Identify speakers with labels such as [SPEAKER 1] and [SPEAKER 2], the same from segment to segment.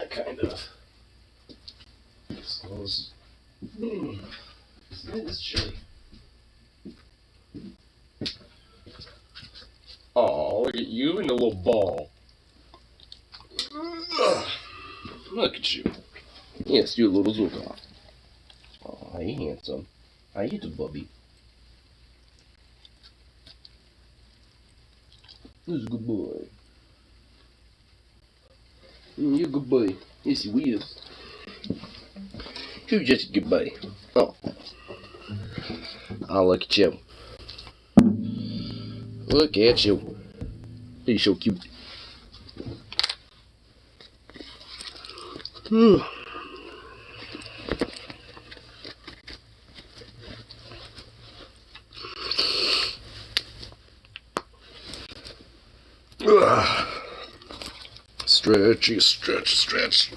[SPEAKER 1] Kind of. It's chilly. Oh, look at you and the little ball. Look at you. Yes, you little Zuka. Oh, how you handsome. How you do, Bubby? Who's a good boy? You're a good boy. Yes, you is. Who's just a good boy? Oh. Oh, look at you. Look at you. You're so cute. Stretchy, stretch, stretch.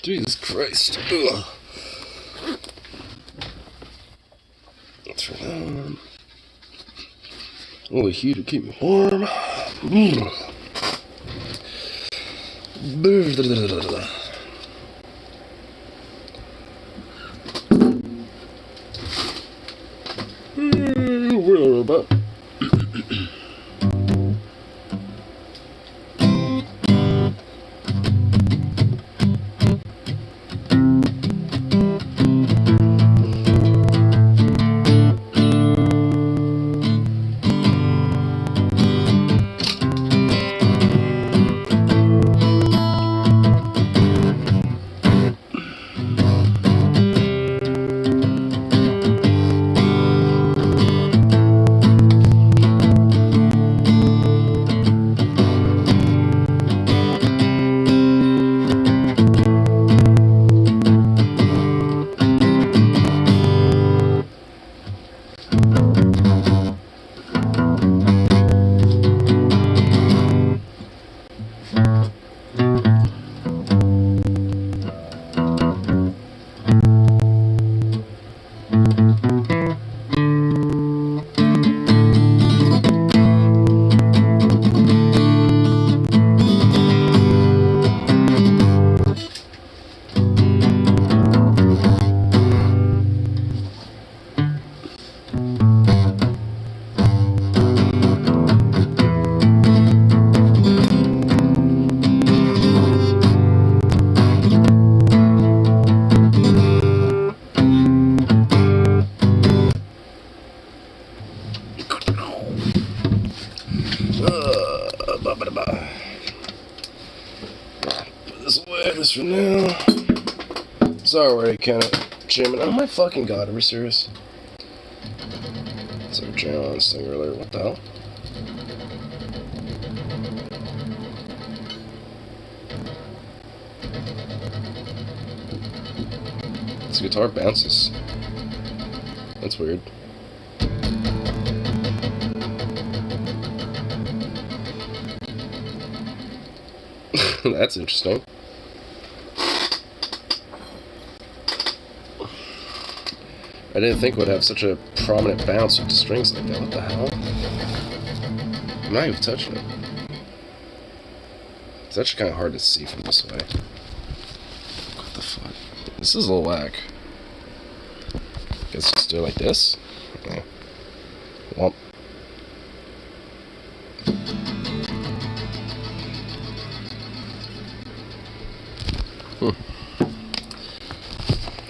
[SPEAKER 1] Jesus Christ. Ugh. Turn on. Oh, the heat will keep me warm. Where about? Put this away, this for now. It's already kind of jamming. Oh my fucking god, are we serious? So jamming on this thing earlier, what the hell? This guitar bounces. That's weird. That's interesting. I didn't think it would have such a prominent bounce with the strings like that. What the hell? I'm not even touching it. It's actually kind of hard to see from this way. What the fuck? This is a little whack. Guess just do it like this. Okay. Well.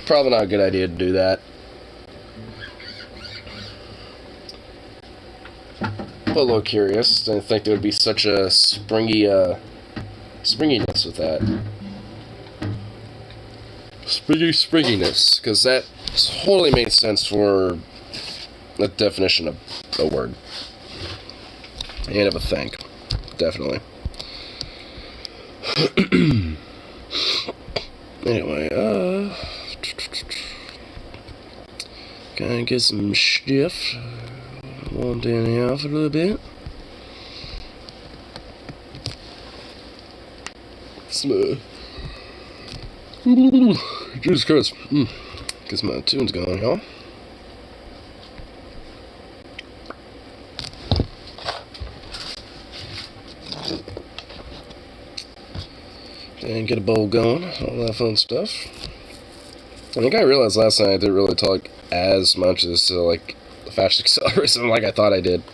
[SPEAKER 1] Probably not a good idea to do that. Plus, a little curious. I didn't think there would be such a springiness with that. Springiness, because that totally made sense for the definition of a word. And of a thing. Definitely. Anyway, gonna get some stiff. Warm down the house a little bit. Smooth. Jesus Christ. Get my tunes going, y'all. And get a bowl going, all that fun stuff. I think I realized last night I didn't really talk as much as like the fascist accelerism like I thought I did.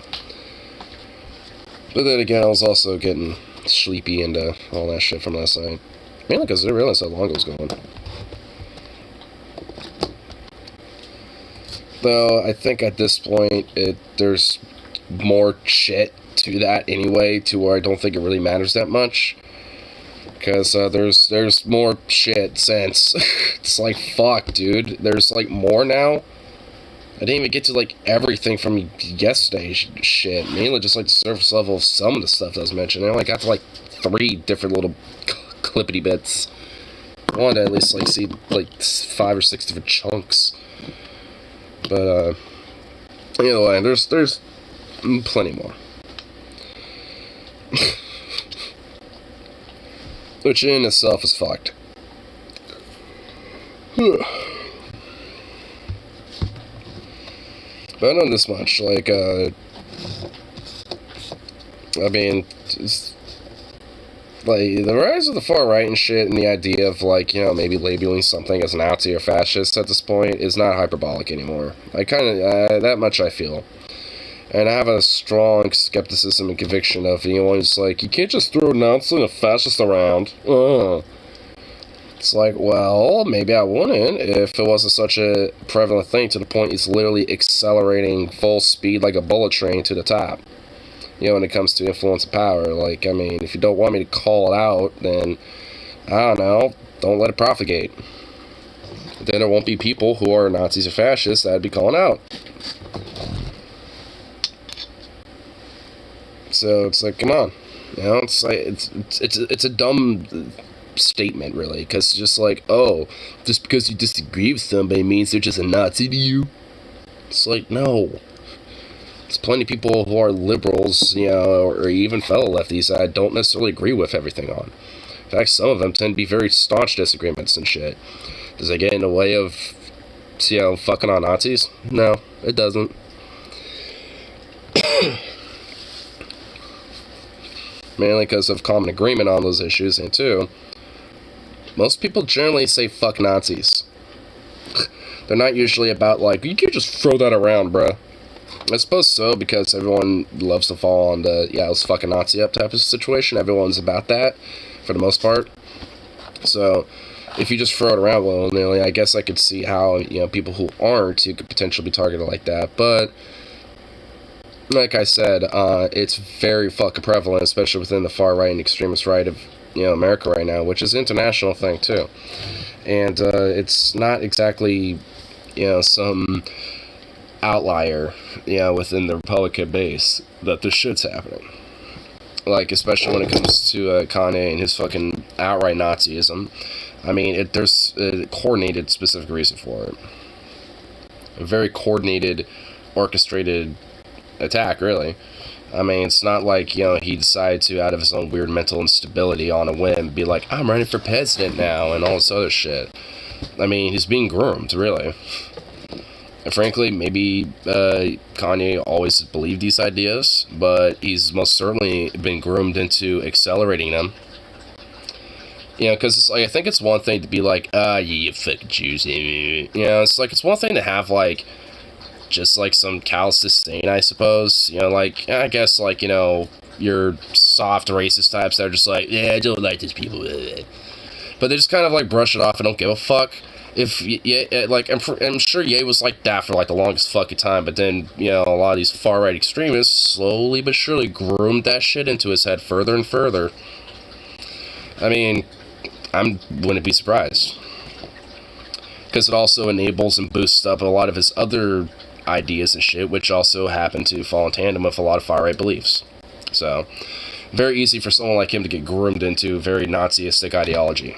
[SPEAKER 1] But then again, I was also getting sleepy into all that shit from last night. Mainly because I didn't realize how long it was going. Though I think at this point there's more shit to that anyway, to where I don't think it really matters that much. Because there's more shit since. It's like, fuck, dude. There's like more now. I didn't even get to like everything from yesterday's shit. Mainly just like the surface level of some of the stuff that was mentioned. I only got to like 3 different little clippity bits. I wanted to at least like see like 5 or 6 different chunks. But either way, there's plenty more. Which in itself is fucked. But I know this much, like, I mean, just, like, the rise of the far right and shit, and the idea of, like, you know, maybe labeling something as Nazi or fascist at this point is not hyperbolic anymore. I kind of, that much I feel. And I have a strong skepticism and conviction of anyone who's like, you can't just throw Nazi and a fascist around. It's like, well, maybe I wouldn't if it wasn't such a prevalent thing to the point it's literally accelerating full speed like a bullet train to the top. You know, when it comes to influence and power. Like, I mean, if you don't want me to call it out, then, I don't know, don't let it propagate. Then there won't be people who are Nazis or fascists that'd be calling out. So it's like, come on, you know, it's like it's a dumb statement, really, because it's just like, oh, just because you disagree with somebody means they're just a Nazi to you. It's like, no. There's plenty of people who are liberals, you know, or even fellow lefties that I don't necessarily agree with everything on. In fact, some of them tend to be very staunch disagreements and shit. Does it get in the way of, you know, fucking on Nazis? No, it doesn't. Mainly because of common agreement on those issues, and two, most people generally say fuck Nazis. They're not usually about like, you can't just throw that around, bruh. I suppose so, because everyone loves to fall on the, yeah, let's fucking Nazi up type of situation. Everyone's about that, for the most part. So, if you just throw it around willy-nilly, I guess I could see how, you know, people who aren't, you could potentially be targeted like that, but like I said, it's very fucking prevalent, especially within the far right and extremist right of, you know, America right now, which is an international thing too. And it's not exactly, you know, some outlier, you know, within the Republican base that this shit's happening. Like, especially when it comes to Kanye and his fucking outright Nazism. I mean, there's a coordinated specific reason for it. A very coordinated, orchestrated attack, really. I mean, it's not like, you know, he decided to, out of his own weird mental instability on a whim, be like, I'm running for president now, and all this other shit. I mean, he's being groomed, really. And frankly, maybe Kanye always believed these ideas, but he's most certainly been groomed into accelerating them. You know, because it's like, I think it's one thing to be like, yeah, you fucking Jews. You know, it's like, it's one thing to have, like, just like some callous disdain, I suppose. You know, like, I guess, like, you know, your soft racist types that are just like, yeah, I don't like these people. But they just kind of like brush it off and don't give a fuck. If yeah, like I'm sure Ye was like that for like the longest fucking time, but then a lot of these far right extremists slowly but surely groomed that shit into his head further and further. I mean, wouldn't be surprised, because it also enables and boosts up a lot of his other ideas and shit, which also happen to fall in tandem with a lot of far right beliefs. So, very easy for someone like him to get groomed into very Nazistic ideology.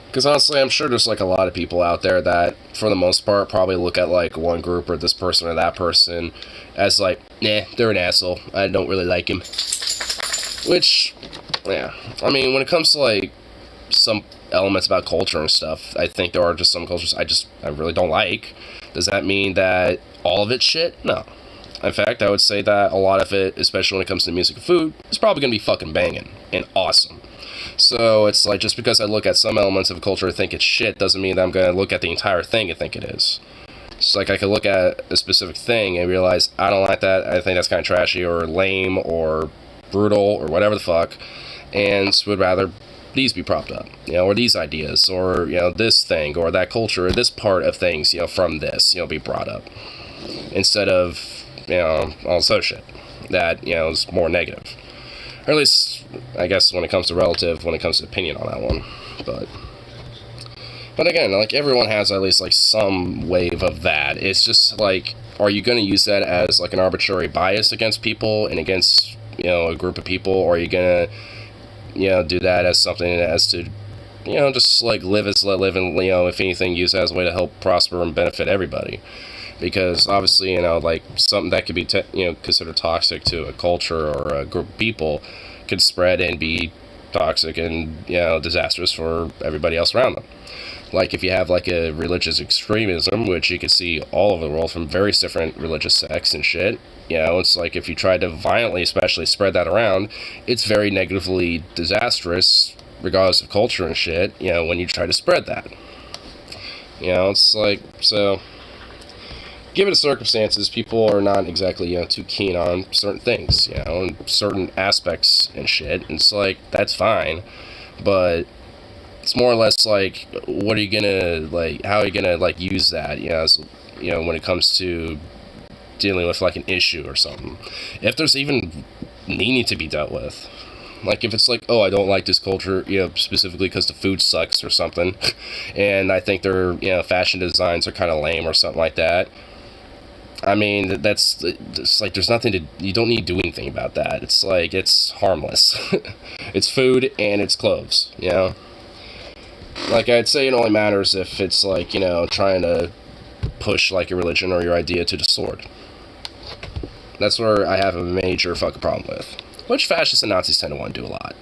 [SPEAKER 1] Because honestly, I'm sure there's like a lot of people out there that, for the most part, probably look at like one group or this person or that person as like, nah, they're an asshole. I don't really like him. Which, yeah. I mean, when it comes to like some elements about culture and stuff, I think there are just some cultures I really don't like. Does that mean that all of it's shit? No. In fact, I would say that a lot of it, especially when it comes to music and food, is probably going to be fucking banging and awesome. So it's like, just because I look at some elements of a culture and think it's shit doesn't mean that I'm going to look at the entire thing and think it is. It's like I could look at a specific thing and realize I don't like that, I think that's kind of trashy or lame or brutal or whatever the fuck, and would rather these be propped up, or these ideas, or, this thing, or that culture, or this part of things, from this, be brought up. Instead of, all this other shit that, is more negative. Or at least, I guess, when it comes to opinion on that one. But again, like, everyone has at least, like, some wave of that. It's just, like, are you going to use that as, like, an arbitrary bias against people and against, a group of people, or are you going to, do that as something as to, just, like, live as let live and, if anything, use it as a way to help prosper and benefit everybody? Because, obviously, like, something that could be, considered toxic to a culture or a group of people could spread and be toxic and, disastrous for everybody else around them. Like, if you have, like, a religious extremism, which you can see all over the world from various different religious sects and shit, it's like if you try to violently, especially, spread that around, it's very negatively disastrous, regardless of culture and shit, when you try to spread that. It's like, so, given the circumstances, people are not exactly, too keen on certain things, and certain aspects and shit, and it's like, that's fine, but it's more or less like, what are you gonna, like, how are you gonna, like, use that, when it comes to dealing with, like, an issue or something. If there's even needing to be dealt with. Like, if it's like, oh, I don't like this culture, specifically because the food sucks or something, and I think their, fashion designs are kind of lame or something like that. I mean, that's like, there's nothing to, you don't need to do anything about that. It's like, it's harmless. It's food and it's clothes, Like, I'd say it only matters if it's like, trying to push, like, your religion or your idea to the sword. That's where I have a major fucking problem with. Which fascists and Nazis tend to want to do a lot.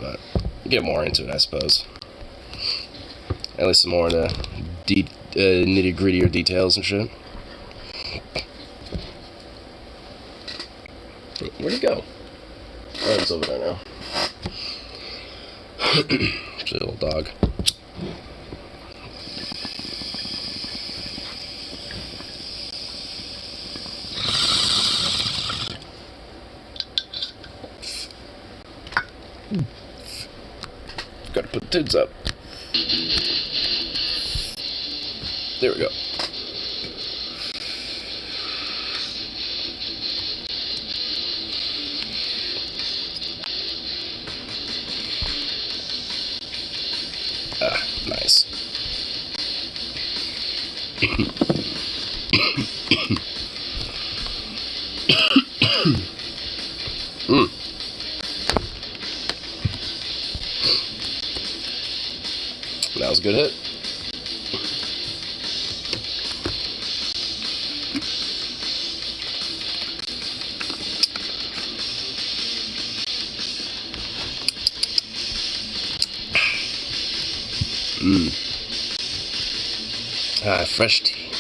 [SPEAKER 1] But, get more into it, I suppose. At least some more of the nitty-grittier details and shit. Where'd he go? Oh, he's over there now. It's a little dog. Gotta put the tins up. There we go. Nice. That was a good hit. Fresh tea.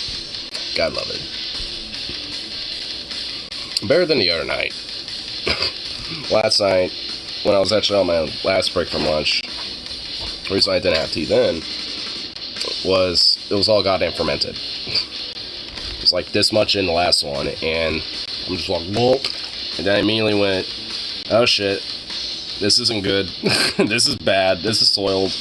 [SPEAKER 1] God love it. Better than the other night. Last night, when I was actually on my last break from lunch, the reason I didn't have tea then was it was all goddamn fermented. It was like this much in the last one, and I'm just like, well, And then I immediately went, oh shit, this isn't good. This is bad. This is soiled.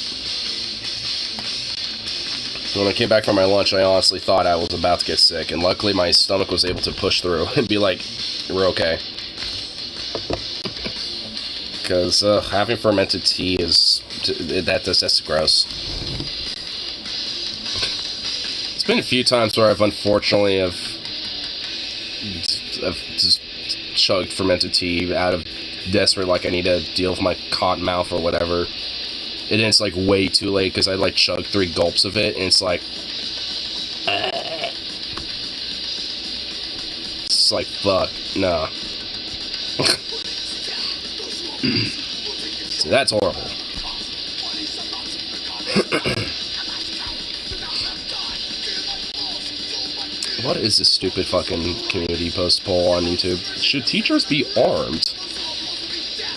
[SPEAKER 1] When I came back from my lunch, I honestly thought I was about to get sick, and luckily my stomach was able to push through and be like, we're okay. Because having fermented tea is, that's gross. It's been a few times where I've unfortunately I've just chugged fermented tea out of desperate, like I need to deal with my cotton mouth or whatever. And then it's like way too late because I like chugged 3 gulps of it, and it's like, it's like, fuck, nah. So that's horrible. What is this stupid fucking community post poll on YouTube? Should teachers be armed?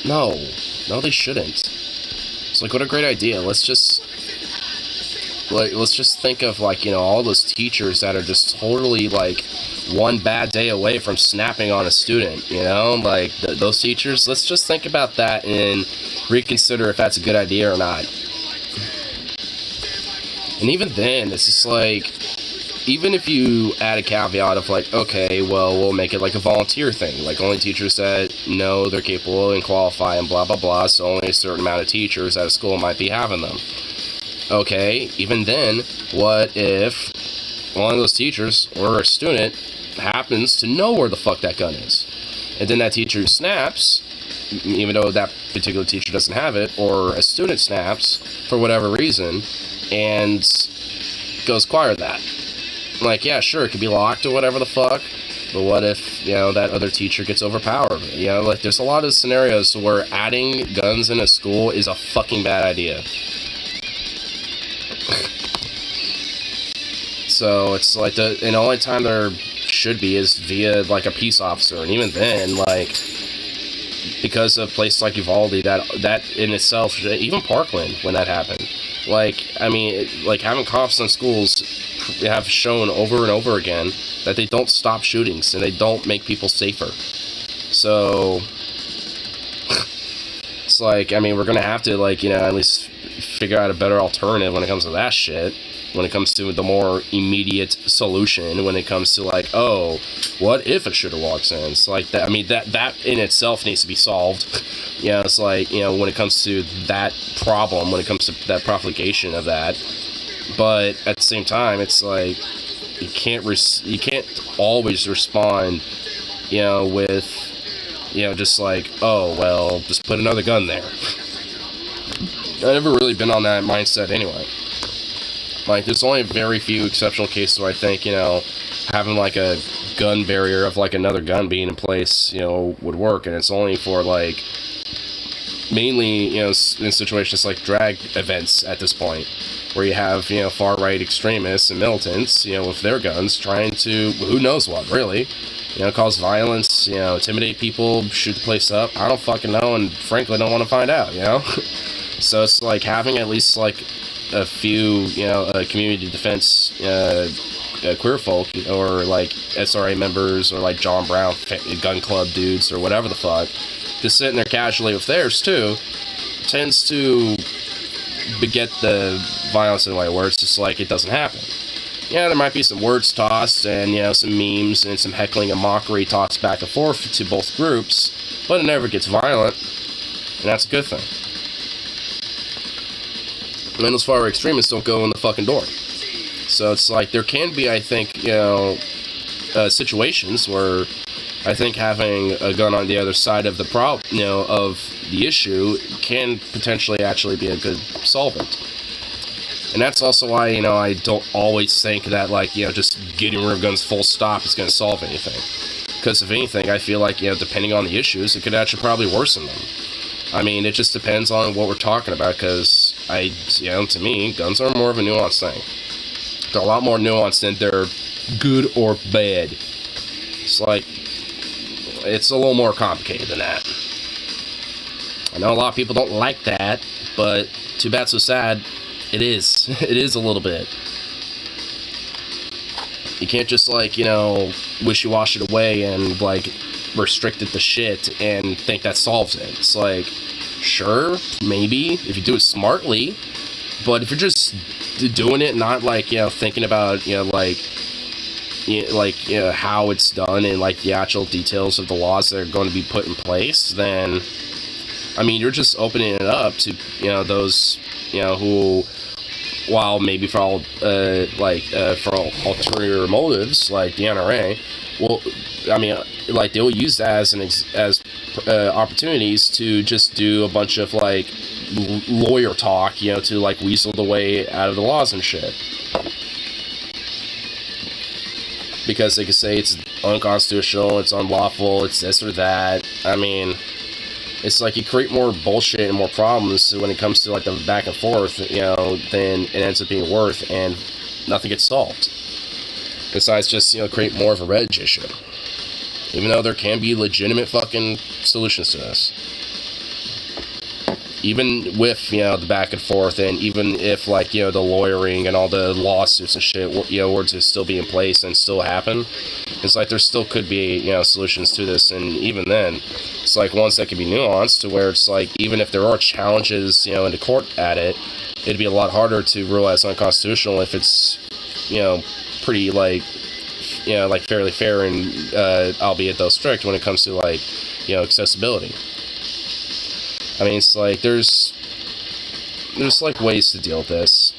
[SPEAKER 1] No, they shouldn't. It's like, what a great idea. Let's just think of, like, you know, all those teachers that are just totally, like, one bad day away from snapping on a student, you know? Like, those teachers, let's just think about that and reconsider if that's a good idea or not. And even then, it's just like, even if you add a caveat of, like, okay, well, we'll make it like a volunteer thing. Like, only teachers that know they're capable and qualify and blah, blah, blah, so only a certain amount of teachers at a school might be having them. Okay, even then, what if one of those teachers or a student happens to know where the fuck that gun is? And then that teacher snaps, even though that particular teacher doesn't have it, or a student snaps for whatever reason and goes acquire that. Like, yeah, sure, it could be locked or whatever the fuck, but what if, you know, that other teacher gets overpowered? You know, like, there's a lot of scenarios where adding guns in a school is a fucking bad idea. So, it's like, and the only time there should be is via, like, a peace officer, and even then, like, because of places like Uvalde, that in itself, even Parkland, when that happened, like, I mean, like, having cops in schools have shown over and over again that they don't stop shootings and they don't make people safer. So it's like, I mean, we're gonna have to, like, you know, at least figure out a better alternative when it comes to that shit, when it comes to the more immediate solution, when it comes to, like, oh, what if a shooter walks in? It's like that. I mean, that in itself needs to be solved. You know, it's like, you know, when it comes to that problem, when it comes to that propagation of that. But at the same time, it's like, you can't always respond, you know, with, you know, just like, oh, well, just put another gun there. I've never really been on that mindset anyway. Like, there's only very few exceptional cases where I think, you know, having, like, a gun barrier of, like, another gun being in place, you know, would work. And it's only for, like, mainly, you know, in situations like drag events at this point, where you have, you know, far-right extremists and militants, you know, with their guns trying to, who knows what, really, you know, cause violence, you know, intimidate people, shoot the place up. I don't fucking know, and frankly don't want to find out, you know? So it's like having at least, like, a few, you know, community defense queer folk, or, like, SRA members, or, like, John Brown gun club dudes, or whatever the fuck, just sitting there casually with theirs, too, tends to beget the violence in a way where it's just like, it doesn't happen. Yeah, there might be some words tossed, and, you know, some memes, and some heckling and mockery tossed back and forth to both groups, but it never gets violent, and that's a good thing. And as far as extremists don't go in the fucking door. So it's like, there can be, I think, you know, situations where I think having a gun on the other side of the problem, you know, of the issue, can potentially actually be a good solvent. And that's also why, you know, I don't always think that, like, you know, just getting rid of guns full stop is going to solve anything. Because if anything, I feel like, you know, depending on the issues, it could actually probably worsen them. I mean, it just depends on what we're talking about, because you know, to me, guns are more of a nuanced thing. They're a lot more nuanced than they're good or bad. It's like, it's a little more complicated than that. I know a lot of people don't like that, but too bad, so sad. It is. It is a little bit. You can't just, like, you know, wishy-wash it away and, like, restricted the shit and think that solves it. It's like, sure, maybe if you do it smartly, but if you're just doing it, not like, thinking about, how it's done and like the actual details of the laws that are going to be put in place, then I mean, you're just opening it up to, those, who, while maybe for all, for ulterior motives, like the NRA, well, I mean, like, they'll use that as opportunities to just do a bunch of, like, lawyer talk, to, like, weasel the way out of the laws and shit. Because they could say it's unconstitutional, it's unlawful, it's this or that. I mean, it's like you create more bullshit and more problems when it comes to like the back and forth, than it ends up being worth, and nothing gets solved. Besides just, create more of a reg issue. Even though there can be legitimate fucking solutions to this. Even with, the back and forth, and even if, like, the lawyering and all the lawsuits and shit, were to still be in place and still happen, it's like there still could be, solutions to this, and even then, it's like ones that can be nuanced to where it's like, even if there are challenges, into court at it, it'd be a lot harder to rule as unconstitutional if it's, pretty, like, like fairly fair and, albeit though strict when it comes to, like, accessibility. I mean, it's like, there's like ways to deal with this,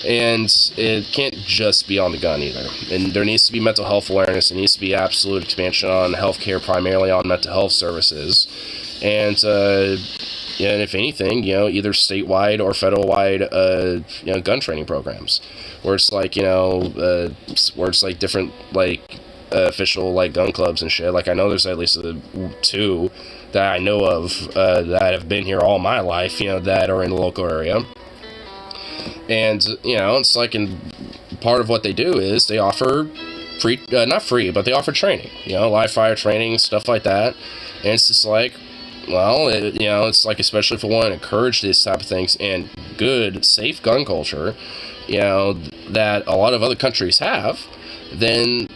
[SPEAKER 1] and it can't just be on the gun either, and there needs to be mental health awareness, there needs to be absolute expansion on healthcare, primarily on mental health services, and if anything, either statewide or federal-wide, gun training programs, where it's like, where it's like different, like, official, like, gun clubs and shit. Like, I know there's at least 2 that I know of, that have been here all my life, that are in the local area. And, it's like, part of what they do is they offer free, not free, but they offer training, live fire training, stuff like that. And it's just like, well, it's like, especially if we want to encourage these type of things and good, safe gun culture, that a lot of other countries have, then,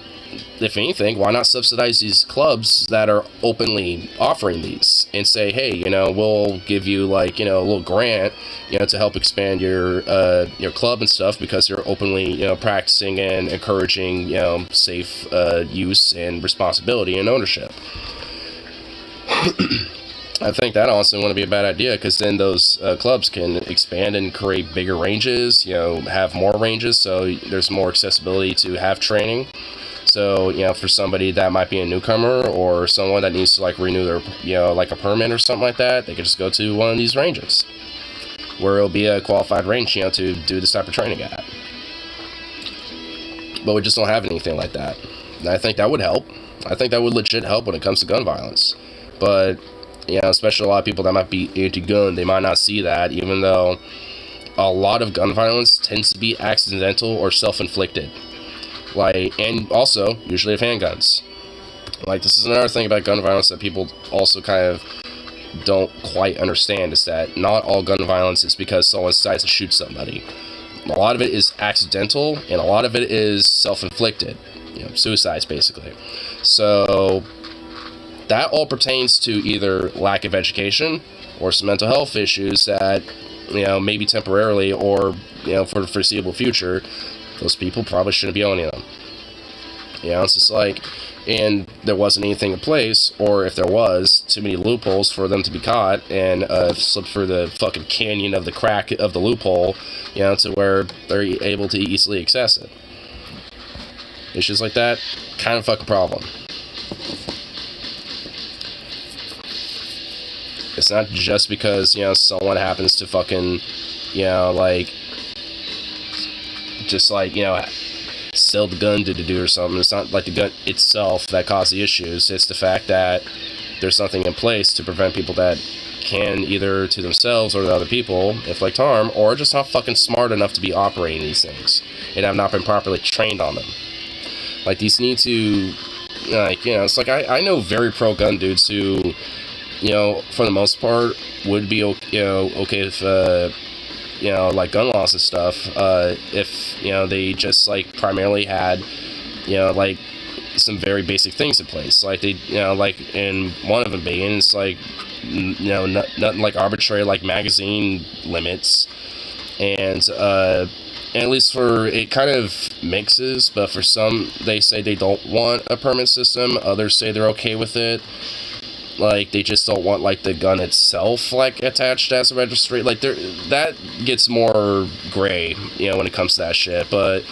[SPEAKER 1] if anything, why not subsidize these clubs that are openly offering these and say, hey, we'll give you, like, a little grant, to help expand your club and stuff, because you're openly, practicing and encouraging, safe use and responsibility and ownership. I think that also wouldn't be a bad idea, because then those clubs can expand and create bigger ranges, have more ranges, so there's more accessibility to have training. So, for somebody that might be a newcomer or someone that needs to, like, renew their, like a permit or something like that, they could just go to one of these ranges where it'll be a qualified range, to do this type of training at. But we just don't have anything like that. And I think that would help. I think that would legit help when it comes to gun violence. But, especially a lot of people that might be anti-gun, they might not see that, even though a lot of gun violence tends to be accidental or self-inflicted. Like, and also, usually of handguns. Like, this is another thing about gun violence that people also kind of don't quite understand, is that not all gun violence is because someone decides to shoot somebody. A lot of it is accidental, and a lot of it is self-inflicted. Suicides, basically. So, that all pertains to either lack of education or some mental health issues that, maybe temporarily or, for the foreseeable future, those people probably shouldn't be owning them. It's just like, and there wasn't anything in place, or if there was, too many loopholes for them to be caught and slip through the fucking canyon of the crack of the loophole, to where they're able to easily access it. Issues like that, kind of fuck a problem. It's not just because, someone happens to fucking, like, just like, sell the gun to the dude or something. It's not like the gun itself that caused the issues. It's the fact that there's something in place to prevent people that can, either to themselves or to other people, inflict harm, or just not fucking smart enough to be operating these things and have not been properly trained on them. Like, these need to, like, it's like, I know very pro-gun dudes who, for the most part, would be, okay with, like, gun laws and stuff, if, they just, like, primarily had, like, some very basic things in place. Like they, like in one of them being, it's like, nothing like arbitrary like magazine limits, and at least for it kind of mixes. But for some, they say they don't want a permanent system. Others say they're okay with it. Like they just don't want like the gun itself like attached as a registry. Like that gets more gray, when it comes to that shit. But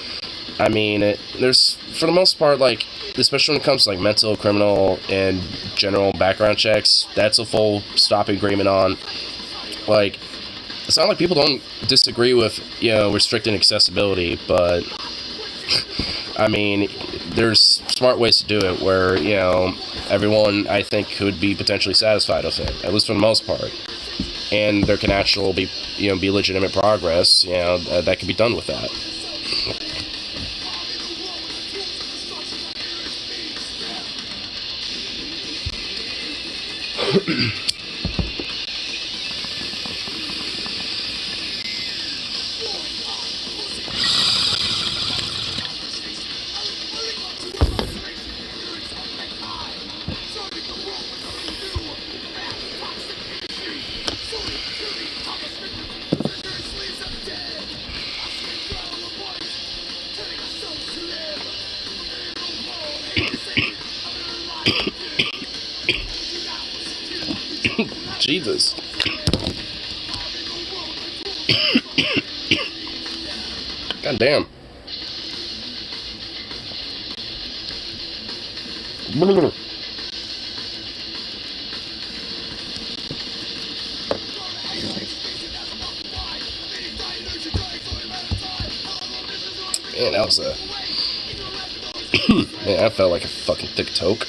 [SPEAKER 1] I mean, there's, for the most part, like, especially when it comes to like mental, criminal, and general background checks, that's a full stop agreement on. Like, it's not like people don't disagree with, restricting accessibility, but I mean, there's smart ways to do it where, everyone, I think, could be potentially satisfied with it, at least for the most part. And there can actually be legitimate progress, that can be done with that. Jesus. God damn. Man, that was a... Man, that felt like a fucking thick toke.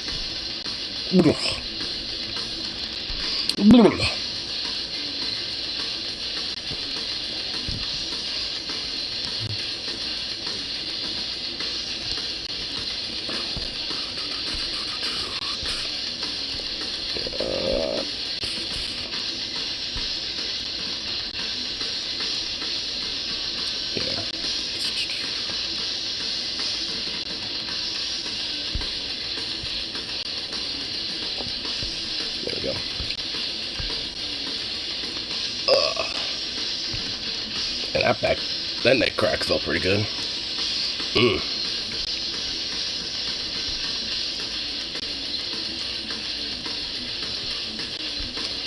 [SPEAKER 1] That neck crack felt pretty good.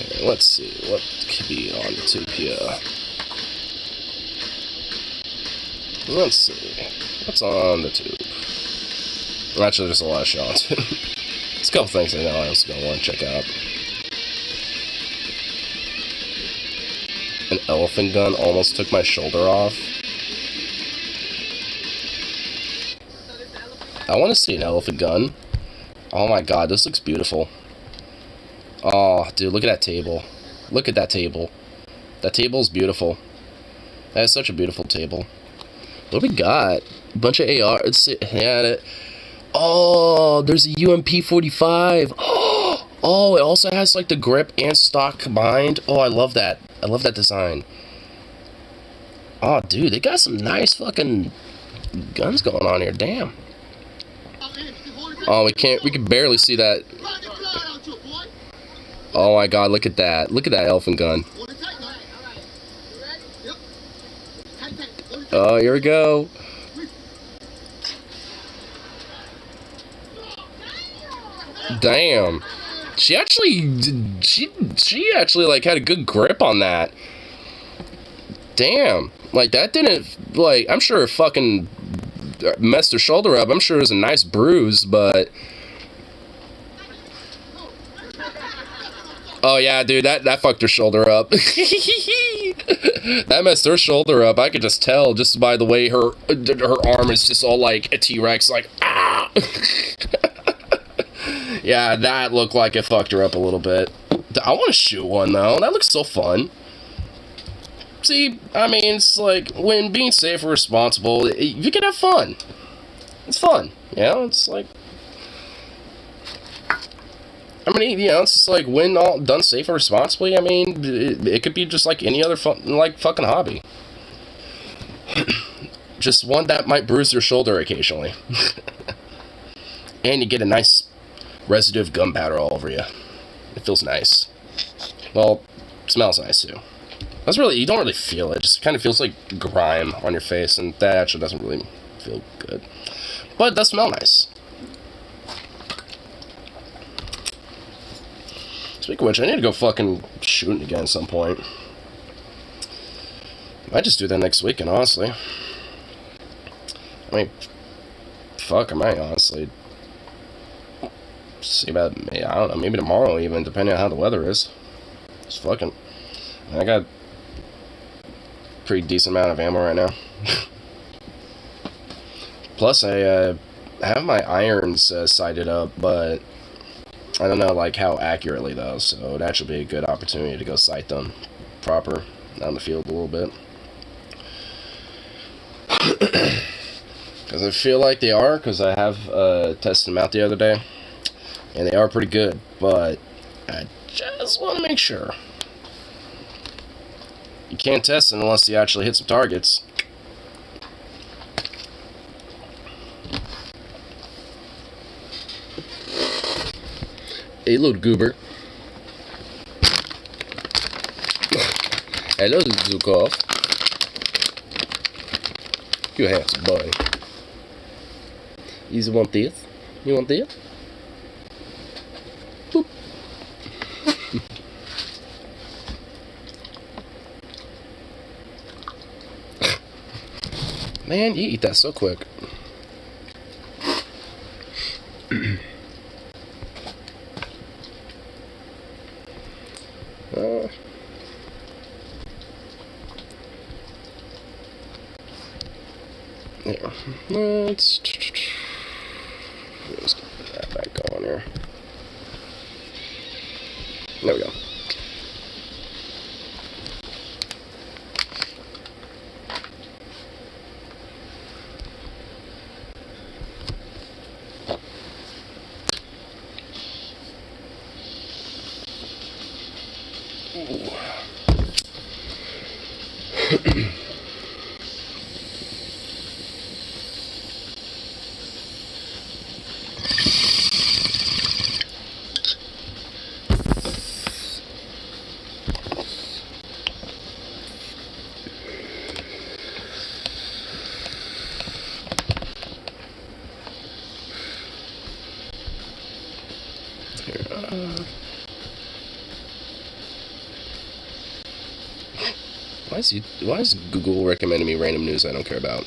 [SPEAKER 1] Okay, let's see what could be on the tube here. Let's see what's on the tube. Actually, there's a lot of shots. There's a couple things I know I was gonna want to check out. An elephant gun almost took my shoulder off. I want to see an elephant gun. Oh my god, this looks beautiful. Oh, dude, look at that table. Look at that table. That table's beautiful. That is such a beautiful table. What do we got? A bunch of AR. Let's see. Yeah, oh, there's a UMP-45. Oh, it also has like the grip and stock combined. Oh, I love that. I love that design. Oh, dude, they got some nice fucking guns going on here. Damn. Oh, we can barely see that. Oh my god, look at that. Look at that elephant gun. Oh, here we go. Damn. She actually like had a good grip on that. Damn. Like that didn't, like, I'm sure it fucking messed her shoulder up. I'm sure it was a nice bruise, but oh yeah, dude, that fucked her shoulder up. That messed her shoulder up. I could just tell just by the way her arm is just all like a T-Rex, like ah. Yeah, that looked like it fucked her up a little bit. I want to shoot one though. That looks so fun. See, I mean, it's like when being safe and responsible, you can have fun. It's fun, it's like, I mean, it's just like when all done safe and responsibly. I mean, it could be just like any other fun, like fucking hobby. Just one that might bruise your shoulder occasionally. And you get a nice residue of gunpowder all over you. It feels nice. Well, it smells nice too. You don't really feel it. It just kind of feels like grime on your face, and that actually doesn't really feel good. But it does smell nice. Speaking of which, I need to go fucking shooting again at some point. I might just do that next weekend, honestly. I mean, fuck, I might honestly see about, I don't know, maybe tomorrow even, depending on how the weather is. Just fucking, I got a pretty decent amount of ammo right now. Plus, I have my irons sighted up, but I don't know, like, how accurately, though, so that should be a good opportunity to go sight them proper out in the field a little bit. Because I feel like they are, because I have tested them out the other day, and they are pretty good, but I just want to make sure. You can't test it unless you actually hit some targets. Hello, Goober. Hello, Zukov. You handsome boy. You want this? You want this? Boop. Man, you eat that so quick. Yeah. Let's get that back going here. There we go. Why is Google recommending me random news I don't care about?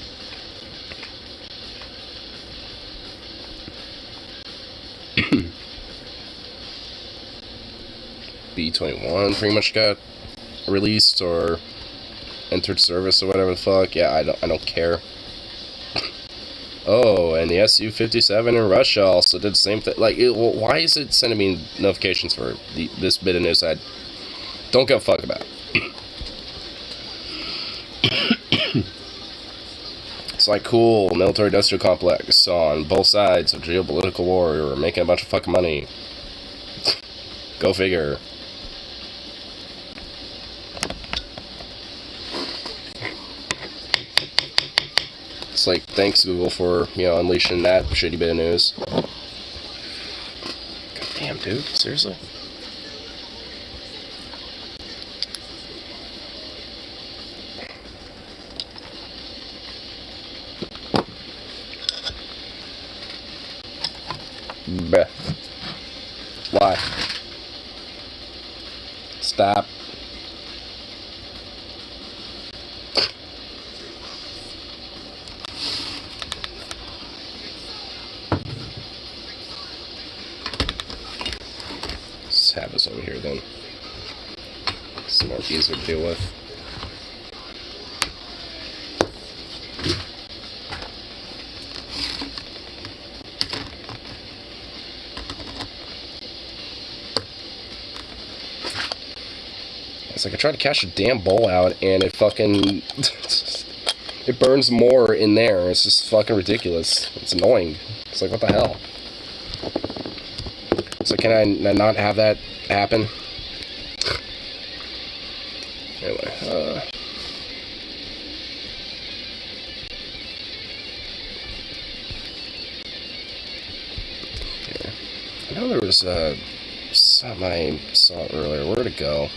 [SPEAKER 1] B-21 pretty much got released or entered service or whatever the fuck. Yeah, I don't care. Oh, and the Su-57 in Russia also did the same thing. Like, why is it sending me notifications for this bit of news I don't give a fuck about? It's like, cool, military-industrial complex on both sides of geopolitical war. We're making a bunch of fucking money. Go figure. It's like, thanks Google for, unleashing that shitty bit of news. God damn, dude. Seriously? Bruh. Why? Stop. Let's have this over here then. It's more easier to deal with. It's like I tried to cash a damn bowl out and it fucking it burns more in there. It's just fucking ridiculous. It's annoying. It's like, what the hell? So can I not have that happen? Anyway, know there was something I saw earlier. Where'd it go?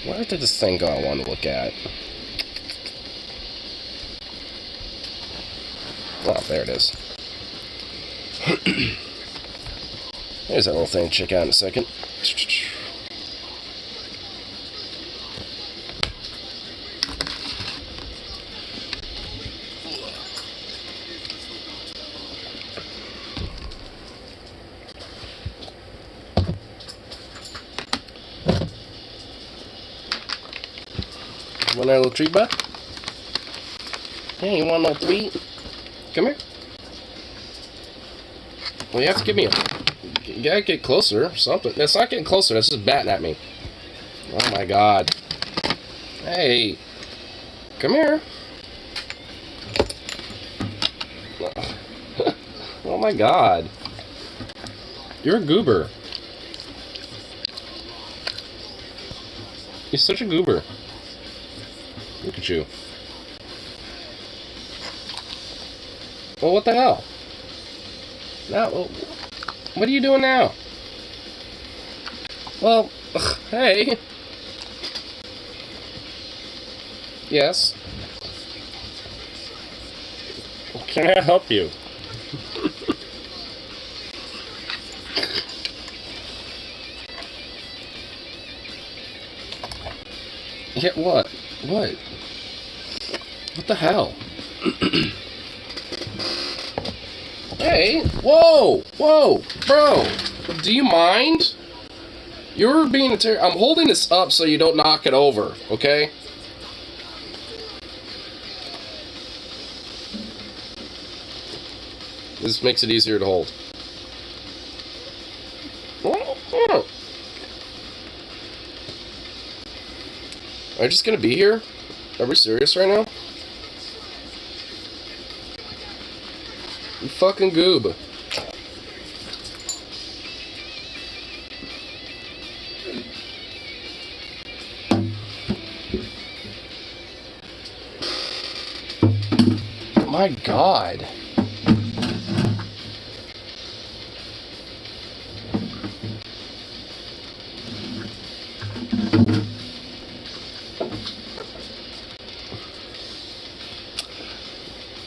[SPEAKER 1] Where did this thing go I wanted to look at? Oh, there it is. There's that little thing to check out in a second. Want a little treat, bud? Hey, you want a little treat? Come here. Well, you have to give me a... You gotta get closer or something. That's not getting closer. That's just batting at me. Oh, my God. Hey. Come here. Oh, my God. You're a goober. You're such a goober. Look at you. Well, what the hell? Now, what are you doing now? Well, hey. Yes. Can I help you? Yeah, what? What? What the hell? Hey, whoa, whoa, bro, do you mind? You're being I'm holding this up so you don't knock it over, okay? This makes it easier to hold. Are you just gonna be here? Are we serious right now? You fucking goob. My God.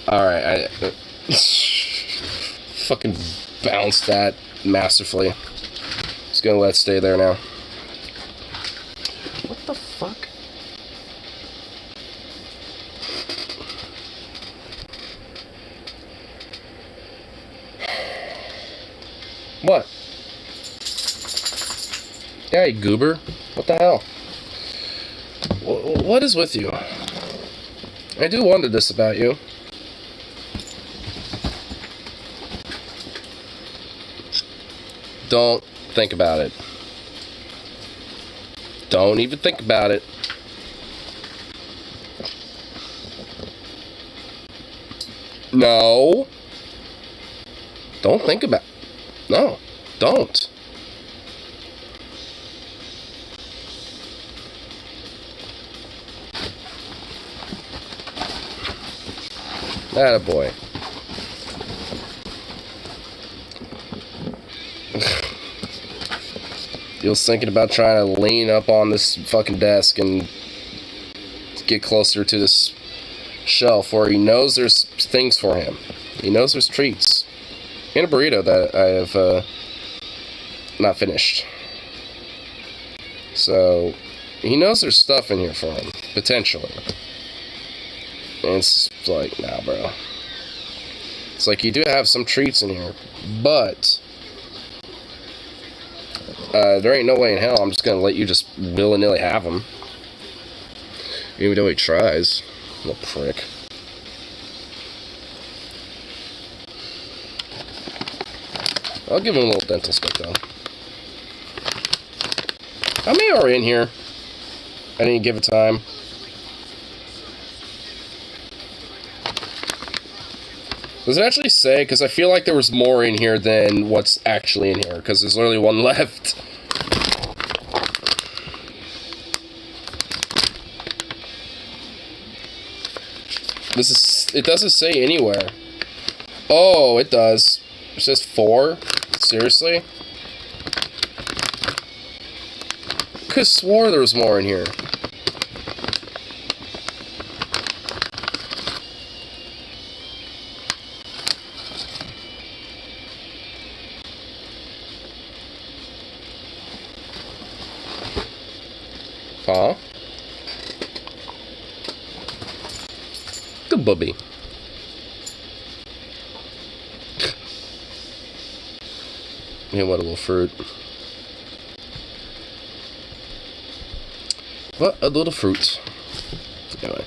[SPEAKER 1] Alright, I fucking bounced that masterfully. Just gonna let it stay there now. What the fuck? What? Yeah, you goober. What the hell? What is with you? I do wonder this about you. Don't think about it. Don't even think about it. No. Don't think about it. No. Don't. Attaboy. He was thinking about trying to lean up on this fucking desk and get closer to this shelf where he knows there's things for him. He knows there's treats. And a burrito that I have not finished. So, he knows there's stuff in here for him, potentially. And it's like, nah, bro. It's like, you do have some treats in here, but there ain't no way in hell I'm just gonna let you just willy-nilly have them. Even though he tries. Little prick. I'll give him a little dental stick, though. How many are in here at any given time? Does it actually say? Because I feel like there was more in here than what's actually in here. Because there's literally one left. It doesn't say anywhere. Oh, it does. It says 4. Seriously? Could've swore there was more in here. Huh? Good bubby. Yeah, what a little fruit. What a little fruit. Anyway.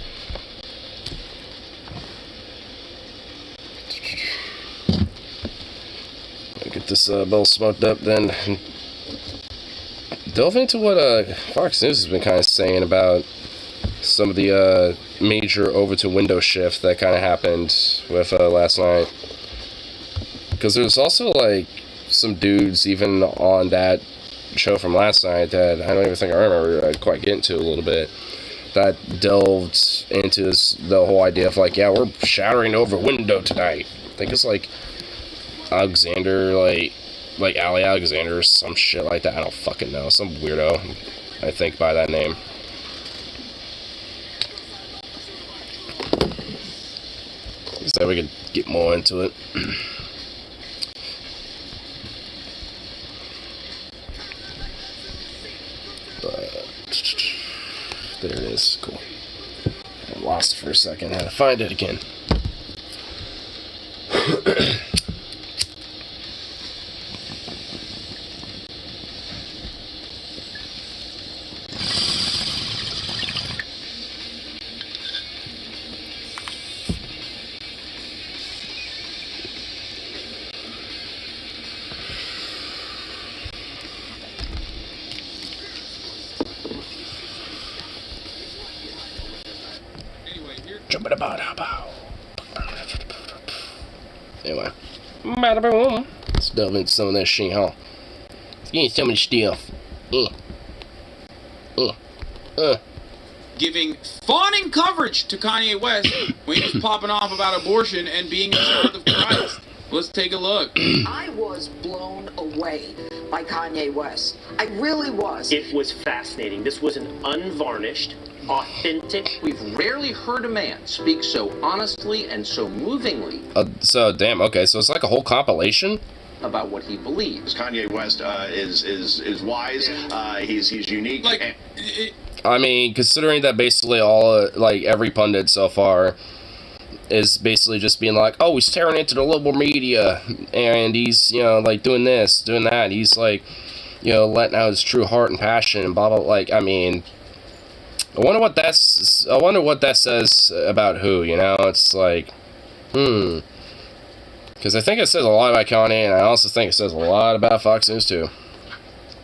[SPEAKER 1] Get this bowl smoked up, then delve into what Fox News has been kind of saying about some of the major over-to-window shift that kind of happened with last night. Because there's also, like, some dudes even on that show from last night that I don't even think I remember I'd quite get into a little bit, that delved into the whole idea of, like, yeah, we're shattering over window tonight. I think it's, like, Alexander, like Ali Alexander or some shit like that. I don't fucking know. Some weirdo, I think, by that name. So we could get more into it. But there it is. Cool. I lost it for a second. Had to find it again. Anyway, let's delve into some of that shit, huh? Let's get some of the stuff.
[SPEAKER 2] Giving fawning coverage to Kanye West when he was popping off about abortion and being a child of Christ. Let's take a look.
[SPEAKER 3] I was blown away by Kanye West. I really was.
[SPEAKER 4] It was fascinating. This was an unvarnished, authentic.
[SPEAKER 5] We've rarely heard a man speak so honestly and so movingly
[SPEAKER 1] So damn. Okay, so it's like a whole compilation
[SPEAKER 5] about what he believes.
[SPEAKER 6] Kanye West is wise. He's unique.
[SPEAKER 2] Like,
[SPEAKER 1] I mean, considering that basically all like every pundit so far is basically just being like, oh, he's tearing into the liberal media, and he's, you know, like doing this, doing that. He's like, you know, letting out his true heart and passion and blah blah. Like, I mean, I wonder what that says about who. You know, it's like, because I think it says a lot about Kanye, and I also think it says a lot about Fox News too.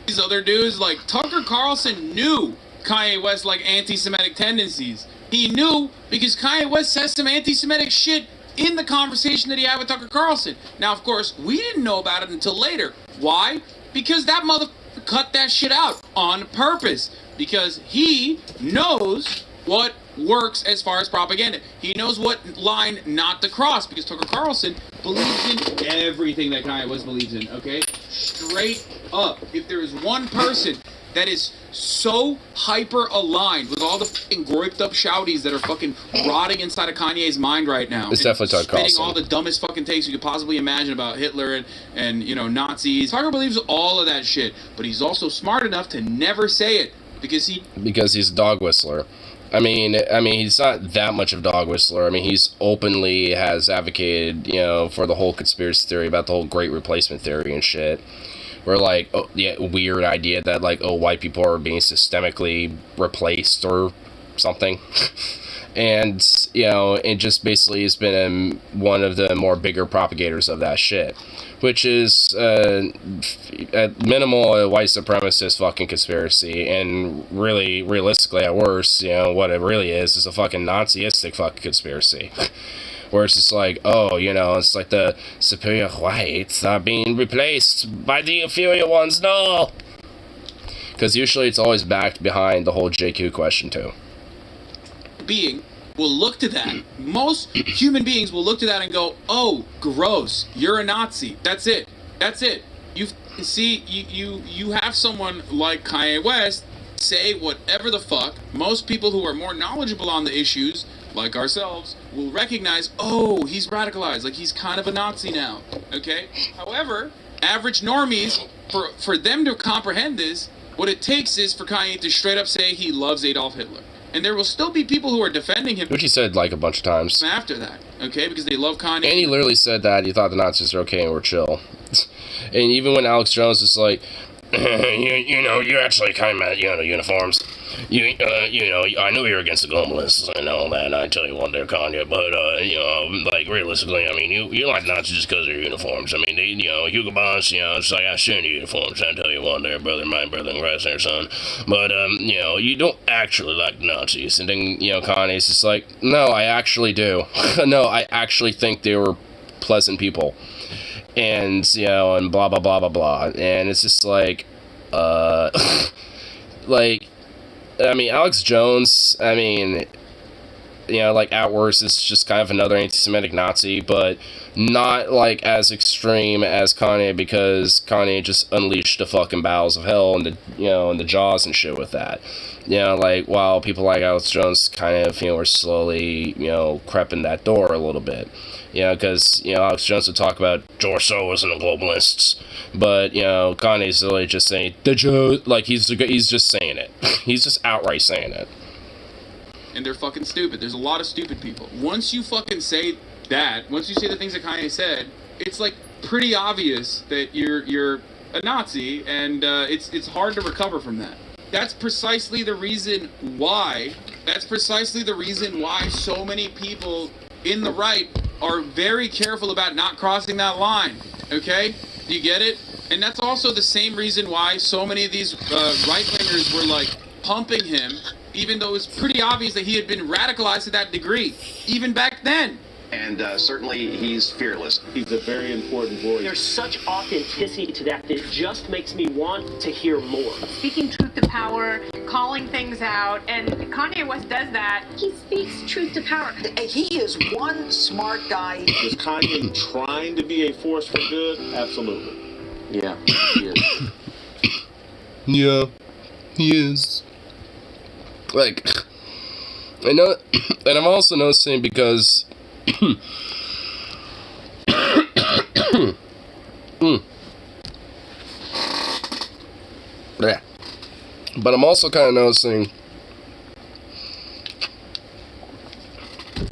[SPEAKER 2] these other dudes, like Tucker Carlson knew Kanye West like anti-Semitic tendencies. He knew because Kanye West says some anti-Semitic shit in the conversation that he had with Tucker Carlson. Now, of course, we didn't know about it until later. Why? Because that motherfucker cut that shit out on purpose. Because he knows what works as far as propaganda. He knows what line not to cross, because Tucker Carlson believes in everything that Kanye West believes in, okay? Straight up. If there is one person that is so hyper aligned with all the fucking groiped up shouties that are fucking rotting inside of Kanye's mind right now.
[SPEAKER 1] It's definitely Tucker Carlson.
[SPEAKER 2] Spitting all the dumbest fucking takes you could possibly imagine about Hitler and you know, Nazis. Tucker believes all of that shit, but he's also smart enough to never say it because
[SPEAKER 1] he's a dog whistler. I mean, he's not that much of a dog whistler. I mean, he's openly has advocated, you know, for the whole conspiracy theory about the whole Great Replacement theory and shit. Where, like, oh, yeah, weird idea that, like, oh, white people are being systemically replaced or something. And, you know, it just basically has been one of the more bigger propagators of that shit. Which is, at minimal, a white supremacist fucking conspiracy. And really, realistically, at worst, you know, what it really is a fucking Naziistic fucking conspiracy. Where it's just like, oh, you know, it's like the superior whites are being replaced by the inferior ones, no! Because usually it's always backed behind the whole JQ question, too.
[SPEAKER 2] being will look to that. Most human beings will look to that and go, oh, gross, you're a Nazi. That's it. That's it. you have someone like Kanye West say whatever the fuck. Most people who are more knowledgeable on the issues, like ourselves, will recognize, oh, he's radicalized, like he's kind of a Nazi now, okay? However, average normies, for them to comprehend this, what it takes is for Kanye to straight up say he loves Adolf Hitler. And there will still be people who are defending him.
[SPEAKER 1] Which he said like a bunch of times.
[SPEAKER 2] After that, okay? Because they love Kanye.
[SPEAKER 1] And he literally said that he thought the Nazis were okay and were chill. And even when Alex Jones is like, you know, you're actually kind of, uniforms. You know, I know you're against the globalists and all that, and I tell you one there, Kanye, but, like, realistically, I mean, you like Nazis just because of their uniforms. I mean, they, Hugo Boss, it's like, I send you uniforms, I tell you one there, brother, my brother in Christ there, son. But, you don't actually like Nazis. And then, Kanye's just like, no, I actually do. No, I actually think they were pleasant people. And, and blah, blah, blah, blah, blah. And it's just like, like, I mean, Alex Jones, I mean, like, at worst, it's just kind of another anti-Semitic Nazi, but not, like, as extreme as Kanye, because Kanye just unleashed the fucking bowels of hell and and the jaws and shit with that. Like, while people like Alex Jones kind of, were slowly, creeping that door a little bit. Because, Alex Jones would talk about George Soros and the globalists, but, Kanye's really just saying, the Jew, like, he's just saying it. He's just outright saying it.
[SPEAKER 2] And they're fucking stupid. There's a lot of stupid people. Once you fucking say that, once you say the things that Kanye said, it's, like, pretty obvious that you're a Nazi, and it's hard to recover from that. That's precisely the reason why so many people in the right are very careful about not crossing that line, okay? Do you get it? And that's also the same reason why so many of these right-wingers were, like, pumping him, even though it was pretty obvious that he had been radicalized to that degree, even back then.
[SPEAKER 6] And certainly he's fearless.
[SPEAKER 7] He's a very important voice.
[SPEAKER 4] There's such authenticity to that just makes me want to hear more.
[SPEAKER 8] Speaking truth to power, calling things out, and Kanye West does that. He speaks truth to power.
[SPEAKER 3] He is one smart guy.
[SPEAKER 7] Is Kanye trying to be a force for good? Absolutely.
[SPEAKER 5] Yeah, he is.
[SPEAKER 1] Yeah, he is. Like, I know, and I'm also noticing because yeah. But I'm also kind of noticing,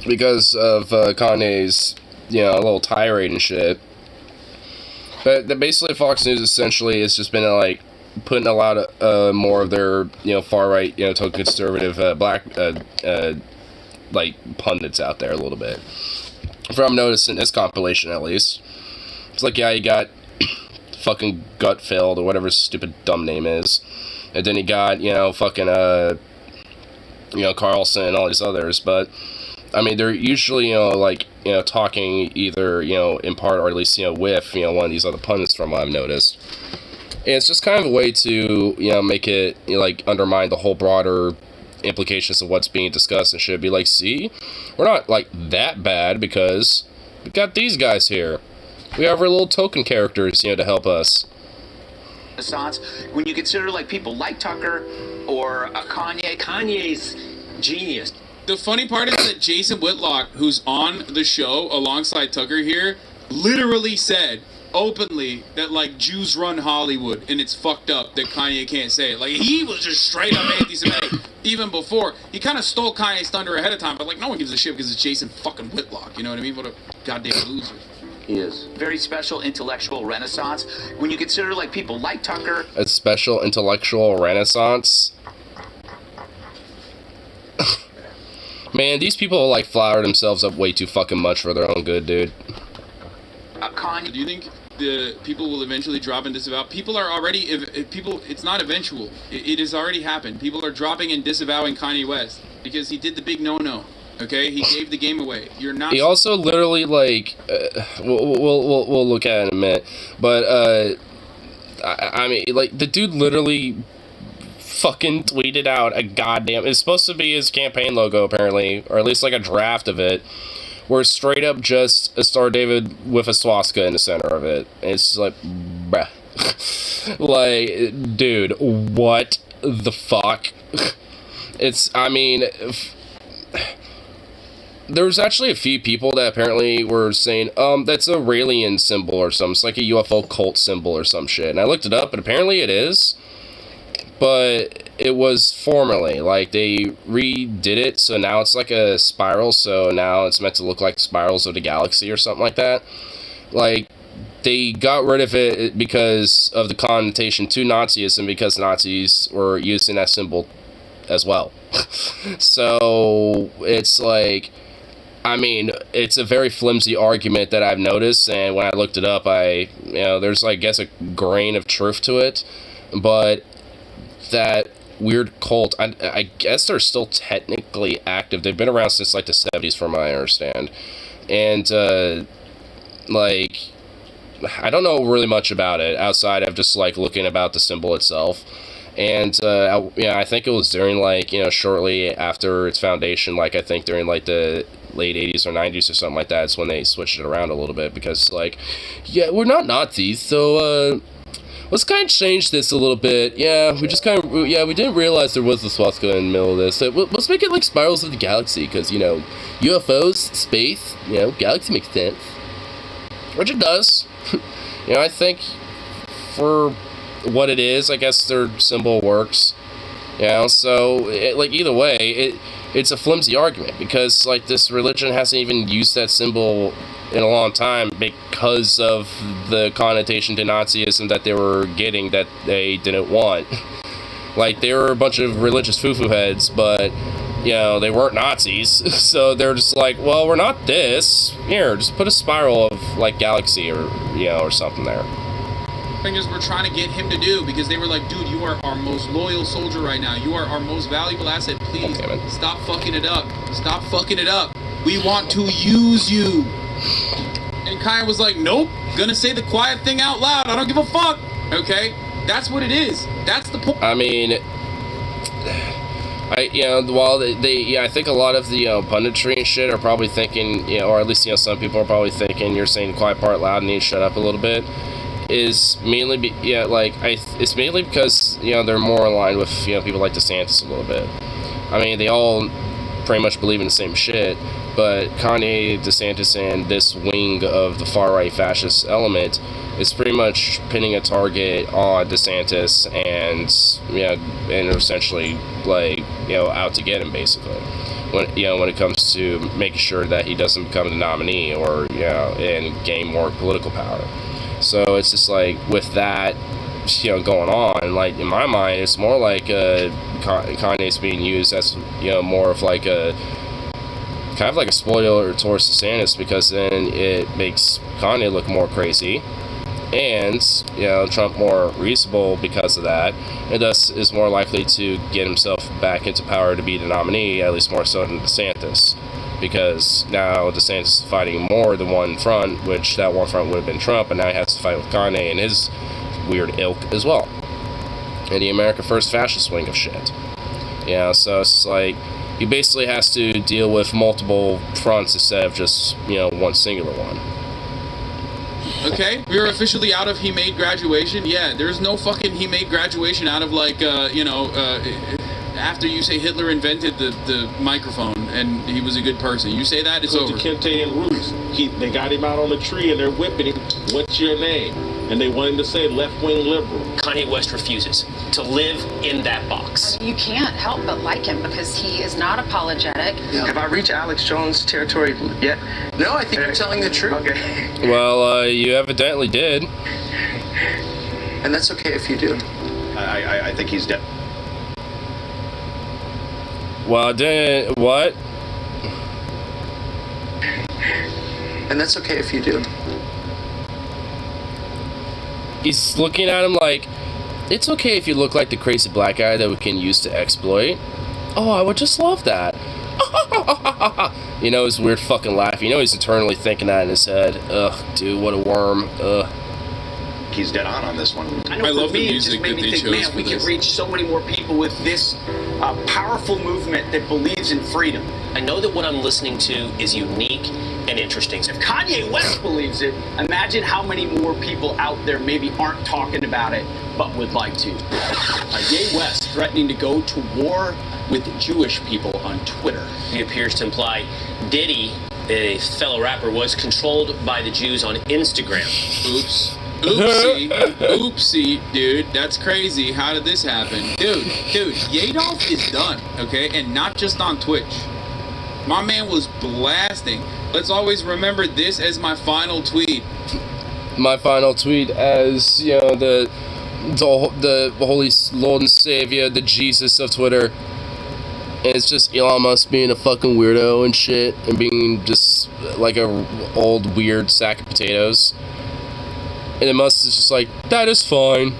[SPEAKER 1] because of Kanye's, little tirade and shit, but basically Fox News essentially has just been like putting a lot of more of their far right total conservative black like pundits out there a little bit. From noticing this compilation at least, it's like, yeah, you got fucking Gutfeld or whatever his stupid dumb name is, and then you got fucking Carlson and all these others, but I mean they're usually like talking either in part or at least with one of these other pundits from what I've noticed. And it's just kind of a way to make it like undermine the whole broader implications of what's being discussed and should be like, see, we're not like that bad because we got these guys here. We have our little token characters to help us.
[SPEAKER 5] When you consider like people like Tucker or Kanye's genius.
[SPEAKER 2] The funny part is that Jason Whitlock, who's on the show alongside Tucker here, literally said openly that like Jews run Hollywood and it's fucked up that Kanye can't say it. Like, he was just straight up anti-Semitic even before. He kind of stole Kanye's thunder ahead of time, but like no one gives a shit because it's Jason fucking Whitlock. You know what I mean? What a goddamn loser.
[SPEAKER 5] He is. Very special intellectual renaissance. When you consider like people like Tucker.
[SPEAKER 1] A special intellectual renaissance? Man, these people like flower themselves up way too fucking much for their own good, dude.
[SPEAKER 2] Do you think the people will eventually drop and disavow? People are already, it's not eventual. It has already happened. People are dropping and disavowing Kanye West because he did the big no-no. Okay, he gave the game away. You're not.
[SPEAKER 1] He also literally like, we'll look at it in a minute, but I mean, like the dude literally fucking tweeted out a goddamn. It's supposed to be his campaign logo apparently, or at least like a draft of it, where it's straight up just a Star David with a swastika in the center of it. And it's just like, bruh. Like, dude, what the fuck? There's actually a few people that apparently were saying, that's a Raelian symbol or something. It's like a UFO cult symbol or some shit. And I looked it up, and apparently it is. But it was formerly. Like, they redid it, so now it's like a spiral, so now it's meant to look like spirals of the galaxy or something like that. Like, they got rid of it because of the connotation to Nazism, because Nazis were using that symbol as well. So, it's like... it's a very flimsy argument that I've noticed, and when I looked it up, there's, I guess, a grain of truth to it, but that weird cult, I guess they're still technically active. They've been around since, like, the 70s, from what I understand, and, I don't know really much about it, outside of just, like, looking about the symbol itself. And, I think it was during, shortly after its foundation, I think during, the late 80s or 90s or something like that, is when they switched it around a little bit, because, we're not Nazis, so, let's kind of change this a little bit. Yeah, we just we didn't realize there was a swastika in the middle of this. So let's make it like spirals of the galaxy, because, UFOs, space, galaxy makes sense. Which it does. I think for what it is, I guess their symbol works. So, either way, it's a flimsy argument, because, this religion hasn't even used that symbol in a long time because of the connotation to Nazism that they were getting that they didn't want. They were a bunch of religious foo-foo heads, but, they weren't Nazis, so they're just like, well, we're not this. Here, just put a spiral of, galaxy or something there.
[SPEAKER 2] Thing is, we're trying to get him to do, because they were like, dude, you are our most loyal soldier right now. You are our most valuable asset. Please, stop fucking it up. Stop fucking it up. We want to use you. And Kanye was like, nope, gonna say the quiet thing out loud. I don't give a fuck. Okay? That's what it is. That's the point.
[SPEAKER 1] I think a lot of the punditry and shit are probably thinking, or at least some people are probably thinking you're saying the quiet part loud and you need to shut up a little bit. Is mainly it's mainly because they're more aligned with people like DeSantis a little bit. They all pretty much believe in the same shit, but Kanye, DeSantis, and this wing of the far right fascist element is pretty much pinning a target on DeSantis and essentially out to get him, basically, when it comes to making sure that he doesn't become the nominee or and gain more political power. So it's just with that going on, in my mind, it's more like Kanye's being used as more of a kind of like a spoiler towards DeSantis, because then it makes Kanye look more crazy and Trump more reasonable because of that, and thus is more likely to get himself back into power to be the nominee, at least more so than DeSantis. Because now DeSantis is fighting more than one front, which that one front would have been Trump, and now he has to fight with Kanye and his weird ilk as well. And the America First fascist wing of shit. So it's he basically has to deal with multiple fronts instead of just, one singular one.
[SPEAKER 2] Okay, we're officially out of he made graduation. Yeah, there's no fucking he made graduation out of after you say Hitler invented the microphone and he was a good person. You say that, it's over.
[SPEAKER 7] Kente and Roos, they got him out on the tree and they're whipping him. What's your name? And they want him to say left-wing liberal.
[SPEAKER 4] Kanye West refuses to live in that box.
[SPEAKER 9] You can't help but like him because he is not apologetic.
[SPEAKER 10] Yeah. Have I reached Alex Jones territory yet?
[SPEAKER 5] No, I think you're telling the truth.
[SPEAKER 10] Okay.
[SPEAKER 1] Well, you evidently did.
[SPEAKER 10] And that's okay if you do.
[SPEAKER 6] I think he's dead.
[SPEAKER 1] Well, I didn't. What?
[SPEAKER 10] And that's okay if you do.
[SPEAKER 1] He's looking at him like, it's okay if you look like the crazy black guy that we can use to exploit. Oh, I would just love that. His weird fucking laugh. He's eternally thinking that in his head. Ugh, dude, what a worm. Ugh.
[SPEAKER 6] He's dead on this one.
[SPEAKER 2] I love the music that they chose for
[SPEAKER 11] we
[SPEAKER 2] this.
[SPEAKER 11] can reach so many more people with this powerful movement that believes in freedom.
[SPEAKER 4] I know that what I'm listening to is unique and interesting.
[SPEAKER 11] If Kanye West believes it, imagine how many more people out there maybe aren't talking about it, but would like to. Kanye West threatening to go to war with Jewish people on Twitter.
[SPEAKER 4] He appears to imply Diddy, a fellow rapper, was controlled by the Jews on Instagram.
[SPEAKER 2] Oops. Oopsie, dude. That's crazy. How did this happen? Dude, Yadolf is done, okay? And not just on Twitch. My man was blasting. Let's always remember this as my final tweet.
[SPEAKER 1] My final tweet as, you know, the Holy Lord and Savior, the Jesus of Twitter. And it's just Elon Musk being a fucking weirdo and shit, and being just like a old weird sack of potatoes. And then Musk is just like, that is fine.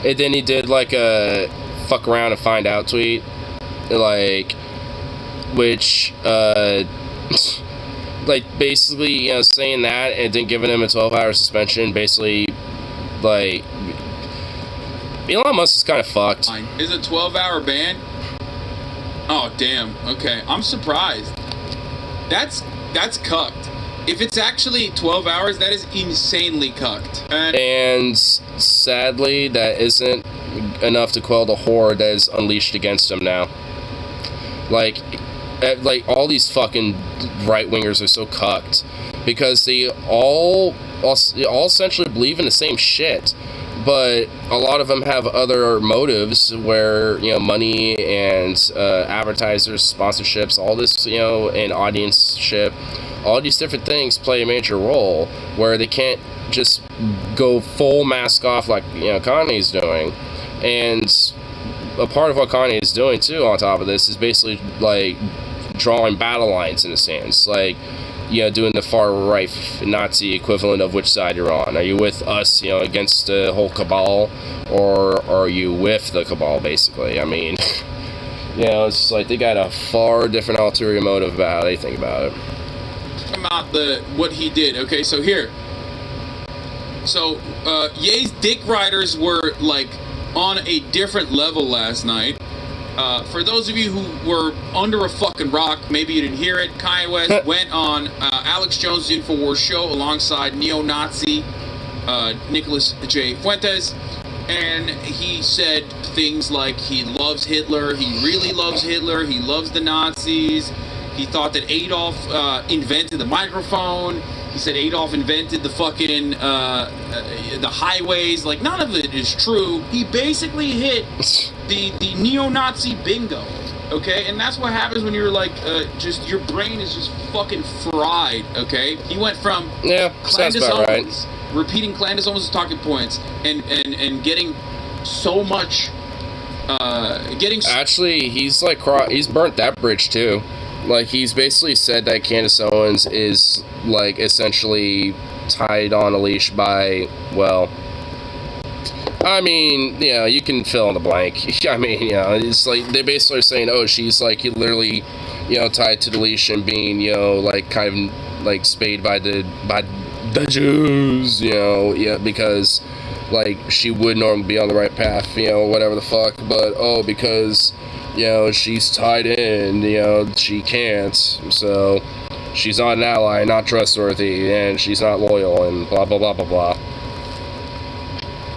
[SPEAKER 1] And then he did like a fuck around and find out tweet, like, which like basically, you know, saying that and then giving him a 12-hour suspension, basically, like, Elon Musk is kind of fucked.
[SPEAKER 2] Is a 12-hour ban? Oh, damn. Okay. I'm surprised. That's cucked. If it's actually 12 hours, that is insanely cucked.
[SPEAKER 1] And sadly, that isn't enough to quell the horror that is unleashed against him now. Like all these fucking right-wingers are so cucked because they all essentially believe in the same shit. But a lot of them have other motives where, you know, money and advertisers, sponsorships, all this, you know, and audienceship, all these different things play a major role where they can't just go full mask off like, you know, Kanye's doing. And a part of what Kanye is doing, too, on top of this, is basically, like, drawing battle lines in a sense. Like, you know, doing the far-right Nazi equivalent of which side you're on. Are you with us, you know, against the whole cabal, or are you with the cabal, basically? I mean, you know, it's just like they got a far different ulterior motive about how they think about it.
[SPEAKER 2] About what he did. Okay, so here. So, Ye's dick riders were, like, on a different level last night. For those of you who were under a fucking rock, maybe you didn't hear it, Kanye West went on Alex Jones' InfoWars show alongside neo-Nazi Nicholas J. Fuentes, and he said things like he loves Hitler, he really loves Hitler, he loves the Nazis, he thought that Adolf invented the microphone, he said Adolf invented the fucking the highways. Like, none of it is true. He basically hit the neo-Nazi bingo, okay? And that's what happens when you're like, just your brain is just fucking fried, okay? He went from clandestines, repeating clandestines as talking points, and getting so much,
[SPEAKER 1] Actually, he's like, he's burnt that bridge too. Like, he's basically said that Candace Owens is, like, essentially tied on a leash by, well, I mean, you know, you can fill in the blank. I mean, you know, it's like, they basically are saying, oh, she's, like, literally, you know, tied to the leash and being, you know, like, kind of, like, spayed by the Jews, you know, yeah, because, like, she would normally be on the right path, you know, whatever the fuck, but, oh, because, you know, she's tied in, you know, she can't, so she's not an ally, not trustworthy, and she's not loyal, and blah, blah, blah, blah, blah.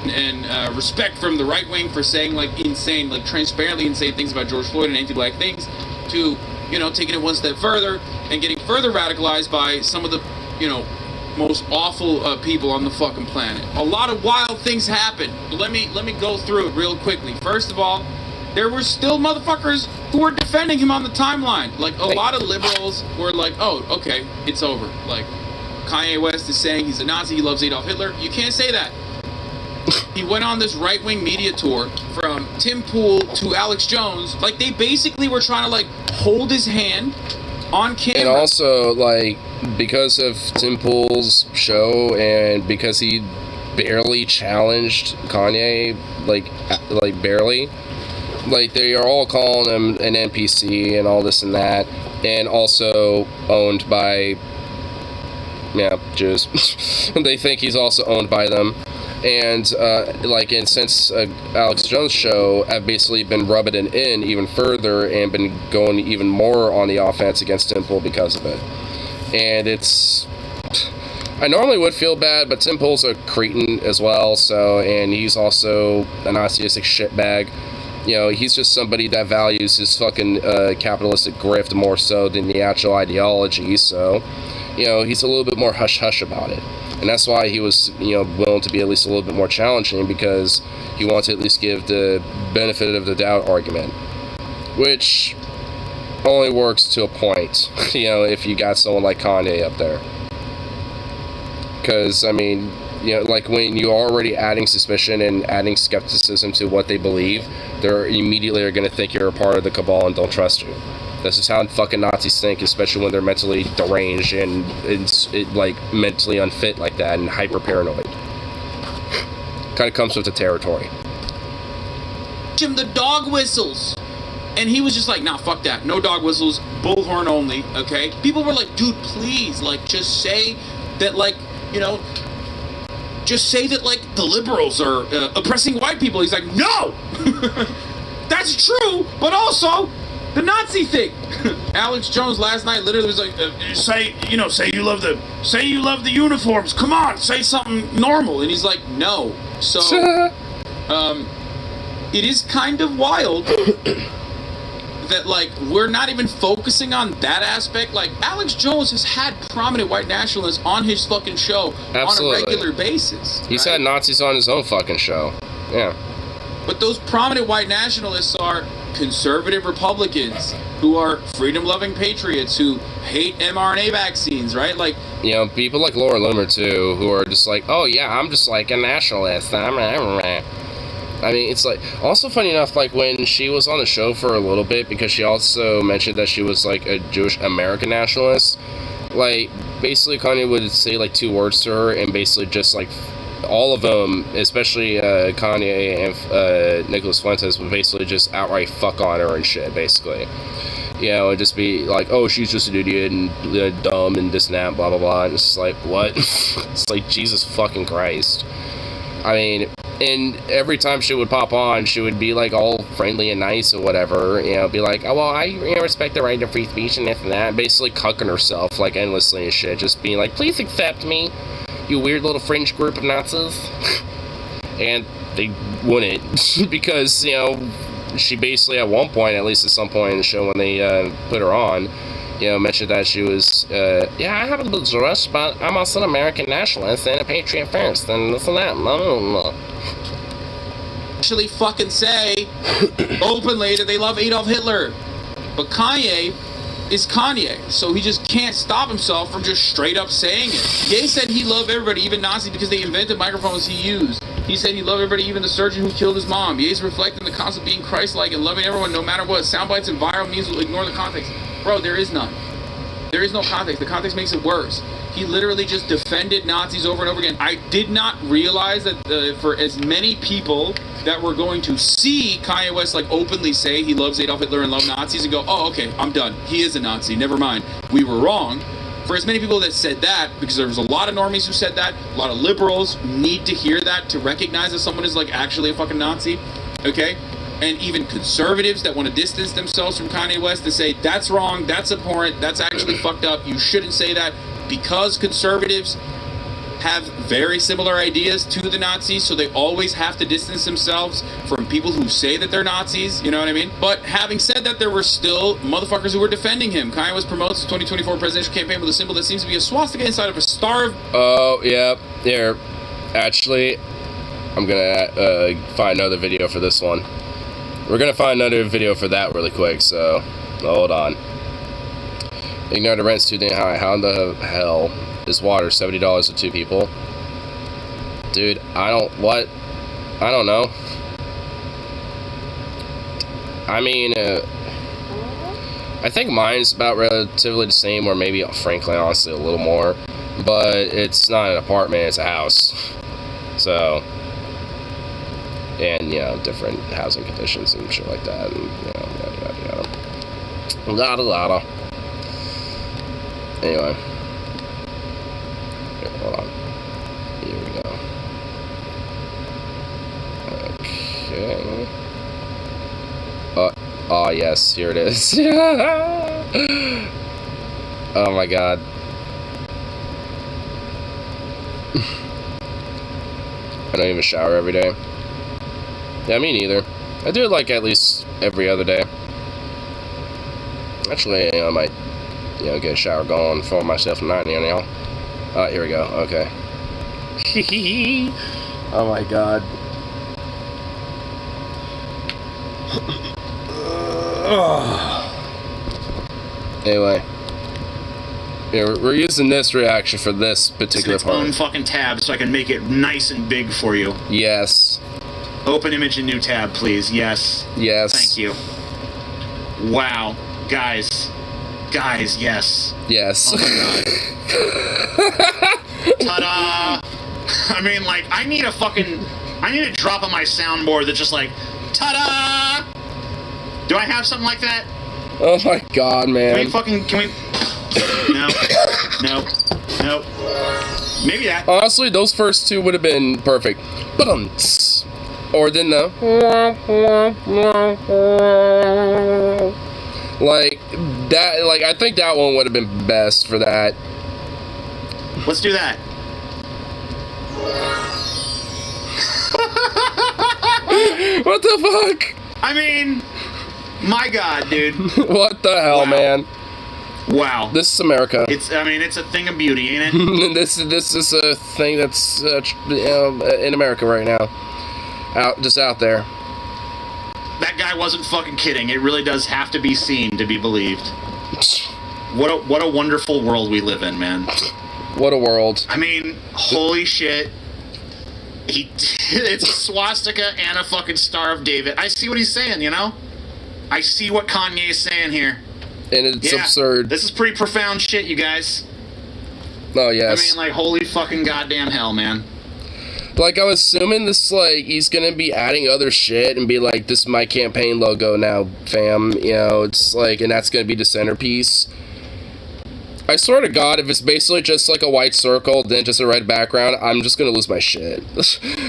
[SPEAKER 2] And respect from the right wing for saying, like, insane, like, transparently insane things about George Floyd and anti-black things, to, you know, taking it one step further and getting further radicalized by some of the, you know, most awful people on the fucking planet. A lot of wild things happen. Let me go through it real quickly. First of all, there were still motherfuckers who were defending him on the timeline. Like, a lot of liberals were like, oh, okay, it's over. Like, Kanye West is saying he's a Nazi, he loves Adolf Hitler. You can't say that. He went on this right-wing media tour from Tim Pool to Alex Jones. Like, they basically were trying to, like, hold his hand on camera.
[SPEAKER 1] And also, like, because of Tim Pool's show and because he barely challenged Kanye, like barely, like, they are all calling him an NPC and all this and that, and also owned by, yeah, Jews. They think he's also owned by them. And, like, and since Alex Jones' show, I've basically been rubbing it in even further and been going even more on the offense against Tim Pool because of it. And it's... I normally would feel bad, but Tim Pool's a cretin as well, so, and he's also a Nazistic shitbag. You know, he's just somebody that values his fucking capitalistic grift more so than the actual ideology, so, you know, he's a little bit more hush-hush about it. And that's why he was, you know, willing to be at least a little bit more challenging, because he wanted to at least give the benefit of the doubt argument. Which only works to a point, you know, if you got someone like Kanye up there. Because, I mean, you know, like when you're already adding suspicion and adding skepticism to what they believe, they're immediately are going to think you're a part of the cabal and don't trust you. This is how fucking Nazis think, especially when they're mentally deranged and like mentally unfit like that and hyper paranoid. Kind of comes with the territory.
[SPEAKER 2] Him the dog whistles, and he was just like, nah, fuck that, no dog whistles, bullhorn only. Okay, people were like, dude, please, like, just say that, like, you know, just say that, like, the liberals are oppressing white people. He's like, no, that's true, but also the Nazi thing. Alex Jones last night literally was like, say you love the uniforms. Come on, say something normal. And he's like, no. So, it is kind of wild that, like, we're not even focusing on that aspect. Like, Alex Jones has had prominent white nationalists on his fucking show on a regular basis.
[SPEAKER 1] He's had Nazis on his own fucking show. Yeah.
[SPEAKER 2] But those prominent white nationalists are conservative Republicans who are freedom-loving patriots who hate mRNA vaccines, right? Like,
[SPEAKER 1] you know, people like Laura Loomer too, who are just like, oh yeah, I'm just like a nationalist. I mean, it's like, also funny enough, like when she was on the show for a little bit, because she also mentioned that she was like a Jewish American nationalist, like basically Kanye would say like 2 words to her and basically just like all of them, especially Kanye and Nicholas Fuentes, would basically just outright fuck on her and shit, basically. You know, it'd just be like, oh, she's just an idiot and dumb and this and that, blah, blah, blah. And it's just like, what? It's like, Jesus fucking Christ. I mean, and every time she would pop on, she would be like all friendly and nice or whatever, you know, be like, oh, well, I respect the right to free speech and this and that, basically cucking herself like endlessly and shit, just being like, please accept me, you weird little fringe group of Nazis. And they wouldn't, because, you know, she basically at one point, at least at some point in the show when they put her on, you know, mentioned that she was, yeah, I have a little Jewish, but I'm also an American nationalist and a patriot first, and this and that.
[SPEAKER 2] Actually fucking say openly that they love Adolf Hitler. But Kanye is Kanye, so he just can't stop himself from just straight up saying it. Ye said he loved everybody, even Nazis, because they invented microphones he used. He said he loved everybody, even the surgeon who killed his mom. Ye's reflecting the concept of being Christ-like and loving everyone no matter what. Sound bites and viral memes will ignore the context. Bro, there is none. There is no context. The context makes it worse. He literally just defended Nazis over and over again. I did not realize that for as many people that were going to see Kanye West like openly say he loves Adolf Hitler and love Nazis and go, oh, okay, I'm done. He is a Nazi. Never mind. We were wrong. For as many people that said that, because there was a lot of normies who said that, a lot of liberals need to hear that to recognize that someone is like actually a fucking Nazi, okay? And even conservatives that want to distance themselves from Kanye West to say, that's wrong, that's abhorrent, that's actually fucked up, you shouldn't say that, because conservatives have very similar ideas to the Nazis, so they always have to distance themselves from people who say that they're Nazis, you know what I mean? But having said that, there were still motherfuckers who were defending him. Kanye West promotes the 2024 presidential campaign with a symbol that seems to be a swastika inside of a star of...
[SPEAKER 1] Oh, yeah, here. Actually, I'm gonna find another video for this one. We're gonna find another video for that really quick, so hold on. Ignore the rent's too damn high. How in the hell is water $70 to 2 people? Dude, I don't know. I mean, I think mine's about relatively the same, or maybe, frankly, honestly, a little more. But it's not an apartment, it's a house. So, and, you know, different housing conditions and shit like that, and, you know, yada, yada, yada. Yada. Anyway. Here, hold on. Here we go. Okay. Oh, yes, here it is. Oh, my God. I don't even shower every day. Yeah, me neither. I do it like at least every other day. Actually, you know, I might, you know, get a shower going for myself tonight, you know. Alright, here we go. Okay. Oh my god. Anyway. Yeah, we're using this reaction for this particular
[SPEAKER 11] its
[SPEAKER 1] part.
[SPEAKER 11] own fucking tab so I can make it nice and big for you.
[SPEAKER 1] Yes.
[SPEAKER 11] Open image and new tab, please. Yes.
[SPEAKER 1] Yes.
[SPEAKER 11] Thank you. Wow. Guys, yes.
[SPEAKER 1] Yes.
[SPEAKER 11] Oh my god. Ta-da! I mean, like, I need a drop on my soundboard that's just like, ta-da! Do I have something like that?
[SPEAKER 1] Oh my god, man.
[SPEAKER 11] Can we... No. Maybe that.
[SPEAKER 1] Honestly, those first two would have been perfect. Or then the... Like, that, like, I think that one would have been best for that.
[SPEAKER 11] Let's do that.
[SPEAKER 1] What the fuck?
[SPEAKER 11] I mean, my god, dude.
[SPEAKER 1] What the hell, man?
[SPEAKER 11] Wow.
[SPEAKER 1] This is America.
[SPEAKER 11] It's a thing of beauty, ain't it?
[SPEAKER 1] This is a thing that's in America right now. Just out there.
[SPEAKER 11] That guy wasn't fucking kidding. It really does have to be seen to be believed. What a wonderful world we live in, man.
[SPEAKER 1] What a world.
[SPEAKER 11] I mean, holy shit. It's a swastika and a fucking Star of David. I see what he's saying, you know? I see what Kanye's saying here.
[SPEAKER 1] And it's absurd.
[SPEAKER 11] This is pretty profound shit, you guys.
[SPEAKER 1] Oh, yes.
[SPEAKER 11] I mean, like, holy fucking goddamn hell, man.
[SPEAKER 1] Like, I'm assuming this, like, he's gonna be adding other shit and be like, this is my campaign logo now, fam. You know, it's like, and that's gonna be the centerpiece. I swear to God, if it's basically just like a white circle, then just a red background, I'm just gonna lose my shit.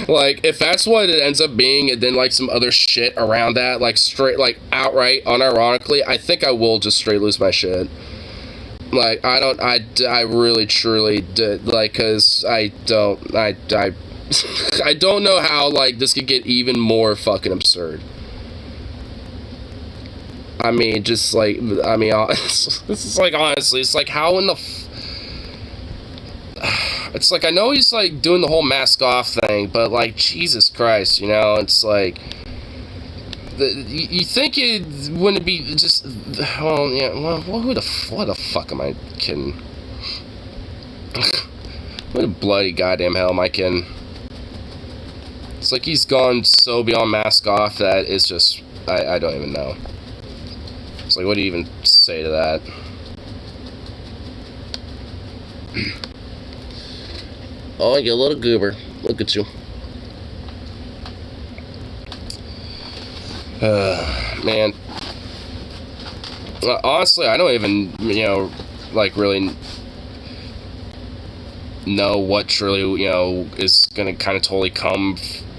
[SPEAKER 1] Like, if that's what it ends up being, and then like some other shit around that, like straight, like outright, unironically, I think I will just straight lose my shit. Like, I really, truly did, like, cause I don't know how, like, this could get even more fucking absurd. I mean, just like, this is like, honestly, it's like, how in the it's like, I know he's like doing the whole mask off thing, but like, Jesus Christ, you know, it's like, you think it wouldn't be just, well, yeah, well, what the fuck am I kidding? What a bloody goddamn hell am I kidding? It's like he's gone so beyond mask off that it's just, I don't even know. It's like, what do you even say to that? Oh, you little goober. Look at you. Man. Honestly, I don't even, you know, like, really know what truly, you know, is gonna kind of totally come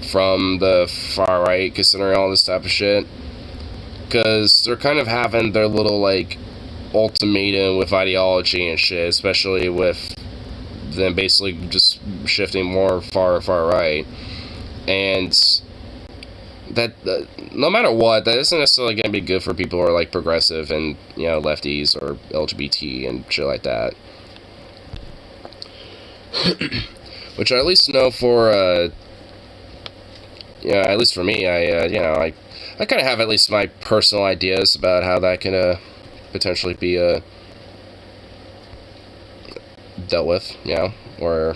[SPEAKER 1] from the far right, considering all this type of shit. Because they're kind of having their little, like, ultimatum with ideology and shit, especially with them basically just shifting more far right. And that, no matter what, that isn't necessarily going to be good for people who are, like, progressive and, you know, lefties or LGBT and shit like that. Which I at least know for, yeah, at least for me, you know, I kind of have at least my personal ideas about how that can potentially be dealt with, you know, or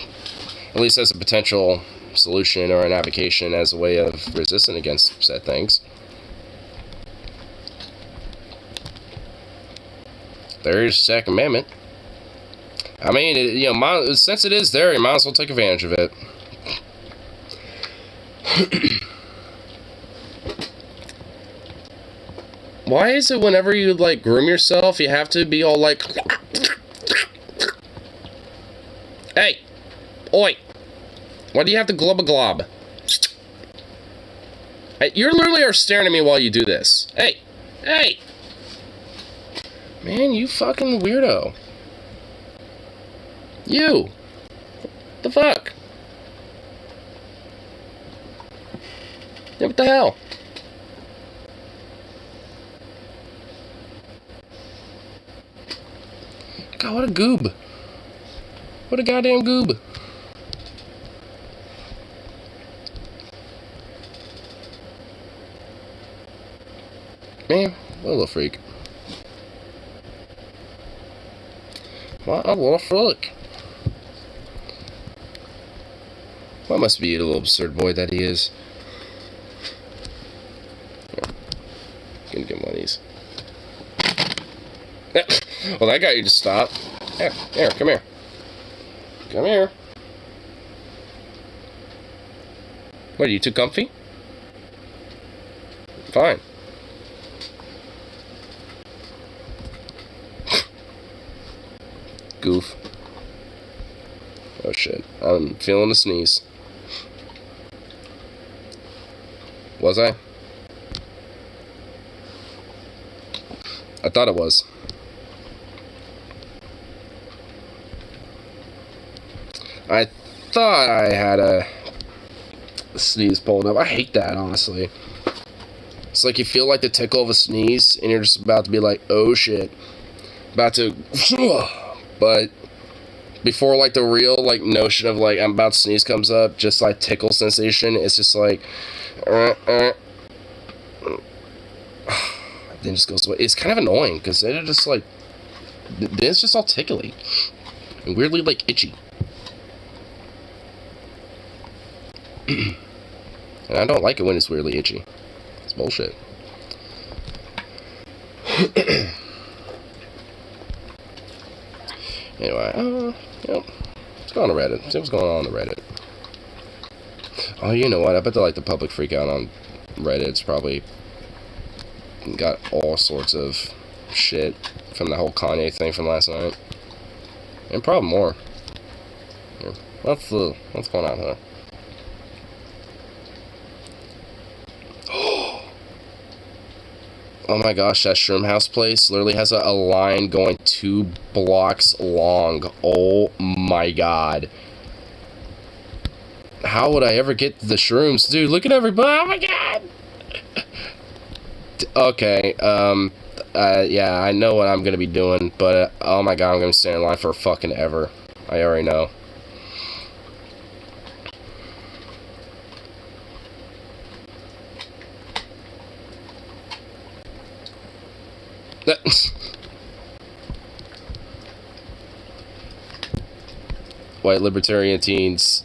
[SPEAKER 1] at least as a potential solution or an application as a way of resisting against said things. There's the Second Amendment. I mean, you know, since it is there, you might as well take advantage of it. Why is it whenever you, like, groom yourself, you have to be all like... Hey! Oi! Why do you have to glob-a-glob? Hey, you literally are staring at me while you do this. Hey! Hey! Man, you fucking weirdo. You! The fuck? Yeah, what the hell? God, what a goob. What a goddamn goob. Man, what a little freak. What a little freak. What must be the little absurd boy that he is. Gonna get one of these. Well, that got you to stop. Here, come here. Come here. What, are you too comfy? Fine. Goof. Oh shit. I'm feeling a sneeze. Was I? I thought it was. I thought I had a sneeze pulled up. I hate that, honestly. It's like you feel like the tickle of a sneeze, and you're just about to be like, oh shit. About to... But before, like, the real, like, notion of, like, I'm about to sneeze comes up, just, like, tickle sensation, it's just like... Then it just goes away. It's kind of annoying, because then it's just, like... Then it's just all tickly. And weirdly, like, itchy. And I don't like it when it's weirdly itchy. It's bullshit. Anyway, let's go on to Reddit. See what's going on the Reddit. Oh, you know what? I bet like the public freak out on Reddit. It's probably got all sorts of shit from the whole Kanye thing from last night, and probably more. Yeah. What's going on here? Oh my gosh, that Shroom House place literally has a line going 2 blocks long. Oh my god. How would I ever get the shrooms? Dude, look at everybody. Oh my god! Okay, yeah, I know what I'm gonna be doing, but, oh my god, I'm gonna stand in line for fucking ever. I already know. White libertarian teens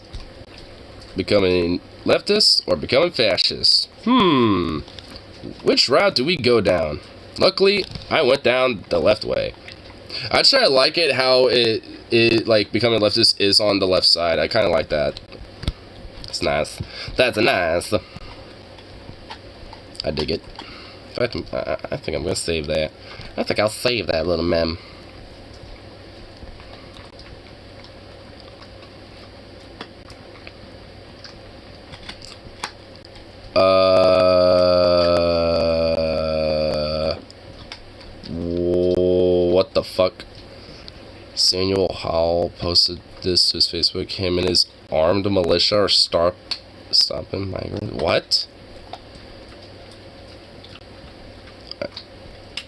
[SPEAKER 1] becoming leftists or becoming fascists? Which route do we go down? Luckily, I went down the left way. Actually, I like it how it like becoming a leftist is on the left side. I kind of like that. It's nice. That's nice. I dig it. I think I'm gonna save that. I think I'll save that little mem. What the fuck? Samuel Howell posted this to his Facebook. Him and his armed militia are stopping migrants. What?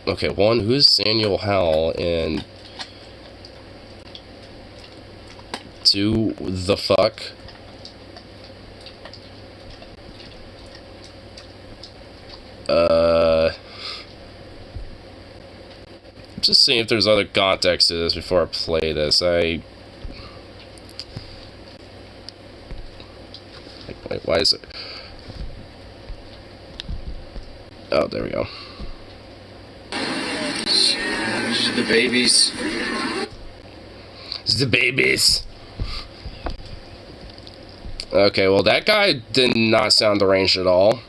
[SPEAKER 1] Okay, one, who's Samuel Howell, and 2, the fuck? Just seeing if there's other context to this before I play this. Wait, why is it? Oh, there we go.
[SPEAKER 12] The babies.
[SPEAKER 1] It's the babies. Okay, well, that guy did not sound deranged at all.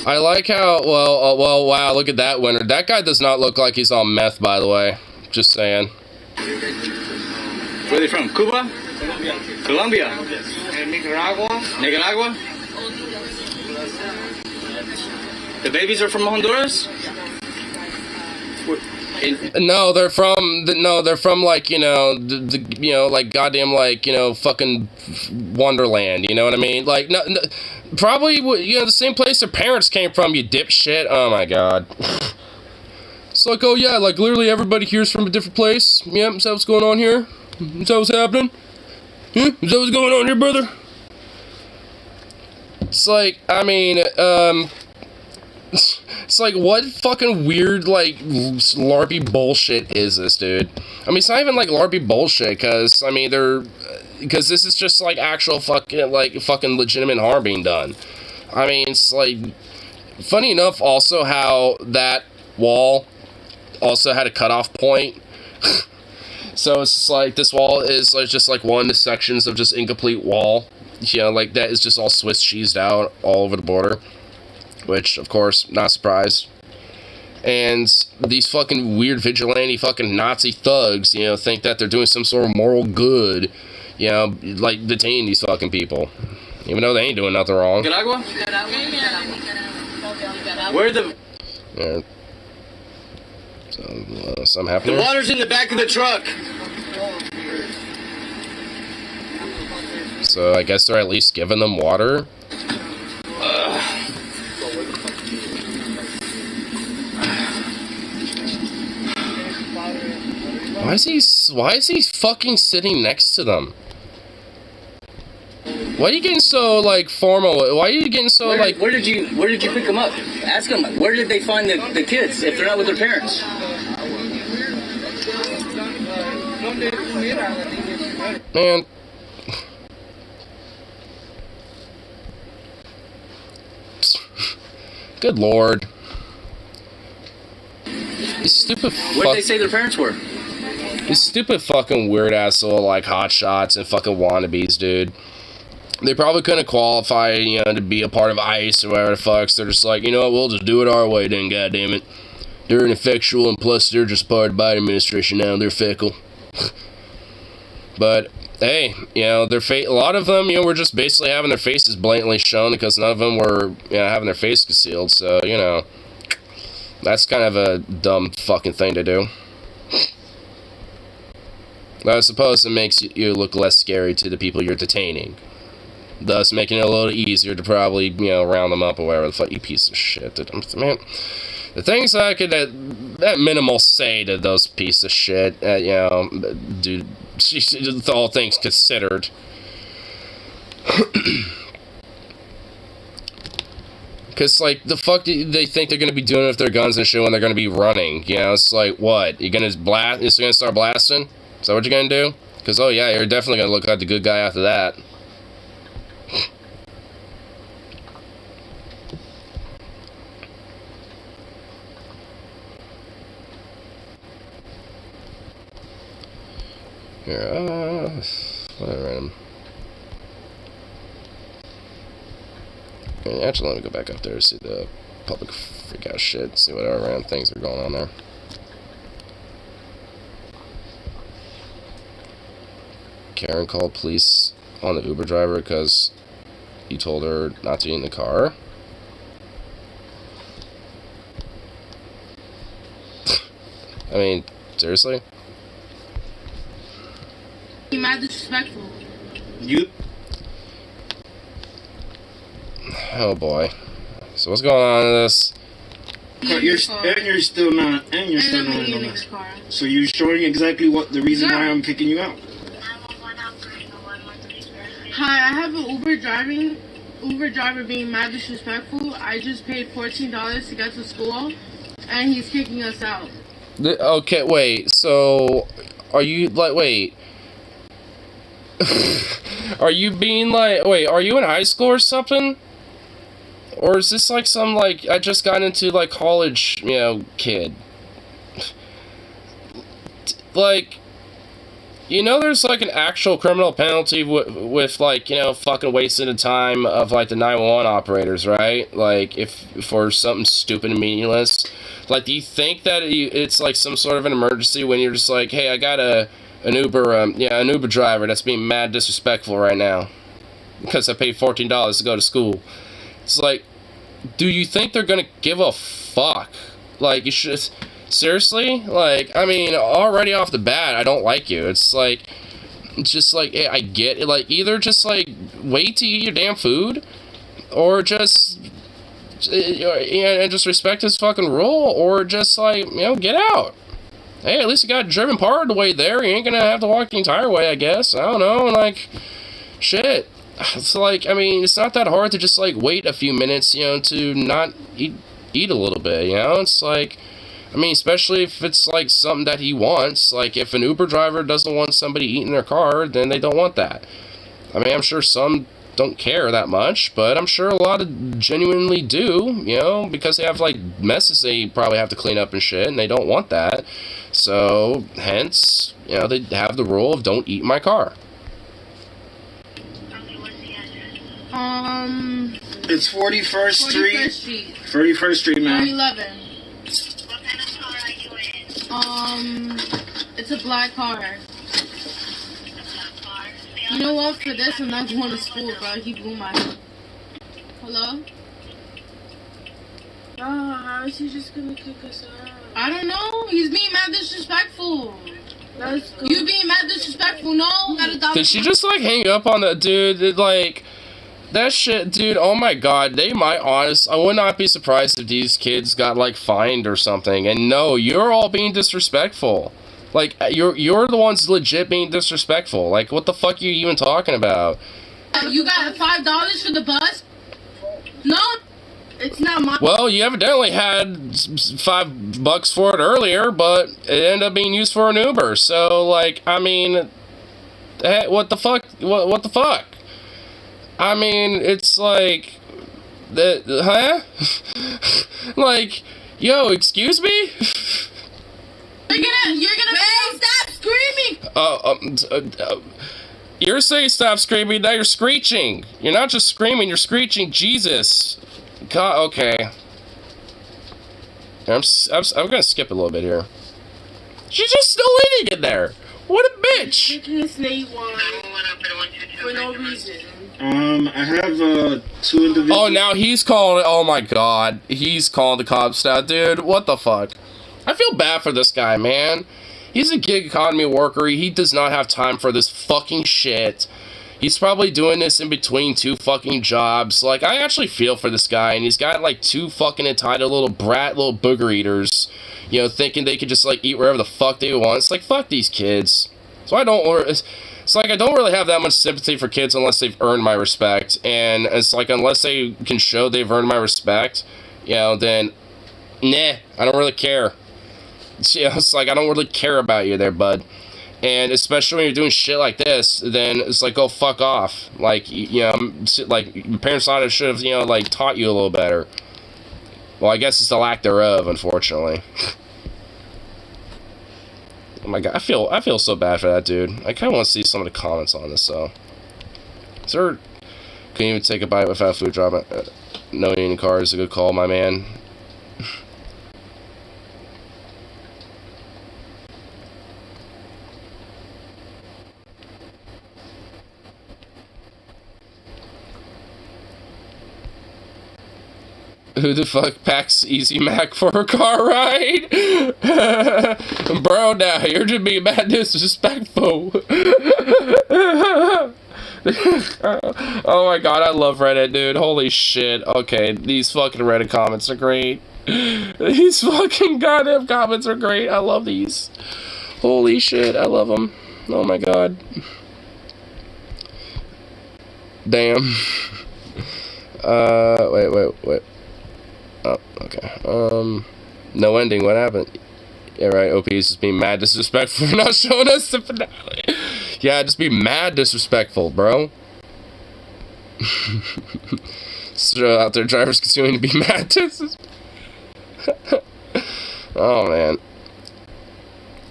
[SPEAKER 1] I like how, well, wow, look at that winner. That guy does not look like he's on meth, by the way. Just saying.
[SPEAKER 12] Where are they from? Cuba? Colombia. And Nicaragua? Nicaragua? The babies are from Honduras?
[SPEAKER 1] No, they're from like, you know, like goddamn, like, you know, fucking Wonderland, you know what I mean? Like, no, probably, you know, the same place their parents came from, you dipshit. Oh my god. It's like, oh yeah, like literally everybody here's from a different place. Yeah, is that what's going on here? Is that what's happening? Yeah? Is that what's going on here, brother? It's like, I mean, it's like, what fucking weird, like, LARPy bullshit is this, dude? I mean, it's not even, like, LARPy bullshit, because, I mean, because this is just, like, actual fucking legitimate harm being done. I mean, it's, like, funny enough, also, how that wall also had a cutoff point. So, it's like, this wall is, like, just, like, one of the sections of just incomplete wall. You know, like, that is just all Swiss cheesed out all over the border. Which, of course, not surprised. And these fucking weird vigilante fucking Nazi thugs, you know, think that they're doing some sort of moral good, you know, like detaining these fucking people. Even though they ain't doing nothing wrong.
[SPEAKER 12] Nicaragua? Where the...
[SPEAKER 1] Yeah. So, something happening.
[SPEAKER 12] The water's in the back of the truck.
[SPEAKER 1] So, I guess they're at least giving them water. Why is he fucking sitting next to them? Why are you getting so, like, formal? Why are you getting so, like...
[SPEAKER 12] Where did you pick them up? Ask them, where did they find the kids if they're not with their parents?
[SPEAKER 1] Man. Good lord. These stupid
[SPEAKER 12] Where did they say their parents were?
[SPEAKER 1] These stupid fucking weird ass little, like, hotshots and fucking wannabes, dude. They probably couldn't qualify, you know, to be a part of ICE or whatever the fuck. So they're just like, you know what, we'll just do it our way then, goddammit. They're ineffectual, and plus they're just part of the Biden administration now. They're fickle. But, hey, you know, a lot of them, you know, were just basically having their faces blatantly shown because none of them were, you know, having their face concealed. So, you know, that's kind of a dumb fucking thing to do. I suppose it makes you look less scary to the people you're detaining. Thus making it a little easier to probably, you know, round them up or whatever the fuck, you piece of shit. Man, the things I could, at minimal, say to those pieces of shit, you know, dude, all things considered. Because, like, the fuck do they think they're going to be doing with their guns and shit when they're going to be running? You know, it's like, what? You're going to start blasting? Is that what you're going to do? Because, oh yeah, you're definitely going to look like the good guy after that. Here, whatever. Actually, let me go back up there to see the public freakout shit, see what random things are going on there. Karen called police on the Uber driver because he told her not to be in the car. I mean, seriously?
[SPEAKER 13] You're mad disrespectful.
[SPEAKER 12] You?
[SPEAKER 1] Oh boy. So what's going on in this?
[SPEAKER 12] You're still not in the car. So you're showing exactly what the reason why I'm kicking you out.
[SPEAKER 13] Hi, I have an Uber driver being mad disrespectful. I just paid $14 to get to school, and he's kicking us out.
[SPEAKER 1] Okay, wait. So, are you like, wait? Are you being like, wait? Are you in high school or something? Or is this like some, like, I just got into, like, college, you know, kid? Like, you know, there's, like, an actual criminal penalty with, like, you know, fucking wasting the time of, like, the 911 operators, right? Like, if for something stupid and meaningless. Like, do you think that it's, like, some sort of an emergency when you're just like, hey, I got an Uber driver that's being mad disrespectful right now because I paid $14 to go to school. It's like, do you think they're gonna give a fuck? Like, you should. Seriously? Like, I mean, already off the bat, I don't like you. It's just like, I get it. Like, either just, like, wait to eat your damn food, or just, and just respect his fucking rule, or just, like, you know, get out. Hey, at least you got driven part of the way there. You ain't gonna have to walk the entire way, I guess. I don't know, like, shit. It's like, I mean, it's not that hard to just, like, wait a few minutes, you know, to not eat a little bit, you know? It's like, I mean, especially if it's, like, something that he wants. Like, if an Uber driver doesn't want somebody eating their car, then they don't want that. I mean, I'm sure some don't care that much, but I'm sure a lot of genuinely do, you know, because they have, like, messes they probably have to clean up and shit, and they don't want that. So, hence, you know, they have the rule of don't eat in my car.
[SPEAKER 12] It's 41st Street.
[SPEAKER 13] 41st Street.
[SPEAKER 12] 41st Street, man.
[SPEAKER 13] 11. It's a black car. You know what? For this, I'm not going to school, bro. He blew my head. Hello? Bro, how is he just gonna kick us out? I don't know. He's being mad disrespectful. That's cool. You being mad disrespectful? No.
[SPEAKER 1] Did she just, like, hang up on that dude? Like, that shit, dude, oh my god, they might I would not be surprised if these kids got, like, fined or something. And no, you're all being disrespectful. Like, you're the ones legit being disrespectful. Like, what the fuck are you even talking about?
[SPEAKER 13] You got $5 for the bus? No, it's not my...
[SPEAKER 1] Well, you evidently had $5 for it earlier, but it ended up being used for an Uber. So, like, I mean, hey, what the fuck? What the fuck? I mean, it's like, huh? Like, yo, excuse me?
[SPEAKER 13] You're gonna stop screaming!
[SPEAKER 1] You're saying stop screaming, now you're screeching. You're not just screaming, you're screeching, Jesus. God, okay. I'm gonna skip a little bit here. She's just still eating in there. What a bitch!
[SPEAKER 13] Drinking snake wine for no reason.
[SPEAKER 12] I have 2 individuals.
[SPEAKER 1] Oh, now he's calling. Oh my god, he's calling the cops now, dude. What the fuck? I feel bad for this guy, man. He's a gig economy worker. He does not have time for this fucking shit. He's probably doing this in between 2 fucking jobs. Like, I actually feel for this guy, and he's got like 2 fucking entitled little booger eaters, you know, thinking they could just like eat wherever the fuck they want. It's like, fuck these kids. So it's like I don't really have that much sympathy for kids unless they've earned my respect. And it's like, unless they can show they've earned my respect, you know, then, nah, I don't really care. You know, it's like, I don't really care about you there, bud. And especially when you're doing shit like this, then it's like, go fuck off. Like, you know, like, your parents should have, you know, like, taught you a little better. Well, I guess it's the lack thereof, unfortunately. Oh my god, I feel so bad for that dude. I kind of want to see some of the comments on this, though. Sir, couldn't even take a bite without food drop. No eating car is a good call, my man. Who the fuck packs Easy Mac for a car ride? Bro, now you're just being mad disrespectful. Oh my god, I love Reddit, dude. Holy shit. Okay, these fucking Reddit comments are great. These fucking goddamn comments are great. I love these. Holy shit, I love them. Oh my god. Damn. Wait. Oh, okay. No ending, what happened? Yeah, right, OP is just being mad disrespectful for not showing us the finale. Yeah, just be mad disrespectful, bro. So out there, drivers continuing to be mad disrespectful. Oh, man.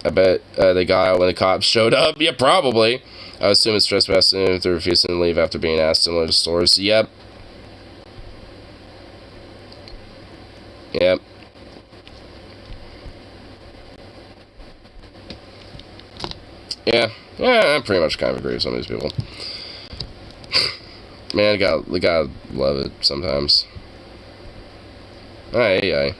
[SPEAKER 1] I bet they got out when the cops showed up. Yeah, probably. I would assume it's trespassing if they're refusing to leave after being asked similar to stores. Yep. Yep. Yeah, I pretty much kind of agree with some of these people. Man, we gotta love it sometimes. Aye.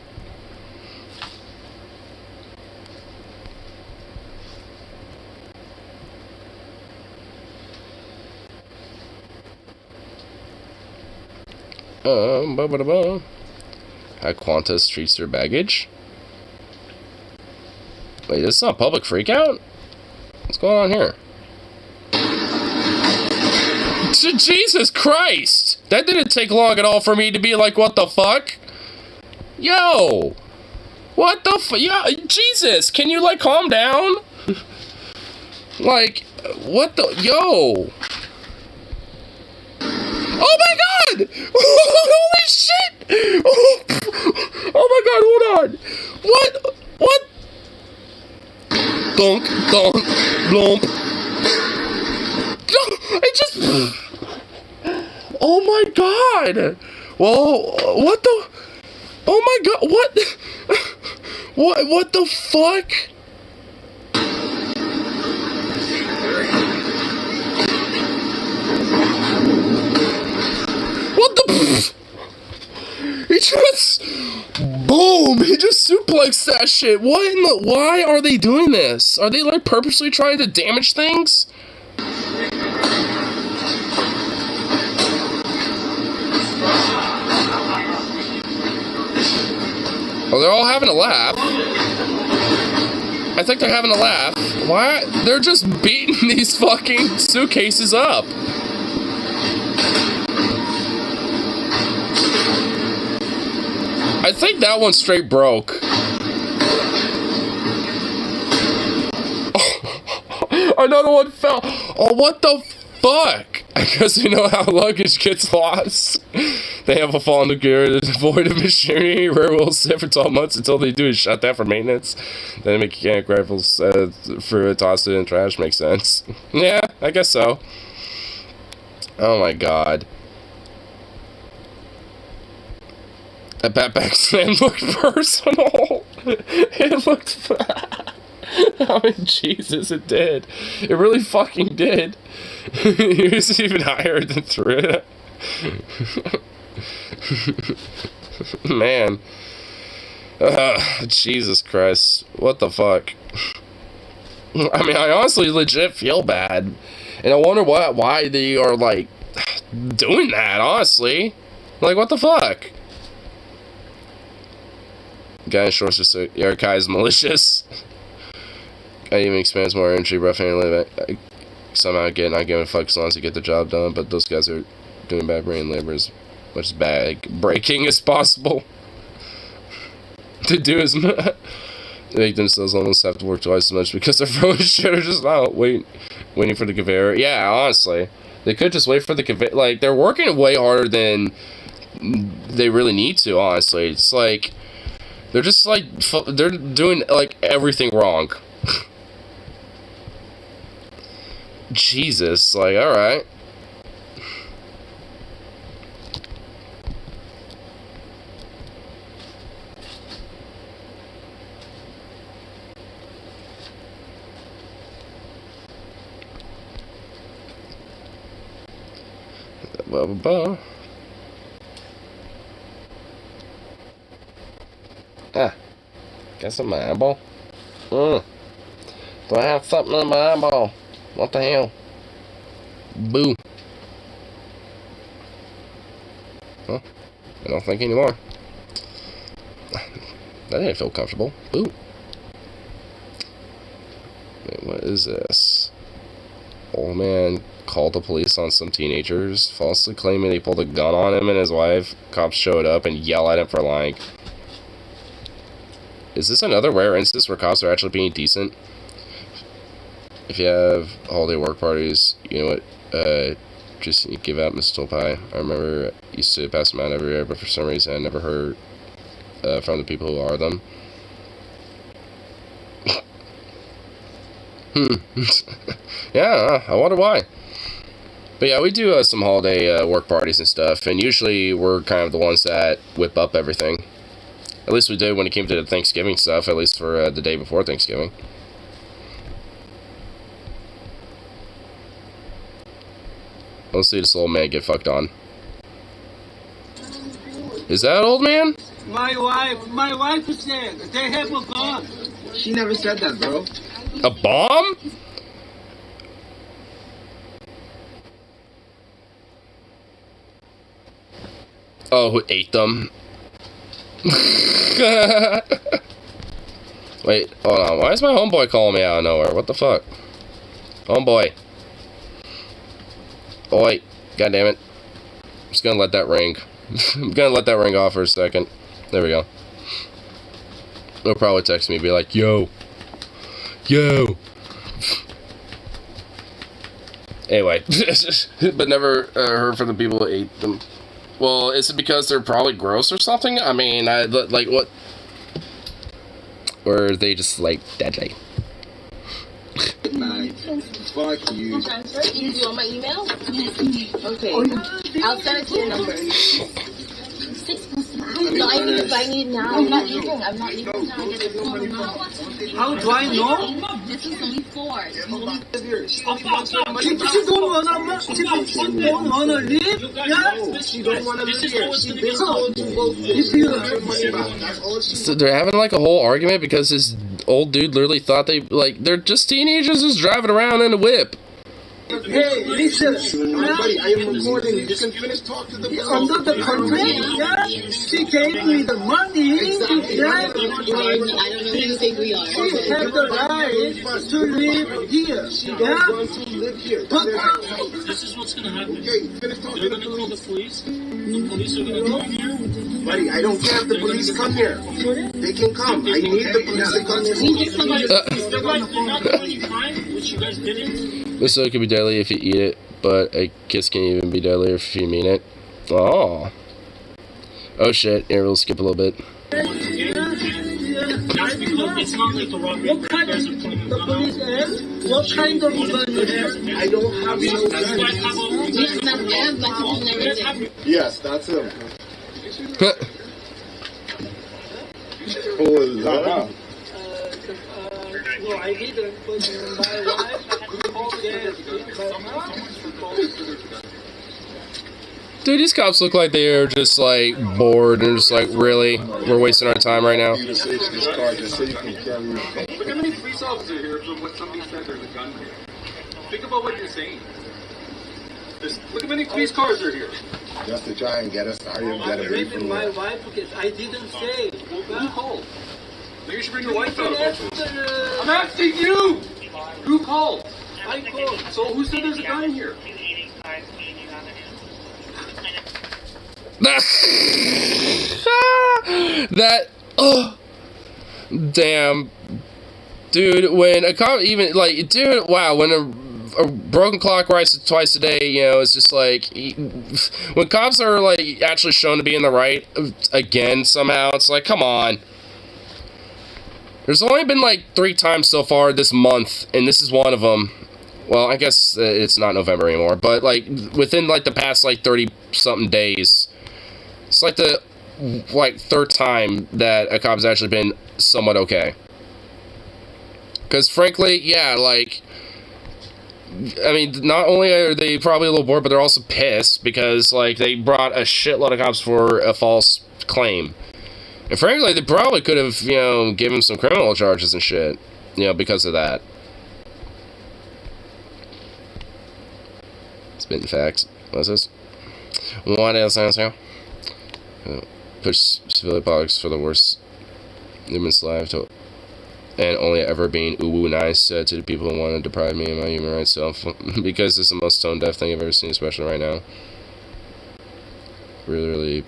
[SPEAKER 1] How Qantas treats their baggage. Wait, this is not public freakout? What's going on here? Jesus Christ! That didn't take long at all for me to be like, what the fuck? Yo! What the fuck? Yeah, Jesus! Can you, like, calm down? Like, what the... Yo! Oh my god! Holy shit! Oh my god, hold on! What? What? Donk, donk, blomp. It just... Oh my god! Whoa, what the... Oh my god, what? What the fuck? What the... He just... Boom! He just suplexed that shit. What in the... Why are they doing this? Are they, like, purposely trying to damage things? Oh, they're all having a laugh. I think they're having a laugh. Why? They're just beating these fucking suitcases up. I think that one straight broke. Oh, another one fell. Oh, what the fuck? I guess you know how luggage gets lost. They have a fall in the gear, devoid of machinery. Rare will sit for 12 months until they do a shutdown for maintenance. Then mechanic rifles for toss it in trash. Makes sense. Yeah, I guess so. Oh my god. That backpack slam looked personal. It looked... I mean, Jesus, it did. It really fucking did. It was even higher than Thrida. Man. Jesus Christ. What the fuck? I mean, I honestly legit feel bad. And I wonder why they are, like, doing that, honestly. Like, what the fuck? Guy in shorts just said, yeah, Kai is malicious. I even expands more energy, rough handling. Somehow not giving a fuck as long as you get the job done, but those guys are doing bad brain labor as much bag breaking as possible. To do as much. Make themselves almost have to work twice as much because they're throwing shit or just out waiting for the conveyor. Yeah, honestly. They could just wait for the conveyor. Like, they're working way harder than they really need to, honestly. It's like, they're just like, they're doing like everything wrong. Jesus, like, alright. Blah, blah, blah. Ah, got some in my eyeball. Do I have something in my eyeball? What the hell? Boo. Huh? I don't think anymore. That didn't feel comfortable. Boo. Wait, what is this? Old man called the police on some teenagers, falsely claiming they pulled a gun on him and his wife. Cops showed up and yell at him for lying. Is this another rare instance where cops are actually being decent? If you have holiday work parties, you know what, just give out mistletoe pie. I remember I used to pass them out every year, but for some reason I never heard from the people who are them. Yeah, I wonder why. But yeah, we do some holiday work parties and stuff, and usually we're kind of the ones that whip up everything. At least we did when it came to the Thanksgiving stuff, at least for the day before Thanksgiving. Let's see this old man get fucked on. Is that old man?
[SPEAKER 14] My wife is there. They have a bomb. She never said that, bro.
[SPEAKER 1] A bomb? Oh, who ate them? Wait, hold on. Why is my homeboy calling me out of nowhere? What the fuck? Homeboy. Oi. God damn it. I'm just gonna let that ring. I'm gonna let that ring off for a second. There we go. He'll probably text me and be like, yo. Yo. Anyway. But never heard from the people who ate them. Well, is it because they're probably gross or something? I mean, like, what? Or are they just, like, deadly?
[SPEAKER 14] Fuck you.
[SPEAKER 8] You want my email? Okay. I'll send it to your number. 6 plus 9. No, I need it now. I'm not eating now.
[SPEAKER 14] How do I know?
[SPEAKER 8] This is only 4.
[SPEAKER 14] She don't wanna live. Yeah? She don't wanna live here. She been told to go. If you her money back.
[SPEAKER 1] So they're having like a whole argument because this old dude literally thought they're just teenagers just driving around in a whip.
[SPEAKER 14] Hey, listen, buddy, I am recording. You can finish talking to the girl. Under the contract, yeah? She gave me the money, yeah?
[SPEAKER 8] I don't know who you think we are.
[SPEAKER 14] She had the right to live here, yeah? Want to live here.
[SPEAKER 15] This is what's gonna happen. Okay, finish talking. They're gonna call the police. The police are gonna come here.
[SPEAKER 14] Buddy, I don't care if the police come here. They can come. I need the police to come here.
[SPEAKER 15] Which you guys didn't.
[SPEAKER 1] This soda could be deadly if you eat it, but a kiss can even be deadlier if you mean it. Oh. Oh shit, here, we'll skip a little bit.
[SPEAKER 15] That's because it's not like the robbery.
[SPEAKER 14] What kind of the police is? What kind of gun you have? I don't have no gun. Yes, that's him. Oh, no, I didn't, but my wife called
[SPEAKER 1] Dude, these cops look like they are just like bored and just like, really? We're wasting our time right now.
[SPEAKER 16] Look how many police officers are here from what somebody said there's a gun here. Think about what you're saying. Look how many police cars are here.
[SPEAKER 17] Just to try and get us out and get away from
[SPEAKER 14] my
[SPEAKER 17] here.
[SPEAKER 14] wife because I didn't say.
[SPEAKER 16] Who called? Maybe you should bring your wife out. I'm asking you! Who called?
[SPEAKER 14] I called.
[SPEAKER 16] So who said there's a gun here?
[SPEAKER 1] That, oh, damn, dude, when a cop even, like, dude, wow, when a broken clock writes twice a day, you know, it's just like, when cops are, like, actually shown to be in the right again somehow, it's like, come on. There's only been, like, 3 times so far this month, and this is one of them. Well, I guess it's not November anymore, but, like, within, like, the past, like, 30-something days, it's like the, like, 3rd time that a cop's actually been somewhat okay. Because, frankly, yeah, like, I mean, not only are they probably a little bored, but they're also pissed because, like, they brought a shitload of cops for a false claim. And, frankly, they probably could have, you know, given some criminal charges and shit, you know, because of that. Spitting facts. What's this? What else is here? Push civilian politics for the worst human's life to, and only ever being uwu nice to the people who want to deprive me of my human rights self, because it's the most tone deaf thing I've ever seen, especially right now. Really,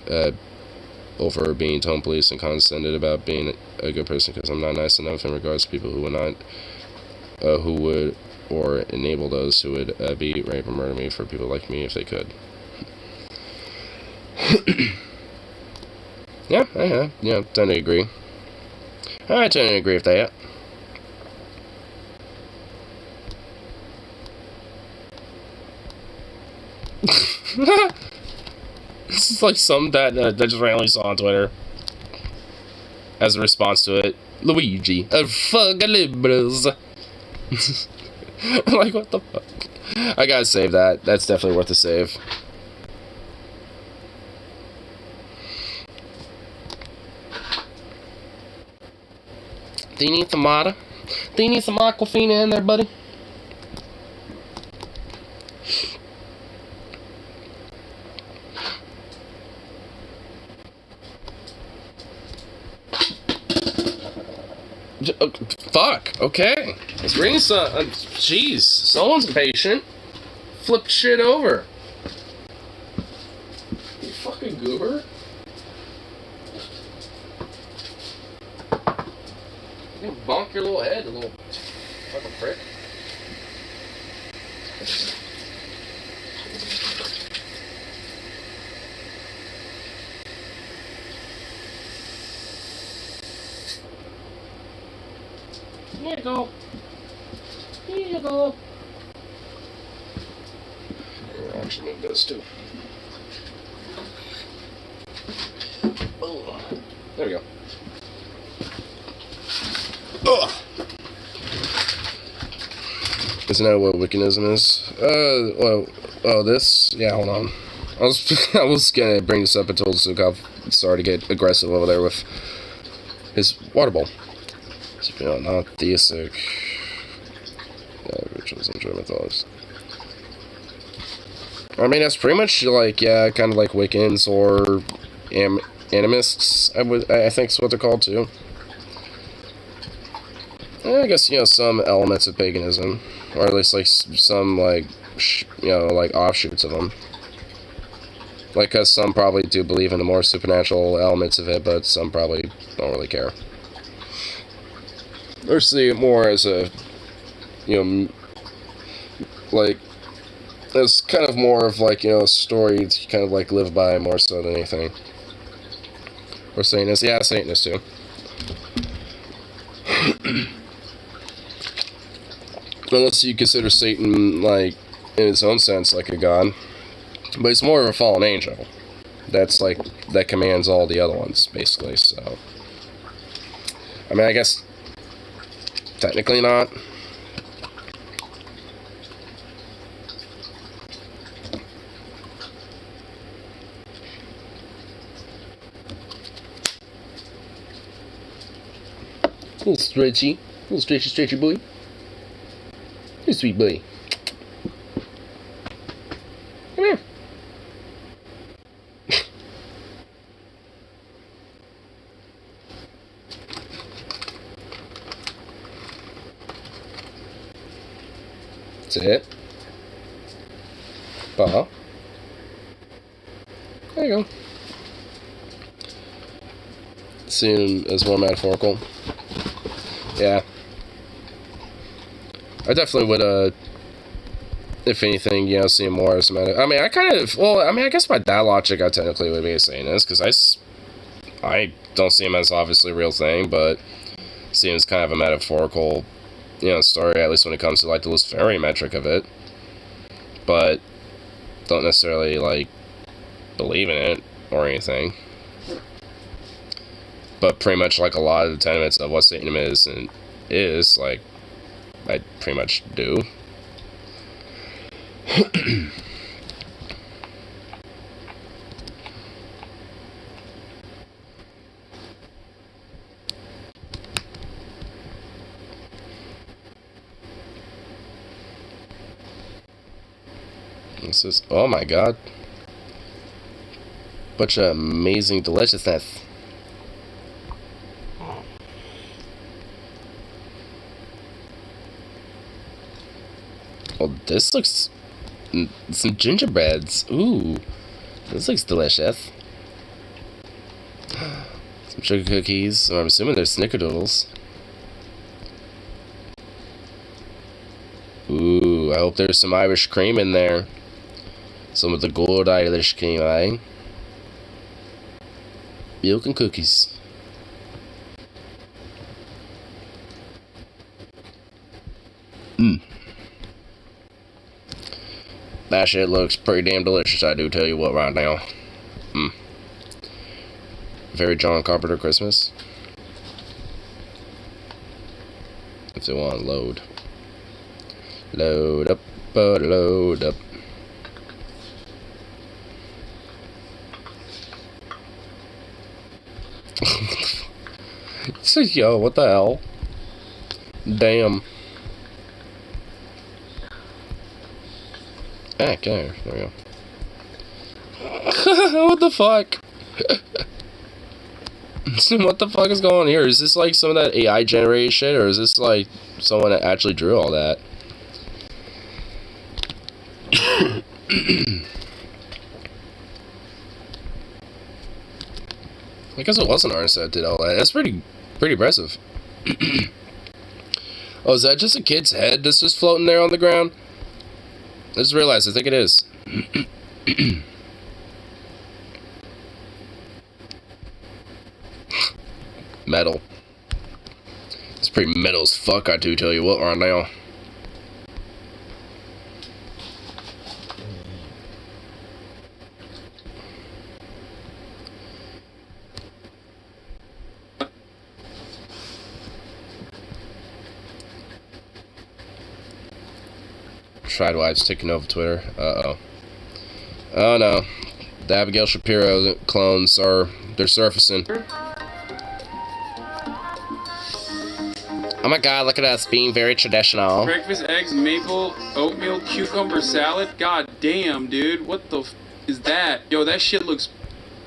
[SPEAKER 1] over being tone police and condescended about being a good person because I'm not nice enough in regards to people who would not, who would or enable those who would beat, rape, or murder me for people like me if they could. Yeah, tend to agree. I tend to agree with that. This is like something that I just randomly saw on Twitter as a response to it. Luigi, fuck liberals. Like, what the fuck? I gotta save that. That's definitely worth a save. Do you need some water? Do you need some Aquafina in there, buddy? Oh, fuck. Okay. I was reading some. Jeez. Someone's patient. Flip shit over. You fucking goober. You can bonk your little head, you little fucking prick. Here you go. Here you go. I'll actually move this too. Oh, there we go. Ugh. Isn't that what Wiccanism is? Well, oh, this? Yeah, hold on. I was gonna bring this up until Zukov started to get aggressive over there with his water bowl. Not theistic. Rituals and German thoughts. I mean, that's pretty much like, yeah, kind of like Wiccans or animists. I think is what they're called too. I guess, you know, some elements of paganism, or at least like some like you know, like offshoots of them. Like, cause some probably do believe in the more supernatural elements of it, but some probably don't really care. Or see it more as a, you know, like, as kind of more of like, you know, a story to kind of like live by more so than anything. Or Satanist, yeah, Satanist too. Unless you consider Satan, like, in its own sense, like a god. But he's more of a fallen angel. That's like, that commands all the other ones, basically, so. I mean, I guess technically not. Little stretchy boy. Hey, sweet boy. Come here. That's it. Paw. There you go. Seen as more metaphorical. Yeah. I definitely would, if anything, you know, see him more as a matter. I mean, I kind of, well, I mean, I guess by that logic, I technically would be saying this, because I don't see him as obviously a real thing, but see him as kind of a metaphorical, you know, story, at least when it comes to, like, the Luciferian metric of it. But don't necessarily, like, believe in it or anything. But pretty much, like, a lot of the tenements of what Satanism is, like, I pretty much do. This is, oh my god. Bunch of amazing deliciousness. Well, this looks... some gingerbreads. Ooh. This looks delicious. Some sugar cookies. Oh, I'm assuming they're snickerdoodles. Ooh, I hope there's some Irish cream in there. Some of the good Irish cream, eh? Milk and cookies. Mmm. That shit looks pretty damn delicious, I do tell you what right now. Mmm. Very John Carpenter Christmas. If they want to load. Load up, load up. Yo, what the hell? Damn. Ah, okay, there we go. What the fuck? What the fuck is going on here? Is this like some of that AI generated shit, or is this like someone that actually drew all that? I guess it was an artist that did all that. That's pretty impressive. Oh, is that just a kid's head that's just floating there on the ground? I just realized, I think it is. Metal. It's pretty metal as fuck, I do tell you what right now. Tradwives taking over Twitter. Uh-oh. Oh no. The Abigail Shapiro clones they're surfacing. Oh my god, look at us being very traditional.
[SPEAKER 2] Breakfast, eggs, maple, oatmeal, cucumber salad. God damn, dude. What the f is that? Yo, that shit looks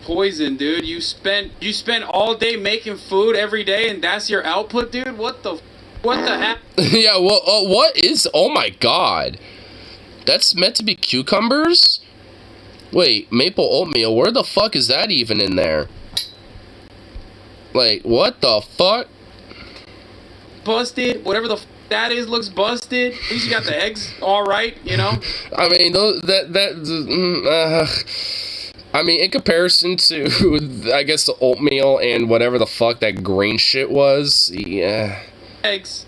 [SPEAKER 2] poison, dude. You spent all day making food every day and that's your output, dude? What the heck?
[SPEAKER 1] Yeah, well, what is... Oh my god. That's meant to be cucumbers? Wait, maple oatmeal, where the fuck is that even in there? Like, what the fuck?
[SPEAKER 2] Busted. Whatever the f that is looks busted. At least you got the eggs all right, you know?
[SPEAKER 1] I mean, I mean, in comparison to, I guess, the oatmeal and whatever the fuck that green shit was, yeah.
[SPEAKER 2] Eggs.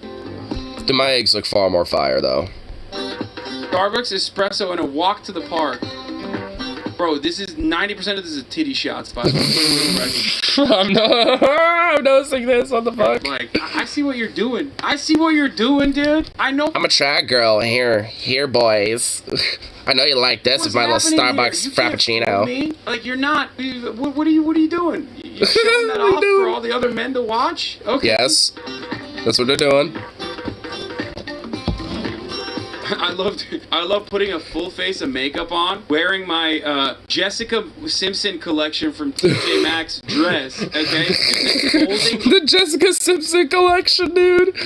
[SPEAKER 1] Do my eggs look far more fire, though?
[SPEAKER 2] Starbucks espresso and a walk to the park. Bro, this is 90% of this is titty shots, by the way. I'm
[SPEAKER 1] noticing this. What the fuck?
[SPEAKER 2] Like, I see what you're doing. I see what you're doing, dude. I know.
[SPEAKER 1] I'm a trad girl. Here, boys. I know you like this with my little Starbucks Frappuccino.
[SPEAKER 2] Like, you're not. What are you doing? You're showing that off for all the other men to watch? Okay.
[SPEAKER 1] Yes. That's what they're doing.
[SPEAKER 2] I love putting a full face of makeup on, wearing my Jessica Simpson collection from TJ Maxx dress, okay?
[SPEAKER 1] The Jessica Simpson collection, dude.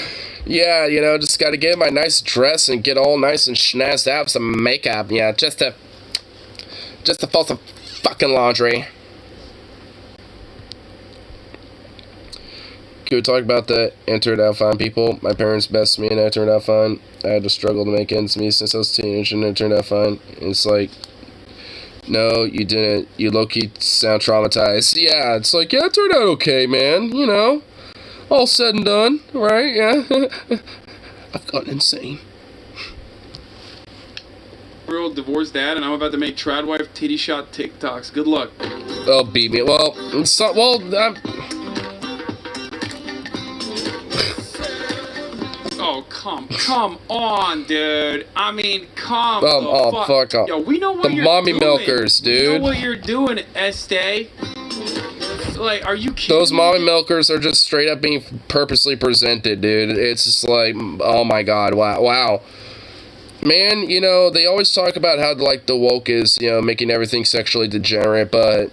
[SPEAKER 1] Yeah, you know, just gotta get my nice dress and get all nice and schnazzed out with some makeup. Yeah, just to fold some fucking laundry. Can we talk about that and turned out fine people? My parents bested me and I turned out fine. I had to struggle to make ends meet since I was a teenager and it turned out fine. And it's like, no, you didn't. You low-key sound traumatized. Yeah, it's like, yeah, it turned out okay, man. You know, all said and done, right? Yeah. I've gotten insane.
[SPEAKER 2] Real divorced dad, and I'm about to make trad wife titty shot TikToks. Good luck.
[SPEAKER 1] Oh, beat me. Well,
[SPEAKER 2] oh, come on, dude. I mean, fuck
[SPEAKER 1] off.
[SPEAKER 2] Yo, we know what
[SPEAKER 1] the
[SPEAKER 2] you're
[SPEAKER 1] mommy
[SPEAKER 2] doing.
[SPEAKER 1] milkers, dude.
[SPEAKER 2] We know what you're doing, Estee. Like, are you kidding
[SPEAKER 1] Those
[SPEAKER 2] me?
[SPEAKER 1] mommy milkers are just straight up being purposely presented, dude. It's just like, oh my god, wow. Man, you know, they always talk about how, like, the woke is, you know, making everything sexually degenerate, but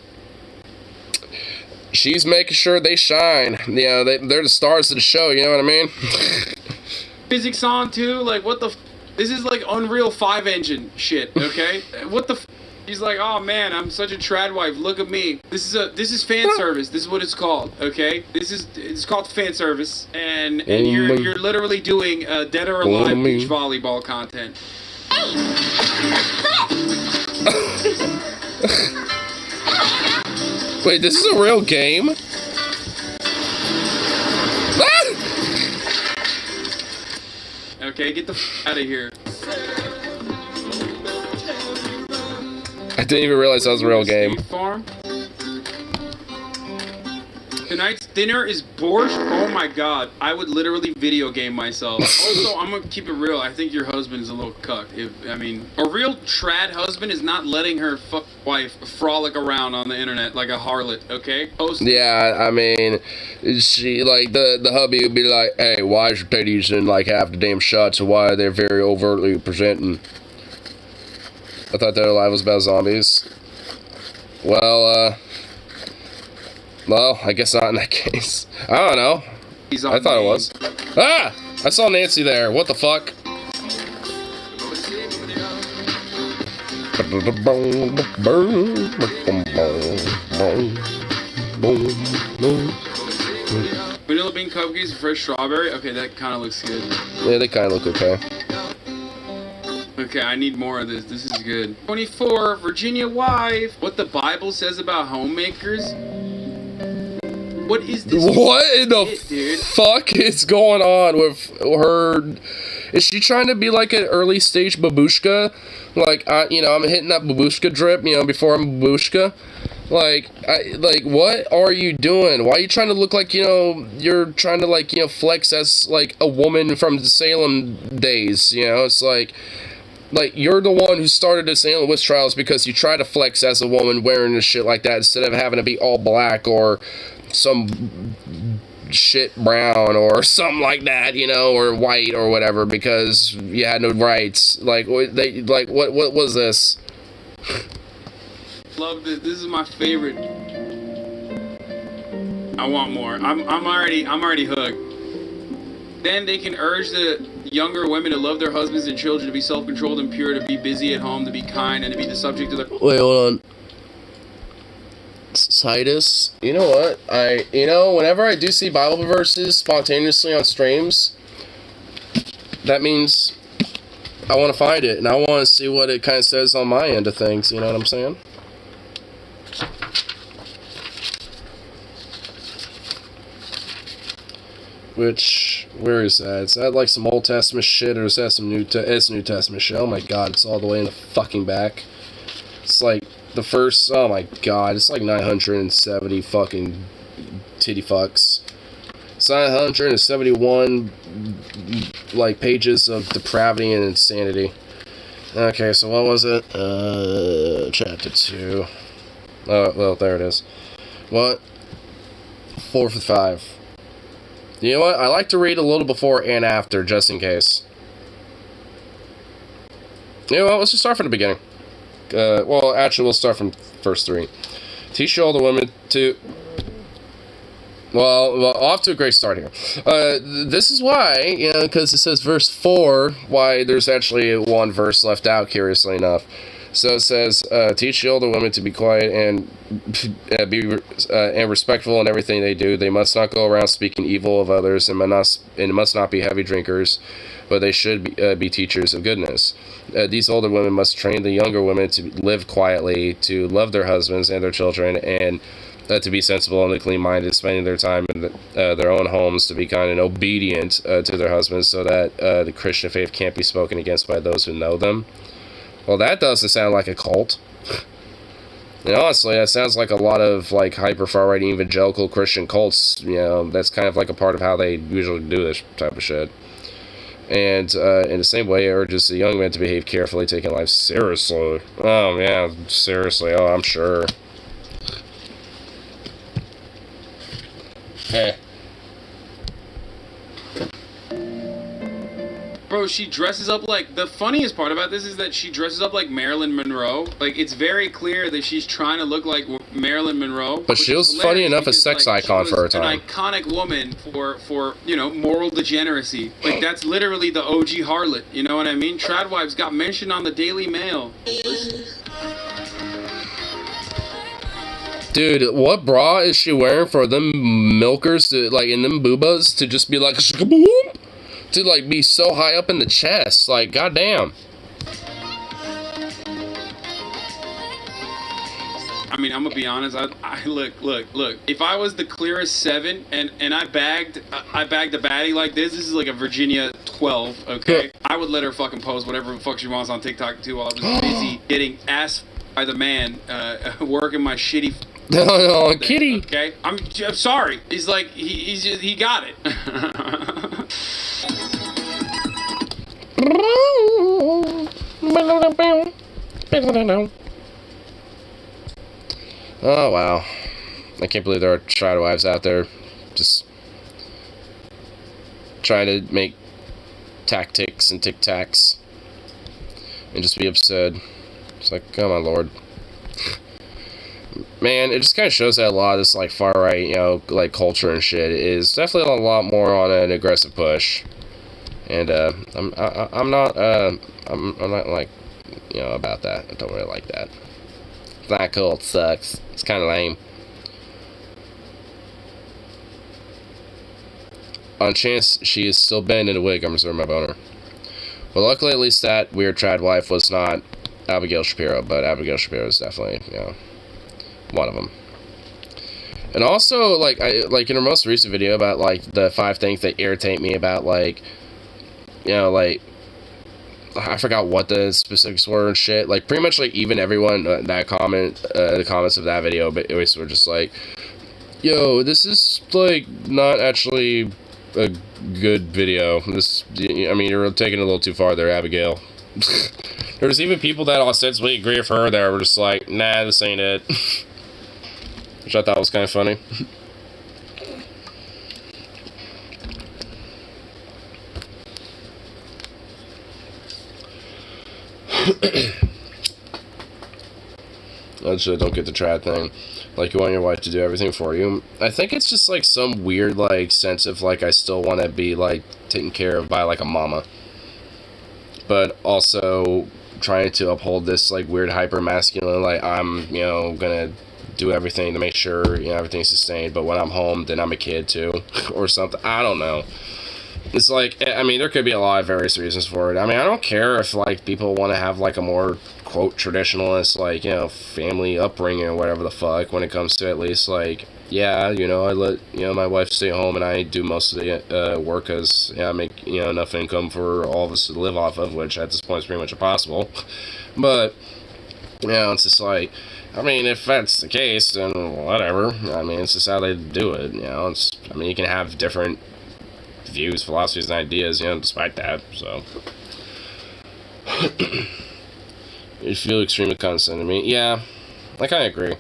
[SPEAKER 1] she's making sure they shine. You know, they're the stars of the show, you know what I mean?
[SPEAKER 2] Physics on, too? Like, what the This is like Unreal 5 engine shit, okay? What the He's like, oh man, I'm such a trad wife. Look at me. This is fan service. This is what it's called. Okay, it's called fan service, and you're literally doing dead or alive beach volleyball content.
[SPEAKER 1] Wait, this is a real game?
[SPEAKER 2] Okay, get the out of here.
[SPEAKER 1] I didn't even realize that was a real game.
[SPEAKER 2] Farm. Tonight's dinner is borscht. Oh my god, I would literally video game myself. Also, I'm gonna keep it real. I think your husband is a little cuck. A real trad husband is not letting her wife frolic around on the internet like a harlot. Okay.
[SPEAKER 1] Yeah, I mean, she like the hubby would be like, "Hey, why is your titties in like half the damn shots? And why are they very overtly presenting?" I thought Dead or Alive was about zombies. Well, Well, I guess not in that case. I don't know. I thought it was. Ah! I saw Nancy there. What the fuck?
[SPEAKER 2] Vanilla bean cupcakes, fresh strawberry. Okay, that kind of looks good.
[SPEAKER 1] Yeah, they kind of look okay.
[SPEAKER 2] Okay, I need more of this. This is good. 24, Virginia wife. What the Bible says about homemakers. What is this?
[SPEAKER 1] What in the
[SPEAKER 2] dude?
[SPEAKER 1] fuck is going on with her? Is she trying to be like an early stage babushka? Like, I'm hitting that babushka drip, before I'm babushka. Like, what are you doing? Why are you trying to look like, you're trying to, flex as, like, a woman from the Salem days, It's like, you're the one who started the Salem witch trials because you try to flex as a woman wearing a shit like that instead of having to be all black or some shit brown or something like that, or white or whatever because you had no rights. What was this?
[SPEAKER 2] Love this. This is my favorite. I want more. I'm already hooked. Then they can urge the younger women to love their husbands and children, to be self-controlled and pure, to be busy at home, to be kind, and to be the subject of their...
[SPEAKER 1] Wait, hold on. Titus, you know what? Whenever I do see Bible verses spontaneously on streams, that means I want to find it, and I want to see what it kind of says on my end of things, you know what I'm saying? Where is that? Is that like some Old Testament shit, or is that some it's New Testament shit? Oh my god, it's all the way in the fucking back. It's like the first, oh my god, it's like 970 fucking titty fucks. It's 971 like pages of depravity and insanity. Okay, so what was it? Chapter 2. Oh, well, there it is. What? 4 for 5. You know what? I like to read a little before and after, just in case. You know what? Let's just start from the beginning. Well, actually, we'll start from verse 3. Teach all the women to... Well, off to a great start here. This is why, because it says verse 4, why there's actually one verse left out, curiously enough. So it says, teach the older women to be quiet and be respectful in everything they do. They must not go around speaking evil of others and must not be heavy drinkers, but they should be teachers of goodness. These older women must train the younger women to live quietly, to love their husbands and their children, and to be sensible and clean-minded, spending their time in their own homes, to be kind and obedient to their husbands, so that the Christian faith can't be spoken against by those who know them. Well, that doesn't sound like a cult. And honestly, that sounds like a lot of like hyper far-right evangelical Christian cults. That's kind of like a part of how they usually do this type of shit. And in the same way, it urges the young men to behave carefully, taking life seriously. Oh, yeah, seriously. Oh, I'm sure. Heh.
[SPEAKER 2] Bro, she dresses up like... The funniest part about this is that she dresses up like Marilyn Monroe. Like, it's very clear that she's trying to look like Marilyn Monroe.
[SPEAKER 1] But she was funny enough a sex icon for her time.
[SPEAKER 2] An iconic woman for moral degeneracy. Like, that's literally the OG harlot. You know what I mean? Tradwives got mentioned on the Daily Mail.
[SPEAKER 1] Dude, what bra is she wearing for them milkers to, like, in them boobas to just be like... To, like, be so high up in the chest. Like, goddamn.
[SPEAKER 2] I mean, I'm gonna be honest. I look. If I was the clearest 7 and I bagged a baddie like this is like a Virginia 12, okay? I would let her fucking post whatever the fuck she wants on TikTok too, while I'm just busy getting ass by the man, working my shitty.
[SPEAKER 1] Oh, kitty.
[SPEAKER 2] Okay, I'm sorry. He's like he got it.
[SPEAKER 1] Oh wow, I can't believe there are Tradwives out there just trying to make tactics and tic-tacs and just be absurd. It's like, come on, Lord. man, it just kind of shows that a lot of this, like, far-right, you know, like, culture and shit is definitely a lot more on an aggressive push. And, I'm not, like, you know, about that. I don't really like that. It's not cool, it sucks. It's kind of lame. On chance she is still banned in a wig, I'm reserving my boner. Well, luckily, at least that weird trad wife was not Abigail Shapiro, but Abigail Shapiro is definitely, you know, one of them. And also, like, in her most recent video about, like, the 5 things that irritate me about, like, you know, like, I forgot what the specifics were and shit. Like, pretty much, like, even everyone that the comments of that video, but always were just like, yo, this is, like, not actually a good video. This, I mean, you're taking it a little too far there, Abigail. There's even people that ostensibly agree with her that were just like, nah, this ain't it. Which I thought was kind of funny. Actually, don't get the trad thing. Like, you want your wife to do everything for you. I think it's just, like, some weird, like, sense of, like, I still want to be, like, taken care of by, like, a mama. But also trying to uphold this, like, weird hyper-masculine, like, I'm, you know, gonna do everything to make sure, you know, everything's sustained. But when I'm home, then I'm a kid, too. Or something. I don't know. It's like, I mean, there could be a lot of various reasons for it. I mean, I don't care if, like, people want to have, like, a more, quote, traditionalist, like, you know, family upbringing or whatever the fuck, when it comes to at least, like, yeah, you know, I let, you know, my wife stay home and I do most of the work because, yeah, I make, you know, enough income for all of us to live off of, which at this point is pretty much impossible. But, you know, it's just like, I mean, if that's the case, then whatever. I mean, it's just how they do it, you know. It's, I mean, you can have different views, philosophies, and ideas, you know, despite that, so. You feel extremely condescending to me. Yeah, I kind of agree.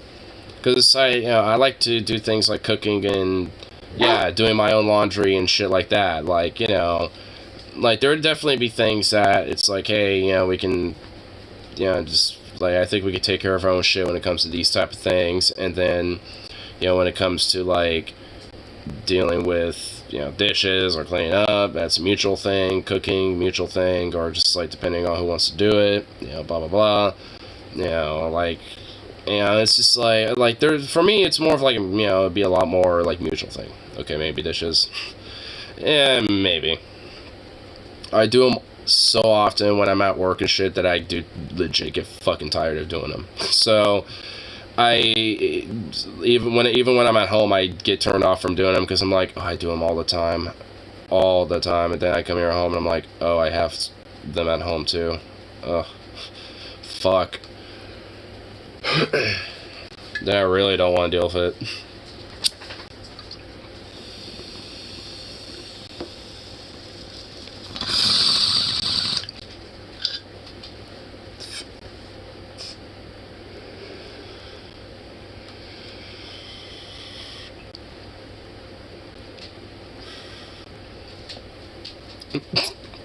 [SPEAKER 1] Because you know, I like to do things like cooking and, yeah, doing my own laundry and shit like that. Like, you know, like, there would definitely be things that it's like, hey, you know, we can, you know, just, like, I think we could take care of our own shit when it comes to these type of things. And then, you know, when it comes to, like, dealing with, you know, dishes or cleaning up, that's a mutual thing. Cooking, mutual thing, or just, like, depending on who wants to do it, you know, blah, blah, blah. You know, like, you know, it's just, like, there, for me, it's more of, like, you know, it'd be a lot more, like, mutual thing. Okay, maybe dishes. Yeah, maybe. I do them so often when I'm at work and shit that I do legit get fucking tired of doing them. So, even when I'm at home, I get turned off from doing them because I'm like, oh, I do them all the time, and then I come here home and I'm like, oh, I have them at home too. Ugh, fuck. Then I really don't want to deal with it.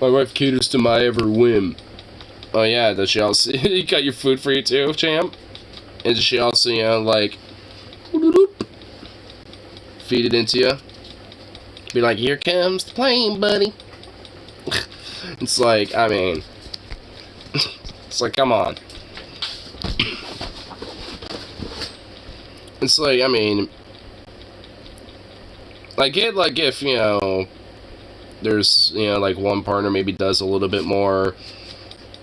[SPEAKER 1] My wife caters to my every whim. Oh yeah, does she also... You got your food for you too, champ? And does she also, you know, like... feed it into you? Be like, here comes the plane, buddy. It's like, I mean... It's like, come on. It's like, I mean... I get, like, if, you know... There's, you know, like, one partner maybe does a little bit more,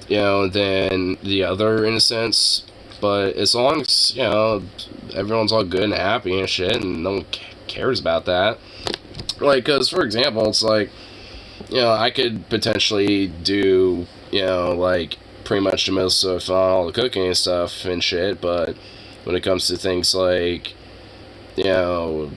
[SPEAKER 1] you know, than the other, in a sense. But as long as, you know, everyone's all good and happy and shit, and no one cares about that. Like, because, for example, it's like, you know, I could potentially do, you know, like, pretty much the most of all the cooking and stuff and shit, but when it comes to things like, you know,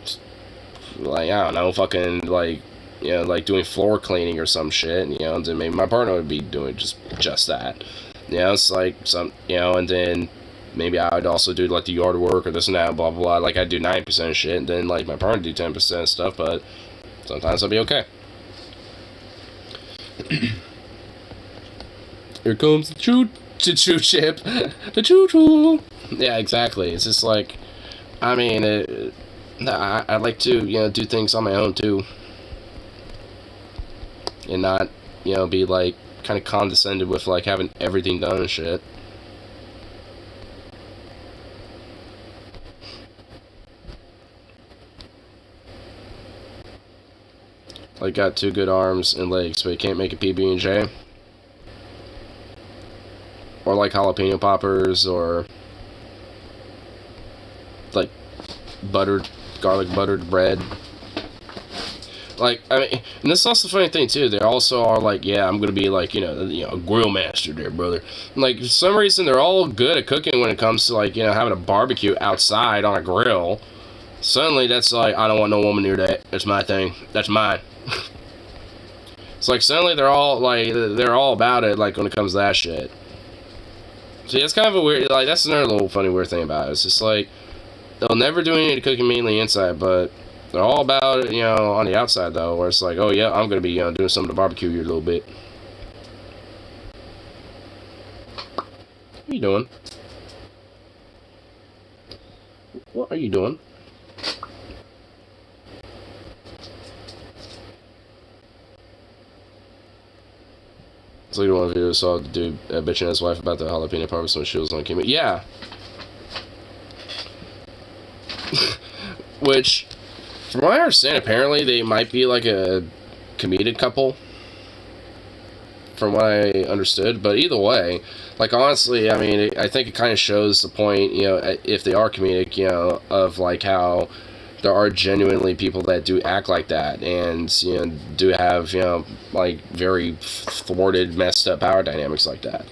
[SPEAKER 1] like, I don't know, fucking, like, you know, like doing floor cleaning or some shit, you know, and then maybe my partner would be doing just that. You know, it's like some, you know, and then maybe I would also do like the yard work or this and that, blah, blah, blah. Like I do 90% of shit, and then like my partner do 10% of stuff, but sometimes I'll be okay. Here comes the choo-choo chip. The choo-choo. Yeah, exactly. It's just like, I mean, I like to, you know, do things on my own too, and not, you know, be like kind of condescended with like having everything done and shit. Like, got 2 good arms and legs, but you can't make a PB&J. Or like jalapeno poppers, or like garlic buttered bread. Like, I mean, and this is also the funny thing too. They also are like, yeah, I'm gonna be like, you know, a grill master there, brother. And like, for some reason, they're all good at cooking when it comes to like, you know, having a barbecue outside on a grill. Suddenly, that's like, I don't want no woman near that. That's my thing. That's mine. It's like suddenly they're all about it. Like when it comes to that shit. See, that's kind of a weird, like, that's another little funny weird thing about it. It's just like, they'll never do any cooking mainly inside, but they're all about it, you know, on the outside, though, where it's like, oh, yeah, I'm going to be, you know, doing something to barbecue you a little bit. What are you doing? What are you doing? It's like one video I saw the dude bitching his wife about the jalapeno poppers when she was on camera. Yeah. Which, from what I understand, apparently they might be like a comedic couple. From what I understood, but either way, like honestly, I mean, I think it kind of shows the point, you know, if they are comedic, you know, of like how there are genuinely people that do act like that, and you know, do have, you know, like very thwarted, messed up power dynamics like that.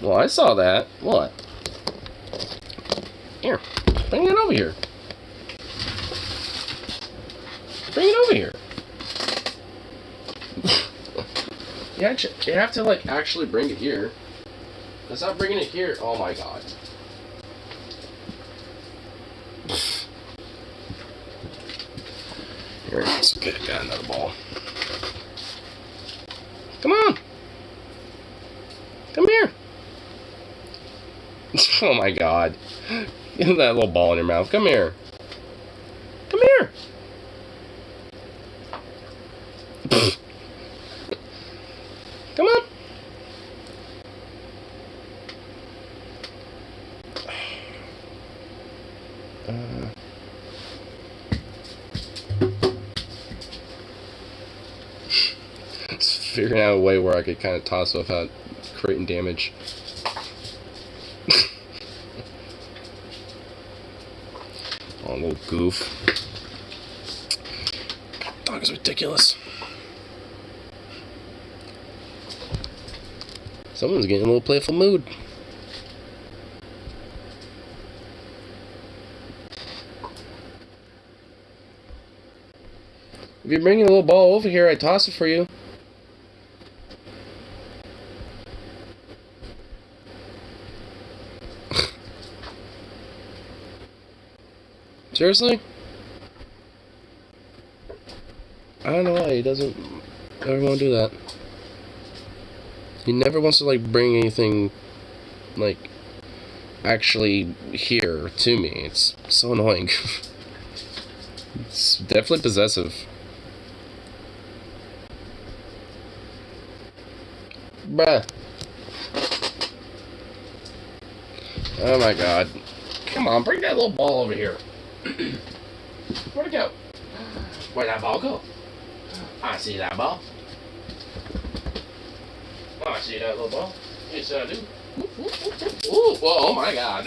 [SPEAKER 1] Well, I saw that. What? Here, bring it over here. Bring it over here. You have to like actually bring it here. It's not bringing it here. Oh my god. Here it is. Okay, got another ball. Come on. Come here. Oh my god. Get that little ball in your mouth. Come here. Come here. Come on. Just figuring out a way where I could kind of toss without creating damage. Oh, little goof. Dog is ridiculous. Someone's getting in a little playful mood. If you're bringing a little ball over here, I toss it for you. Seriously? I don't know why he doesn't ever want to do that. He never wants to, like, bring anything, like, actually here to me. It's so annoying. It's definitely possessive. Bruh. Oh my god. Come on, bring that little ball over here. Where'd it go? Where'd that ball go? I see that ball. Oh, I see that little ball. Yes, I do. Ooh, whoa, oh my god.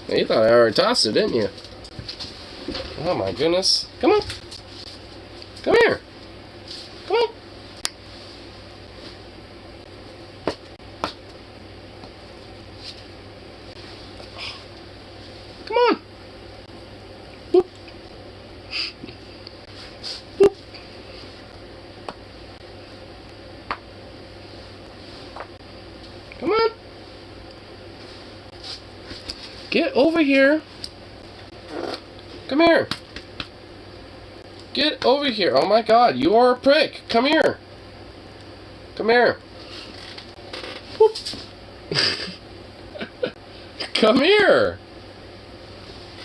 [SPEAKER 1] You thought I already tossed it, didn't you? Oh my goodness. Come on. Come here. Come on. Come on. Boop. Boop. Come on. Get over here. Come here. Get over here. Oh my god, you are a prick. Come here. Come here. Come here.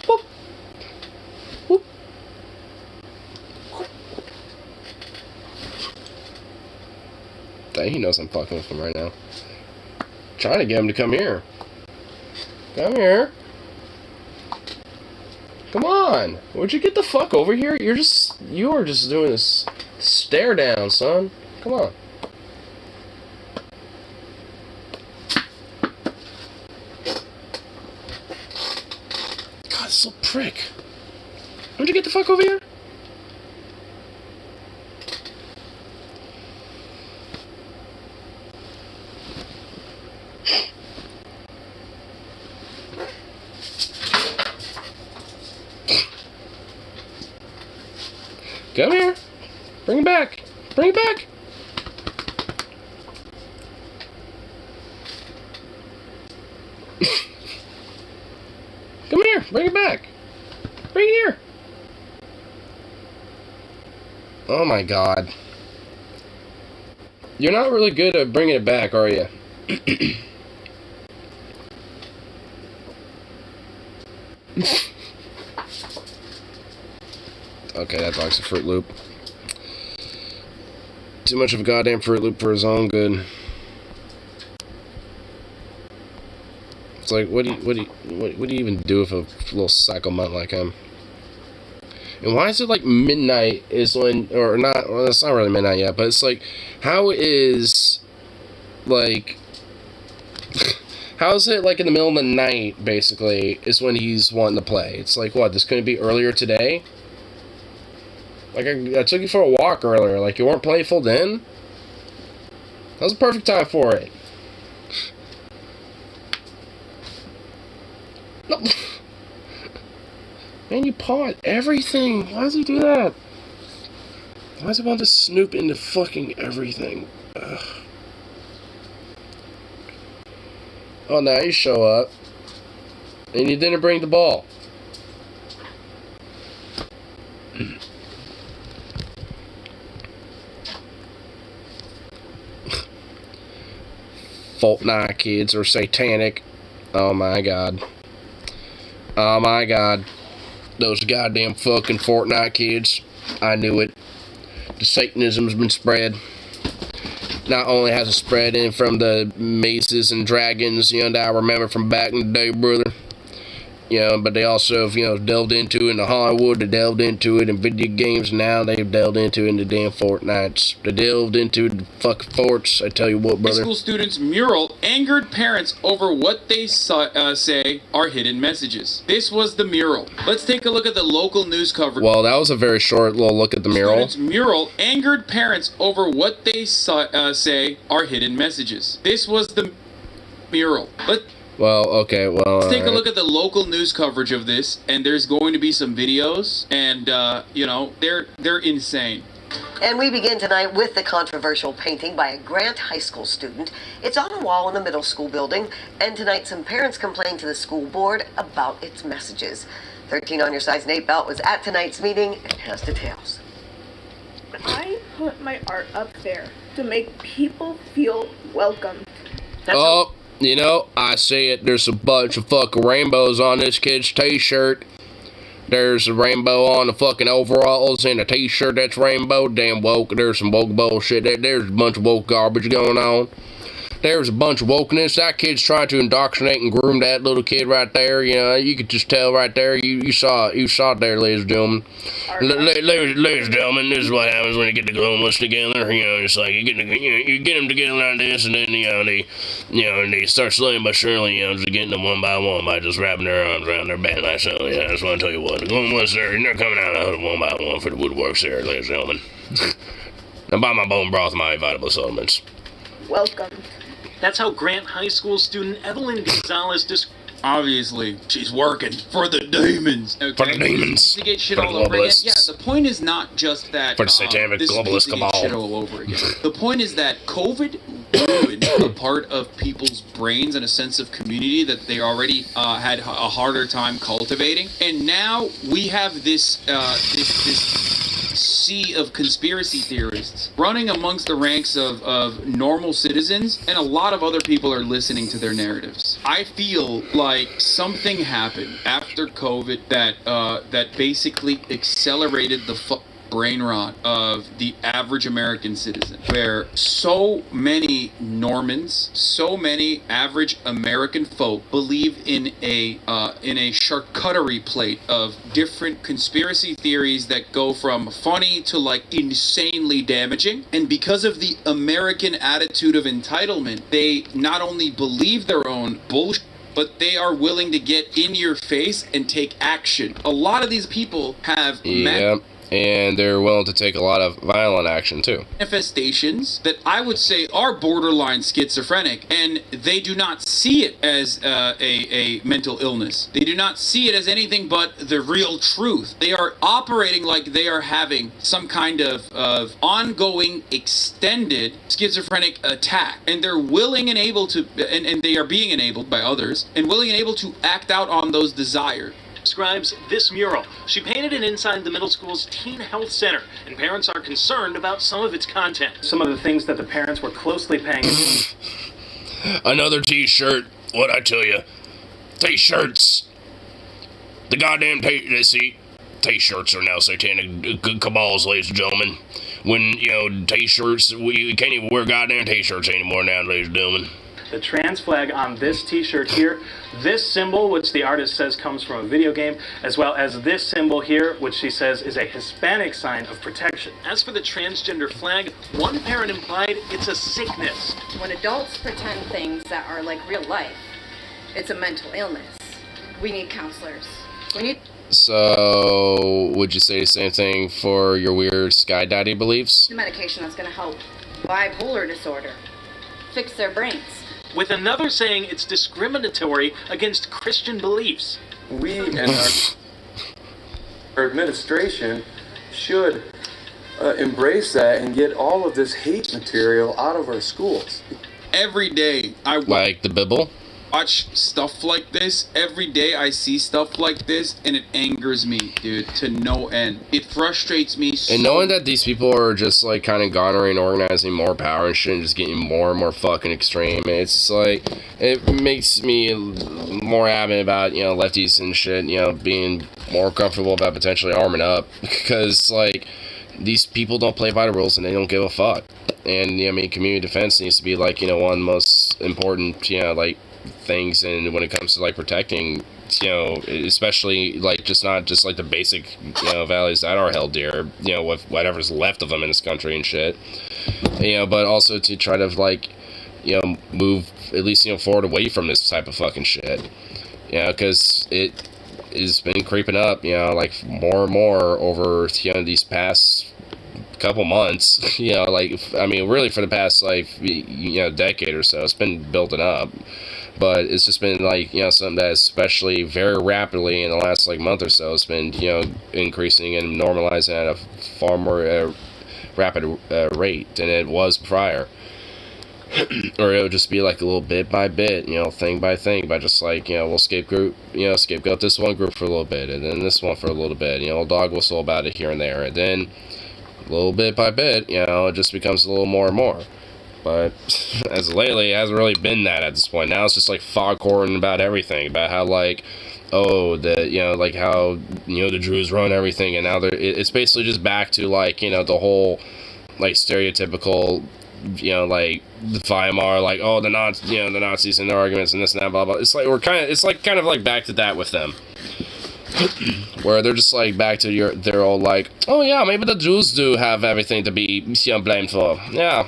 [SPEAKER 1] Whoop. Whoop. Dang, he knows I'm fucking with him right now. Trying to get him to come here. Come here. Come on. Would you get the fuck over here? You are just doing this stare down, son. Come on. God, this little prick. Would you get the fuck over here? Come here. Bring it back. Bring it back. Come here. Bring it back. Bring it here. Oh my God. You're not really good at bringing it back, are you? Okay, that dog's a Fruit Loop. Too much of a goddamn Fruit Loop for his own good. It's like, what do you even do with a little psycho mutt like him? And why is it like midnight is when, or not, well, it's not really midnight yet, but it's like, how is, like, how is it like in the middle of the night, basically, is when he's wanting to play? It's like, what, this couldn't be earlier today? Like, I took you for a walk earlier, like, you weren't playful then? That was the perfect time for it. No. Man, you paw at everything. Why does he do that? Why does he want to snoop into fucking everything? Ugh. Oh, now you show up. And you didn't bring the ball. Fortnite kids are satanic. Oh my God. Oh my God. Those goddamn fucking Fortnite kids. I knew it. The Satanism's been spread. Not only has it spread in from the mazes and dragons, you know, that I remember from back in the day, brother. You know, but they also have, you know, delved into it in the Hollywood, they delved into it in video games, now they've delved into it in the damn Fortnites. They delved into the fucking forts, I tell you what, brother.
[SPEAKER 2] High school students' mural angered parents over what they say are hidden messages. This was the mural. Let's take a look at the local news coverage.
[SPEAKER 1] Well, that was a very short little look at the mural.
[SPEAKER 2] Students' mural angered parents over what they say are hidden messages. This was the mural.
[SPEAKER 1] Well, okay, well,
[SPEAKER 2] let's take a look at the local news coverage of this, and there's going to be some videos, and, you know, they're insane.
[SPEAKER 18] And we begin tonight with the controversial painting by a Grant High School student. It's on a wall in the middle school building, and tonight some parents complained to the school board about its messages. 13 on your side's Nate Belt was at tonight's meeting and has details.
[SPEAKER 19] I put my art up there to make people feel welcome.
[SPEAKER 1] You know, I see it. There's a bunch of fucking rainbows on this kid's t-shirt. There's a rainbow on the fucking overalls and a t-shirt that's rainbow. Damn woke. There's some woke bullshit. There's a bunch of woke garbage going on. There's a bunch of wokeness. That kid's trying to indoctrinate and groom that little kid right there. You know, you could just tell right there. You saw it there, ladies and gentlemen. Ladies and gentlemen, this is what happens when you get the homeless together. You know, it's like you get them together like this, and then they start slowly but surely, just getting them one by one by just wrapping their arms around their back like so. Yeah, I just want to tell you what, the homeless they're coming out of one by one for the woodworks there, ladies and gentlemen. Now buy my bone broth, my vital supplements.
[SPEAKER 19] Welcome.
[SPEAKER 15] That's how Grant High School student Evelyn Gonzalez
[SPEAKER 2] Obviously, she's working for the demons. Okay?
[SPEAKER 1] For the demons.
[SPEAKER 2] To get shit
[SPEAKER 1] for
[SPEAKER 2] all
[SPEAKER 1] the
[SPEAKER 2] over again.
[SPEAKER 1] globalists.
[SPEAKER 2] Yeah, the point is not just that.
[SPEAKER 1] For the satanic globalist cabal.
[SPEAKER 2] Shit all over again. The point is that COVID ruined a part of people's brains and a sense of community that they already had a harder time cultivating, and now we have this sea of conspiracy theorists running amongst the ranks of normal citizens, and a lot of other people are listening to their narratives. I feel like something happened after COVID that basically accelerated the brain rot of the average American citizen, where so many Normans, so many average American folk believe in a charcuterie plate of different conspiracy theories that go from funny to like insanely damaging. And because of the American attitude of entitlement, they not only believe their own bullshit, but they are willing to get in your face and take action. A lot of these people have
[SPEAKER 1] and they're willing to take a lot of violent action too.
[SPEAKER 2] Manifestations that I would say are borderline schizophrenic, and they do not see it as a mental illness. They do not see it as anything but the real truth. They are operating like they are having some kind of ongoing extended schizophrenic attack, and they're willing and able to, and they are being enabled by others, and willing and able to act out on those desires.
[SPEAKER 15] Describes this mural. She painted it inside the middle school's teen health center, and parents are concerned about some of its content.
[SPEAKER 20] Some of the things that the parents were closely paying attention.
[SPEAKER 1] Another t-shirt. What'd I tell you? T-shirts. The goddamn t-shirts are now satanic cabals, ladies and gentlemen. When, you know, t-shirts, we can't even wear goddamn t-shirts anymore now, ladies and gentlemen.
[SPEAKER 20] The trans flag on this t-shirt here, this symbol, which the artist says comes from a video game, as well as this symbol here, which she says is a Hispanic sign of protection.
[SPEAKER 15] As for the transgender flag, one parent implied it's a sickness.
[SPEAKER 9] When adults pretend things that are like real life, it's a mental illness. We need counselors.
[SPEAKER 1] So, would you say the same thing for your weird Sky Daddy beliefs?
[SPEAKER 9] The medication that's going to help bipolar disorder, fix their brains.
[SPEAKER 15] With another saying it's discriminatory against Christian beliefs.
[SPEAKER 21] We and our administration should embrace that and get all of this hate material out of our schools.
[SPEAKER 2] Every day I
[SPEAKER 1] like the Bible.
[SPEAKER 2] Watch stuff like this. Every day I see stuff like this, and it angers me, dude, to no end. It frustrates me so.
[SPEAKER 1] And knowing that these people are just like kind of garnering, organizing more power and shit, and just getting more and more fucking extreme, it's like, it makes me more adamant about, you know, lefties and shit, you know, being more comfortable about potentially arming up, because like these people don't play by the rules and they don't give a fuck. And I mean, community defense needs to be like, you know, one of the most important, you know, like things, and when it comes to like protecting, you know, especially like just not just like the basic, you know, values that are held dear, you know, with whatever's left of them in this country and shit, you know, but also to try to like, you know, move at least, you know, forward away from this type of fucking shit, you know, because it has been creeping up, you know, like more and more over, you know, these past couple months, you know, like, I mean, really for the past, like, you know, decade or so, it's been building up, but it's just been, like, you know, something that especially very rapidly in the last, like, month or so, it's been, you know, increasing and normalizing at a far more rapid rate than it was prior. Or it would just be, like, a little bit by bit, you know, thing by thing, by just, like, you know, we'll scapegoat this one group for a little bit, and then this one for a little bit, you know, we'll dog whistle about it here and there, and then little bit by bit, you know, it just becomes a little more and more. But as of lately, it hasn't really been that at this point. Now it's just like foghorn about everything, about how like, oh, the, you know, like how, you know, the Jews run everything, and now it's basically just back to like, you know, the whole like stereotypical, you know, like the Weimar, like, oh, the Nazis and their arguments and this and that, blah blah. It's like it's kind of like back to that with them. Where they're just like back to they're all like, oh yeah, maybe the Jews do have everything to be, you know, blamed for. Yeah,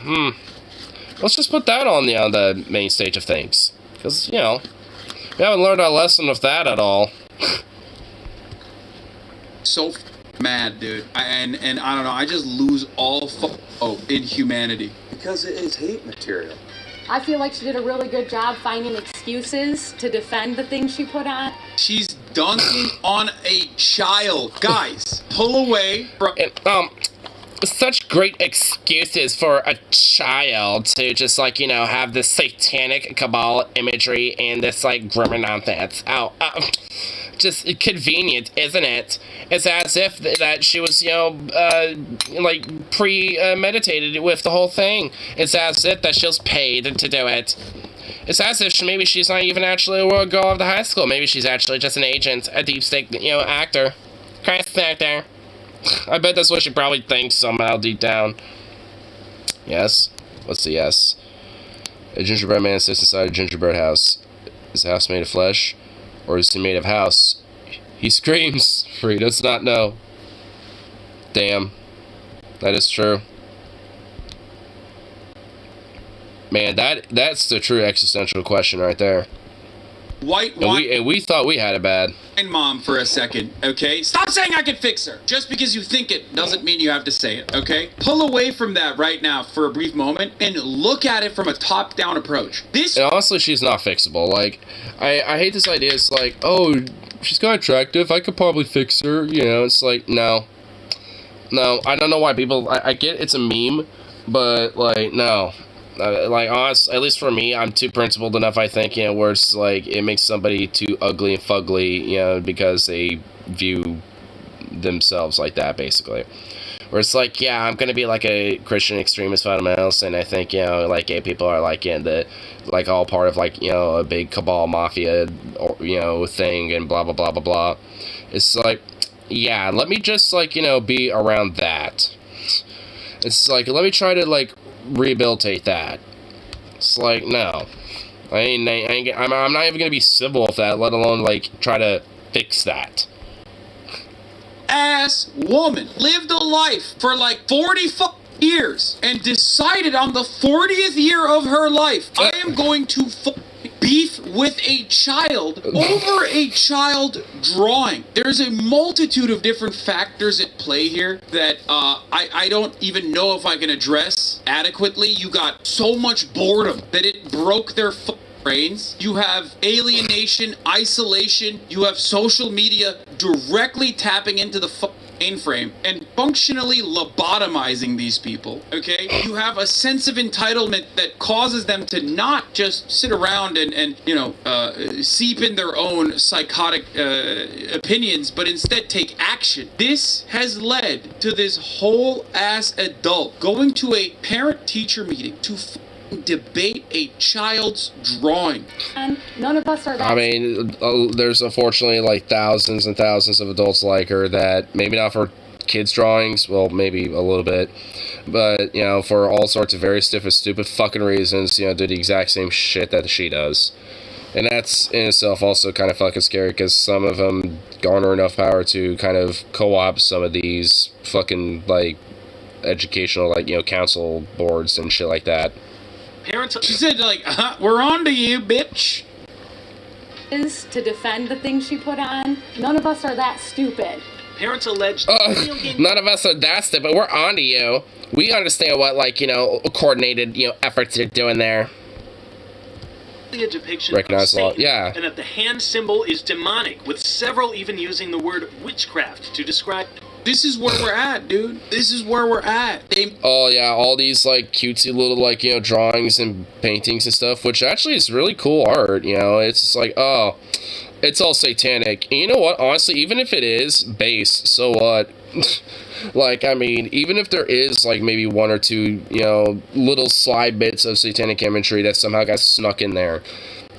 [SPEAKER 1] let's just put that on the main stage of things, because, you know, we haven't learned our lesson of that at all.
[SPEAKER 2] So mad, dude, and I don't know, I just lose all in humanity
[SPEAKER 21] because it is hate material.
[SPEAKER 22] I feel like she did a really good job finding excuses to defend the things she put on.
[SPEAKER 2] She's dunking on a child. Guys, pull away from...
[SPEAKER 1] Such great excuses for a child to just, like, you know, have this satanic cabal imagery and this, like, grimmer nonsense. just convenient, isn't it? It's as if that she was, like, premeditated with the whole thing. It's as if that she was paid to do it. It's as if maybe she's not even actually a girl of the high school. Maybe she's actually just an agent, a deep state, actor. Christ actor. I bet that's what she probably thinks somehow deep down. Yes? What's the yes? A gingerbread man sits inside a gingerbread house. Is the house made of flesh? Or is he made of house? He screams, for he does not know. Damn. That is true. Man, that's the true existential question right there. And we thought we had it bad.
[SPEAKER 2] And mom for a second, okay? Stop saying I can fix her. Just because you think it doesn't mean you have to say it, okay? Pull away from that right now for a brief moment and look at it from a top-down approach.
[SPEAKER 1] And honestly, she's not fixable. Like, I hate this idea. It's like, oh, she's kind of attractive. I could probably fix her. It's like, no. No, I don't know why people... I get it's a meme, but, like, no. Like, honest, at least for me, I'm too principled enough, I think, where it's like, it makes somebody too ugly and fugly, because they view themselves like that, basically. Where it's like, yeah, I'm gonna be like a Christian extremist fundamentalist, and I think, like, gay people are, like, like, all part of, like, a big cabal mafia, or, thing, and blah, blah, blah, blah, blah. It's like, yeah, let me just, like, be around that. It's like, let me try to, like, rehabilitate that. It's like, no. I'm not even gonna be civil with that, let alone, like, try to fix that.
[SPEAKER 2] Ass woman lived a life for like 40 years and decided on the 40th year of her life, I am going to beef with a child over a child drawing. There's a multitude of different factors at play here that I don't even know if I can address adequately. You got so much boredom that it broke their brains. You have alienation, isolation. You have social media directly tapping into the mainframe and functionally lobotomizing these people, okay? You have a sense of entitlement that causes them to not just sit around and seep in their own psychotic opinions, but instead take action. This has led to this whole ass adult going to a parent-teacher meeting to debate a child's drawing.
[SPEAKER 22] And none of us are that.
[SPEAKER 1] I mean, there's unfortunately like thousands and thousands of adults like her that maybe not for kids' drawings, well, maybe a little bit, but for all sorts of very stupid fucking reasons, do the exact same shit that she does. And that's in itself also kind of fucking scary because some of them garner enough power to kind of co-opt some of these fucking like educational council boards and shit like that.
[SPEAKER 2] She said, like, we're on to you, bitch.
[SPEAKER 22] Is to defend the things she put on. None of us are that stupid.
[SPEAKER 11] Parents alleged...
[SPEAKER 1] None of us are that stupid. We're on to you. We understand what, coordinated, efforts you're doing there.
[SPEAKER 11] A depiction
[SPEAKER 1] Recognize
[SPEAKER 11] of
[SPEAKER 1] law.
[SPEAKER 11] Satan,
[SPEAKER 1] Yeah.
[SPEAKER 11] and that the hand symbol is demonic, with several even using the word witchcraft to describe...
[SPEAKER 2] This is where we're at, dude. This is where we're at.
[SPEAKER 1] Oh, yeah, all these, cutesy little, drawings and paintings and stuff, which actually is really cool art, It's just like, oh, it's all satanic. And you know what? Honestly, even if it is base, so what? I mean, even if there is, maybe one or two, little sly bits of satanic imagery that somehow got snuck in there.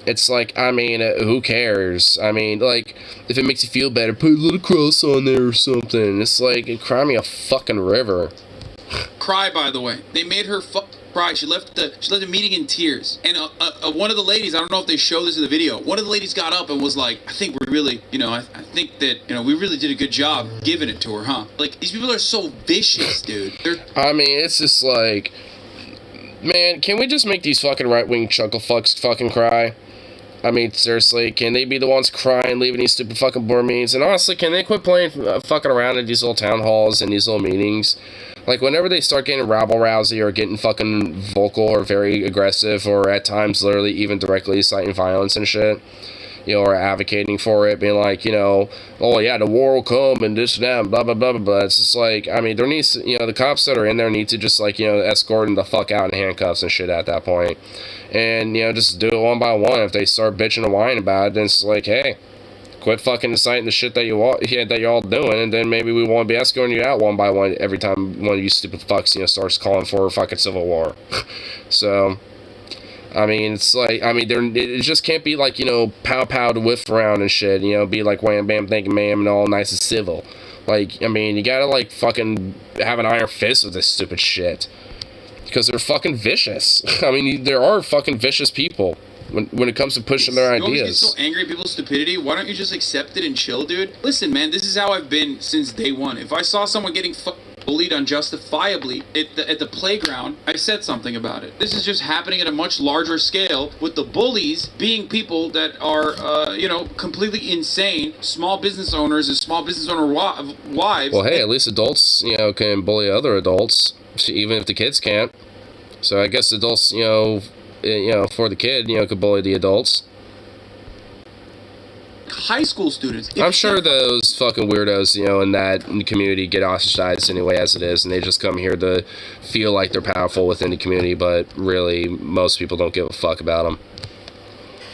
[SPEAKER 1] It's like, I mean, who cares? I mean, if it makes you feel better, put a little cross on there or something. It's like, cry me a fucking river.
[SPEAKER 2] Cry, by the way. They made her cry. She left the meeting in tears. And one of the ladies, I don't know if they show this in the video, one of the ladies got up and was like, I think we really, I think that, we really did a good job giving it to her, huh? These people are so vicious, dude.
[SPEAKER 1] I mean, it's just like, man, can we just make these fucking right-wing chuckle fucks fucking cry? I mean, seriously, can they be the ones crying, leaving these stupid fucking board meetings? And honestly, can they quit playing fucking around at these little town halls and these little meetings? Whenever they start getting rabble-rousy or getting fucking vocal or very aggressive or at times literally even directly inciting violence and shit, or advocating for it, being like, oh yeah, the war will come and this and that, blah, blah, blah, blah, blah. It's just like, I mean, there needs to, the cops that are in there need to just, escort them the fuck out in handcuffs and shit at that point. And, just do it one by one. If they start bitching and whining about it, then it's like, hey, quit fucking inciting the shit that you all that you're all doing, and then maybe we won't be escorting you out one by one every time one of you stupid fucks, you know, starts calling for a fucking civil war. So, I mean, it's like, I mean, it just can't be like, you know, pow pow to whiff around and shit, you know, be like wham bam thank you ma'am and all nice and civil. Like, I mean, you gotta like fucking have an iron fist with this stupid shit. Because they're fucking vicious. I mean, there are fucking vicious people when it comes to pushing their ideas.
[SPEAKER 2] You always get so angry at people's stupidity. Why don't you just accept it and chill, dude? Listen, man, this is how I've been since day one. If I saw someone getting bullied unjustifiably at the playground, I said something about it. This is just happening at a much larger scale, with the bullies being people that are, you know, completely insane, small business owners and small business owner wives.
[SPEAKER 1] Well, hey, at least adults, you know, can bully other adults, even if the kids can't. So I guess adults, you know, for the kid, you know, could bully the adults.
[SPEAKER 2] High school students.
[SPEAKER 1] I'm sure those fucking weirdos, you know, in that community get ostracized anyway as it is, and they just come here to feel like they're powerful within the community, but really, most people don't give a fuck about them.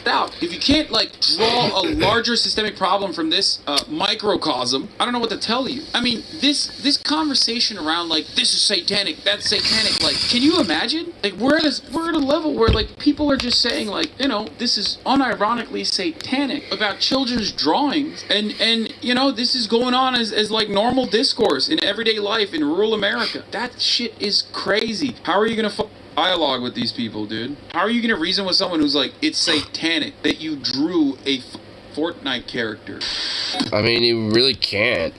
[SPEAKER 2] Out. If you can't like draw a larger systemic problem from this microcosm, I don't know what to tell you. I mean, this conversation around like this is satanic, that's satanic. Like, can you imagine? Like, we're at a level where like people are just saying like, you know, this is unironically satanic about children's drawings, and you know, this is going on as like normal discourse in everyday life in rural America. That shit is crazy. How are you gonna dialogue with these people, dude? How are you gonna reason with someone who's like, it's satanic that you drew a Fortnite character?
[SPEAKER 1] I mean, you really can't.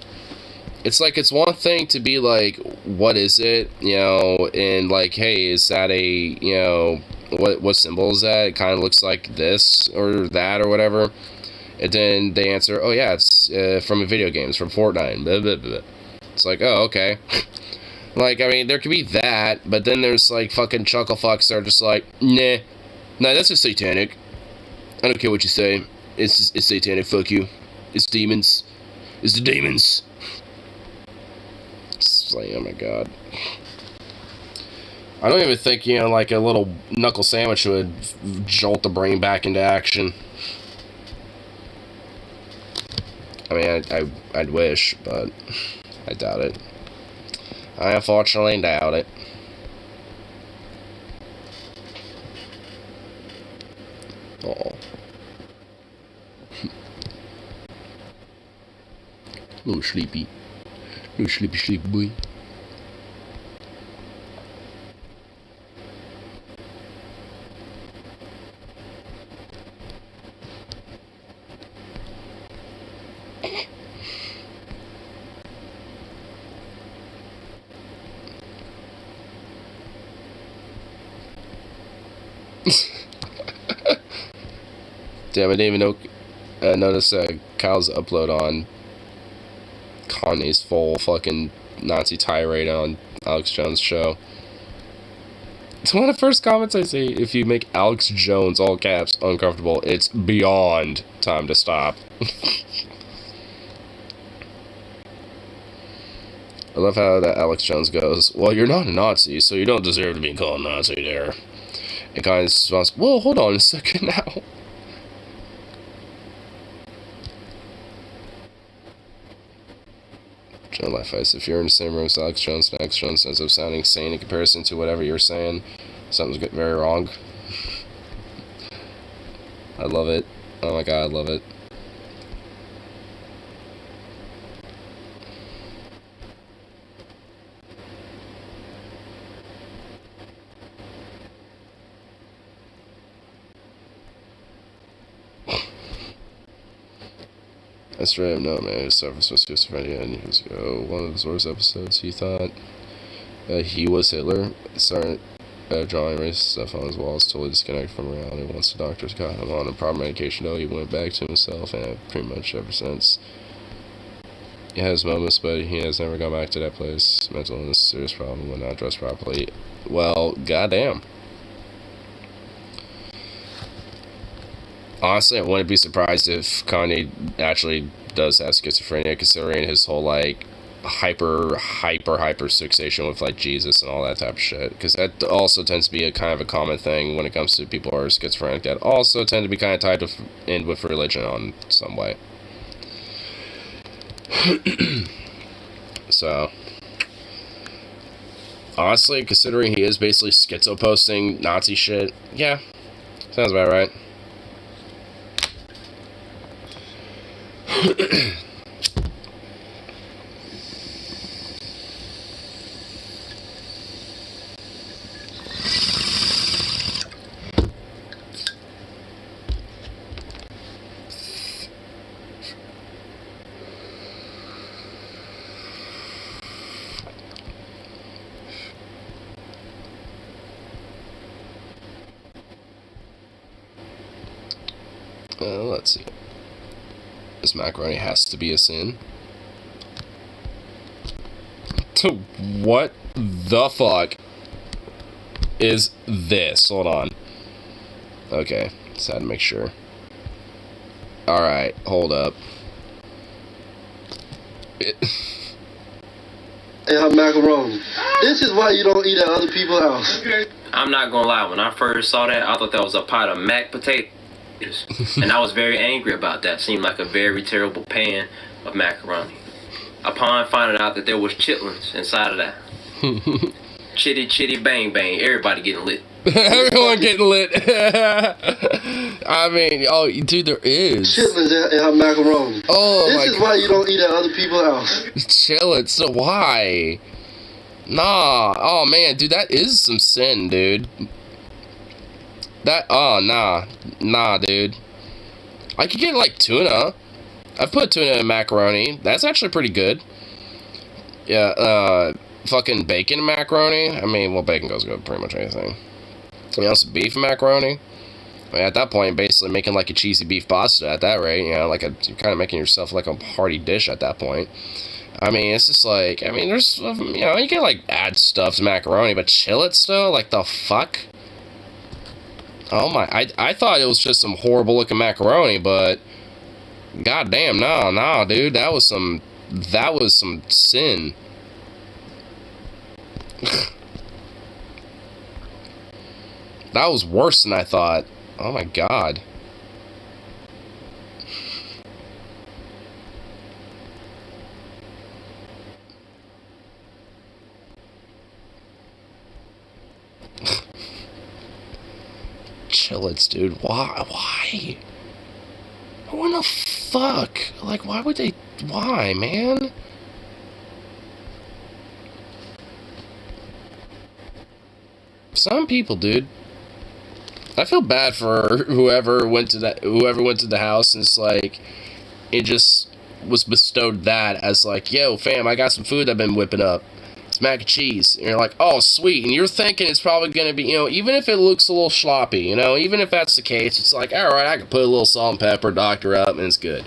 [SPEAKER 1] It's like, it's one thing to be like, what is it, you know, and like, hey, is that a, you know, what symbol is that? It kind of looks like this or that or whatever, and then they answer, oh yeah, it's from a video game, it's from Fortnite, blah, blah, blah. It's like, oh, okay. Like, I mean, there could be that, but then there's, like, fucking chuckle fucks that are just like, nah, that's just satanic. I don't care what you say. It's satanic, fuck you. It's demons. It's the demons. It's like, oh my god. I don't even think, you know, like, a little knuckle sandwich would jolt the brain back into action. I mean, I'd wish, but I doubt it. I unfortunately doubt it. Oh. Little sleepy. Little sleepy boy. Damn, I didn't even notice Kyle's upload on Kanye's full fucking Nazi tirade on Alex Jones' show. It's one of the first comments I see. If you make Alex Jones, all caps, uncomfortable, it's beyond time to stop. I love how that Alex Jones goes, well, you're not a Nazi, so you don't deserve to be called Nazi there. And Kanye's response, well, hold on a second now. John Lafayette, if you're in the same room as Alex Jones and Alex Jones ends up sounding sane in comparison to whatever you're saying, something's very wrong. I love it. Oh my god, I love it. I straight up know, man. It suffers from schizophrenia, and years ago, one of his worst episodes, he thought he was Hitler. Started drawing racist stuff on his walls, totally disconnected from reality. Once the doctors got him on a proper medication, though, he went back to himself, and pretty much ever since. He has moments, but he has never gone back to that place. Mental illness is a serious problem when not addressed properly. Well, goddamn. Honestly, I wouldn't be surprised if Kanye actually does have schizophrenia, considering his whole, like, hyper fixation with, like, Jesus and all that type of shit. Because that also tends to be a kind of a common thing when it comes to people who are schizophrenic that also tend to be kind of tied in with religion on some way. So, honestly, considering he is basically schizo posting Nazi shit, yeah, sounds about right. Let's see. This macaroni has to be a sin. What the fuck is this? Hold on. Okay, just had to make sure. Alright, hold up.
[SPEAKER 3] Hey, I'm macaroni. This is why you don't eat at other people's house.
[SPEAKER 7] I'm not gonna lie, when I first saw that, I thought that was a pot of mac potatoes. And I was very angry about that. Seemed like a very terrible pan of macaroni. Upon finding out that there was chitlins inside of that. Chitty chitty bang bang, everybody getting lit.
[SPEAKER 1] Everyone getting lit. I mean, oh, dude, there is.
[SPEAKER 3] Chitlins and macaroni.
[SPEAKER 1] Oh,
[SPEAKER 3] this is why you don't eat at other people's house.
[SPEAKER 1] Chitlins, so why? Nah, oh man, dude, that is some sin, dude. That, oh, nah, dude. I could get, like, tuna. I've put tuna in macaroni. That's actually pretty good. Yeah, fucking bacon and macaroni. I mean, well, bacon goes good with pretty much anything. You know, some beef and macaroni. I mean, at that point, basically making, like, a cheesy beef pasta at that rate. You know, like, you're kind of making yourself, like, a hearty dish at that point. I mean, it's just like, I mean, there's, you know, you can, like, add stuff to macaroni, but chill it still? Like, the fuck? Oh my, I thought it was just some horrible looking macaroni, but goddamn, no, dude, that was some sin. That was worse than I thought. Oh my god. Chillets, dude. Why? What the fuck? Like, why would they? Why, man? Some people, dude. I feel bad for whoever went to the house and it's like, it just was bestowed that as like, yo, fam, I got some food I've been whipping up. It's mac and cheese. And you're like, oh, sweet. And you're thinking it's probably going to be, you know, even if it looks a little sloppy, you know, even if that's the case, it's like, all right, I can put a little salt and pepper, doctor up, and it's good.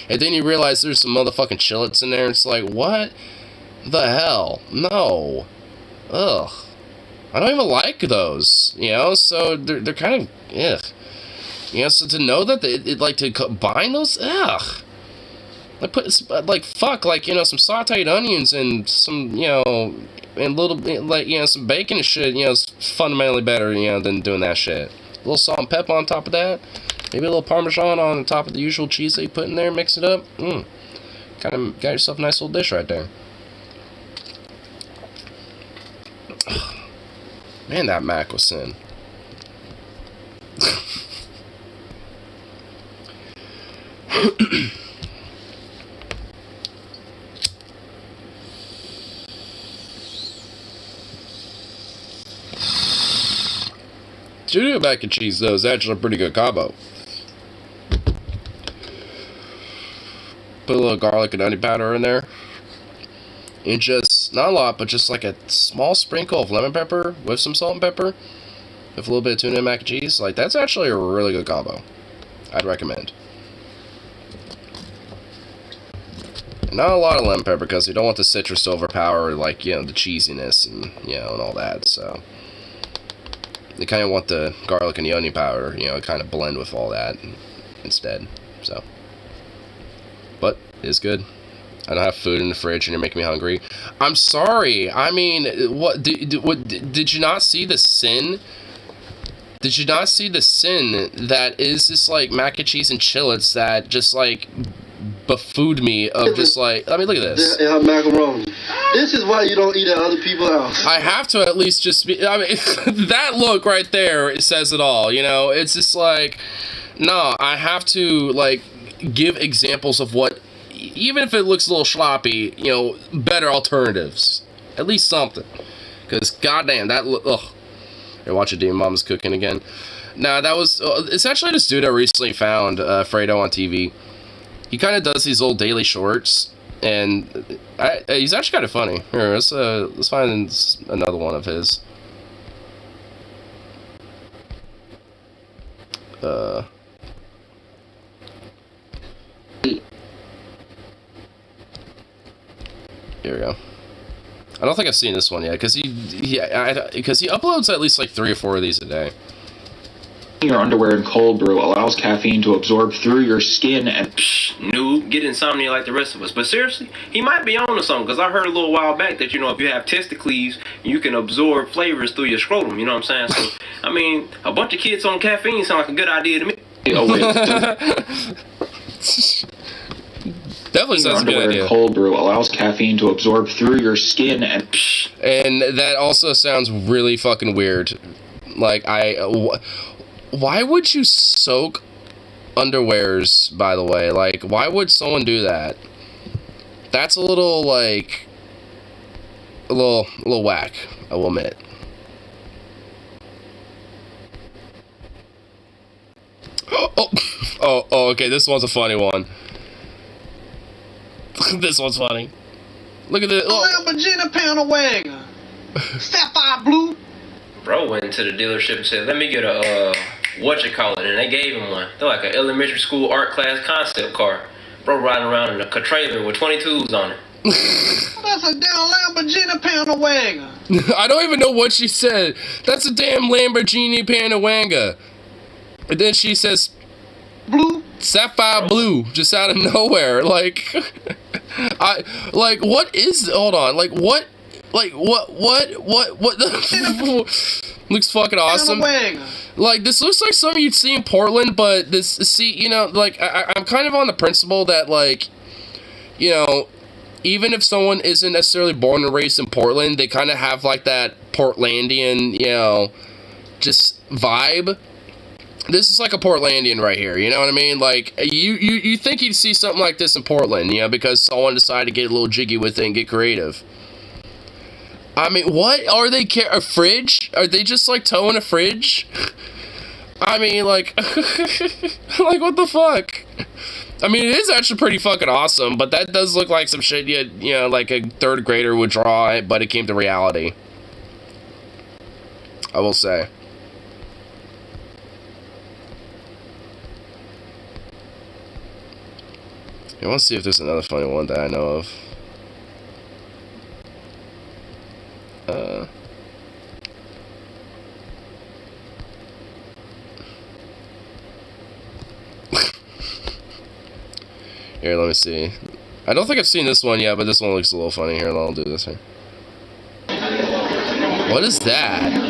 [SPEAKER 1] And then you realize there's some motherfucking chillets in there, and it's like, what the hell? No. Ugh. I don't even like those, you know, so they're kind of, ugh. You know, so to know that it like, to combine those, ugh. Like, fuck, like, you know, some sauteed onions and some, you know, and little, like, you know, some bacon and shit, you know, is fundamentally better, you know, than doing that shit. A little salt and pepper on top of that. Maybe a little Parmesan on top of the usual cheese that you put in there, mix it up. Kind of got yourself a nice little dish right there. Man, that mac was sin. Studio mac and cheese, though, is actually a pretty good combo. Put a little garlic and onion powder in there. And just, not a lot, but just like a small sprinkle of lemon pepper with some salt and pepper. With a little bit of tuna and mac and cheese. Like, that's actually a really good combo. I'd recommend. And not a lot of lemon pepper, because you don't want the citrus to overpower, like, you know, the cheesiness and, you know, and all that, so. You kind of want the garlic and the onion powder, you know, kind of blend with all that instead, so. But, it's good. I don't have food in the fridge and you're making me hungry. I'm sorry. I mean, what did you not see the sin? Did you not see the sin that is this, like, mac and cheese and chillets that just, like, buffooned me of just like, I mean, look at this.
[SPEAKER 3] Yeah, macaroni. This is why you don't eat at other people's house.
[SPEAKER 1] I have to at least just be, I mean, that look right there, it says it all, you know? It's just like, no, I have to, like, give examples of what, even if it looks a little sloppy, you know, better alternatives. At least something. Because, goddamn, that look, ugh. Here, watch it, Demon Mom's cooking again. Nah, that was, it's actually this dude I recently found, Fredo on TV. He kind of does these old daily shorts, and he's actually kind of funny. Here, let's find another one of his. Here we go. I don't think I've seen this one yet, because he uploads at least like 3 or 4 of these a day.
[SPEAKER 5] Your underwear in cold brew allows caffeine to absorb through your skin and
[SPEAKER 7] noob, get insomnia like the rest of us. But seriously, he might be on to something, because I heard a little while back that, you know, if you have testicles, you can absorb flavors through your scrotum, you know what I'm saying? So, I mean, a bunch of kids on caffeine sound like a good idea to me.
[SPEAKER 1] Definitely sounds a good idea.
[SPEAKER 5] Cold brew allows caffeine to absorb through your skin and
[SPEAKER 1] that also sounds really fucking weird. Like, why would you soak underwears, by the way? Like, why would someone do that? That's a little, like, a little whack, I will admit. Oh, okay, this one's a funny one. This one's funny. Look at this.
[SPEAKER 14] Lamborghini Panamera. Sapphire blue.
[SPEAKER 7] Bro went into the dealership and said, let me get a, whatchamacallit, and they gave him one. They're like an elementary school art class concept car. Bro riding around in a trailer with 22s on it.
[SPEAKER 14] That's a damn Lamborghini Panamera.
[SPEAKER 1] I don't even know what she said. That's a damn Lamborghini Panamera. And then she says,
[SPEAKER 14] blue.
[SPEAKER 1] Sapphire blue, just out of nowhere. Like, what is, hold on, what looks fucking awesome. Like, this looks like something you'd see in Portland, but you know, like, I'm kind of on the principle that, like, you know, even if someone isn't necessarily born and raised in Portland, they kind of have, like, that Portlandian, you know, just vibe. This is like a Portlandian right here, you know what I mean? Like, you think you'd see something like this in Portland, you know, because someone decided to get a little jiggy with it and get creative. I mean, what? Are they, a fridge? Are they just, like, towing a fridge? I mean, like, like, what the fuck? I mean, it is actually pretty fucking awesome, but that does look like some shit, you know, like a 3rd grader would draw it, but it came to reality. I will say. I want to see if there's another funny one that I know of. Here, let me see. I don't think I've seen this one yet, but this one looks a little funny. Here, I'll do this here. What is that?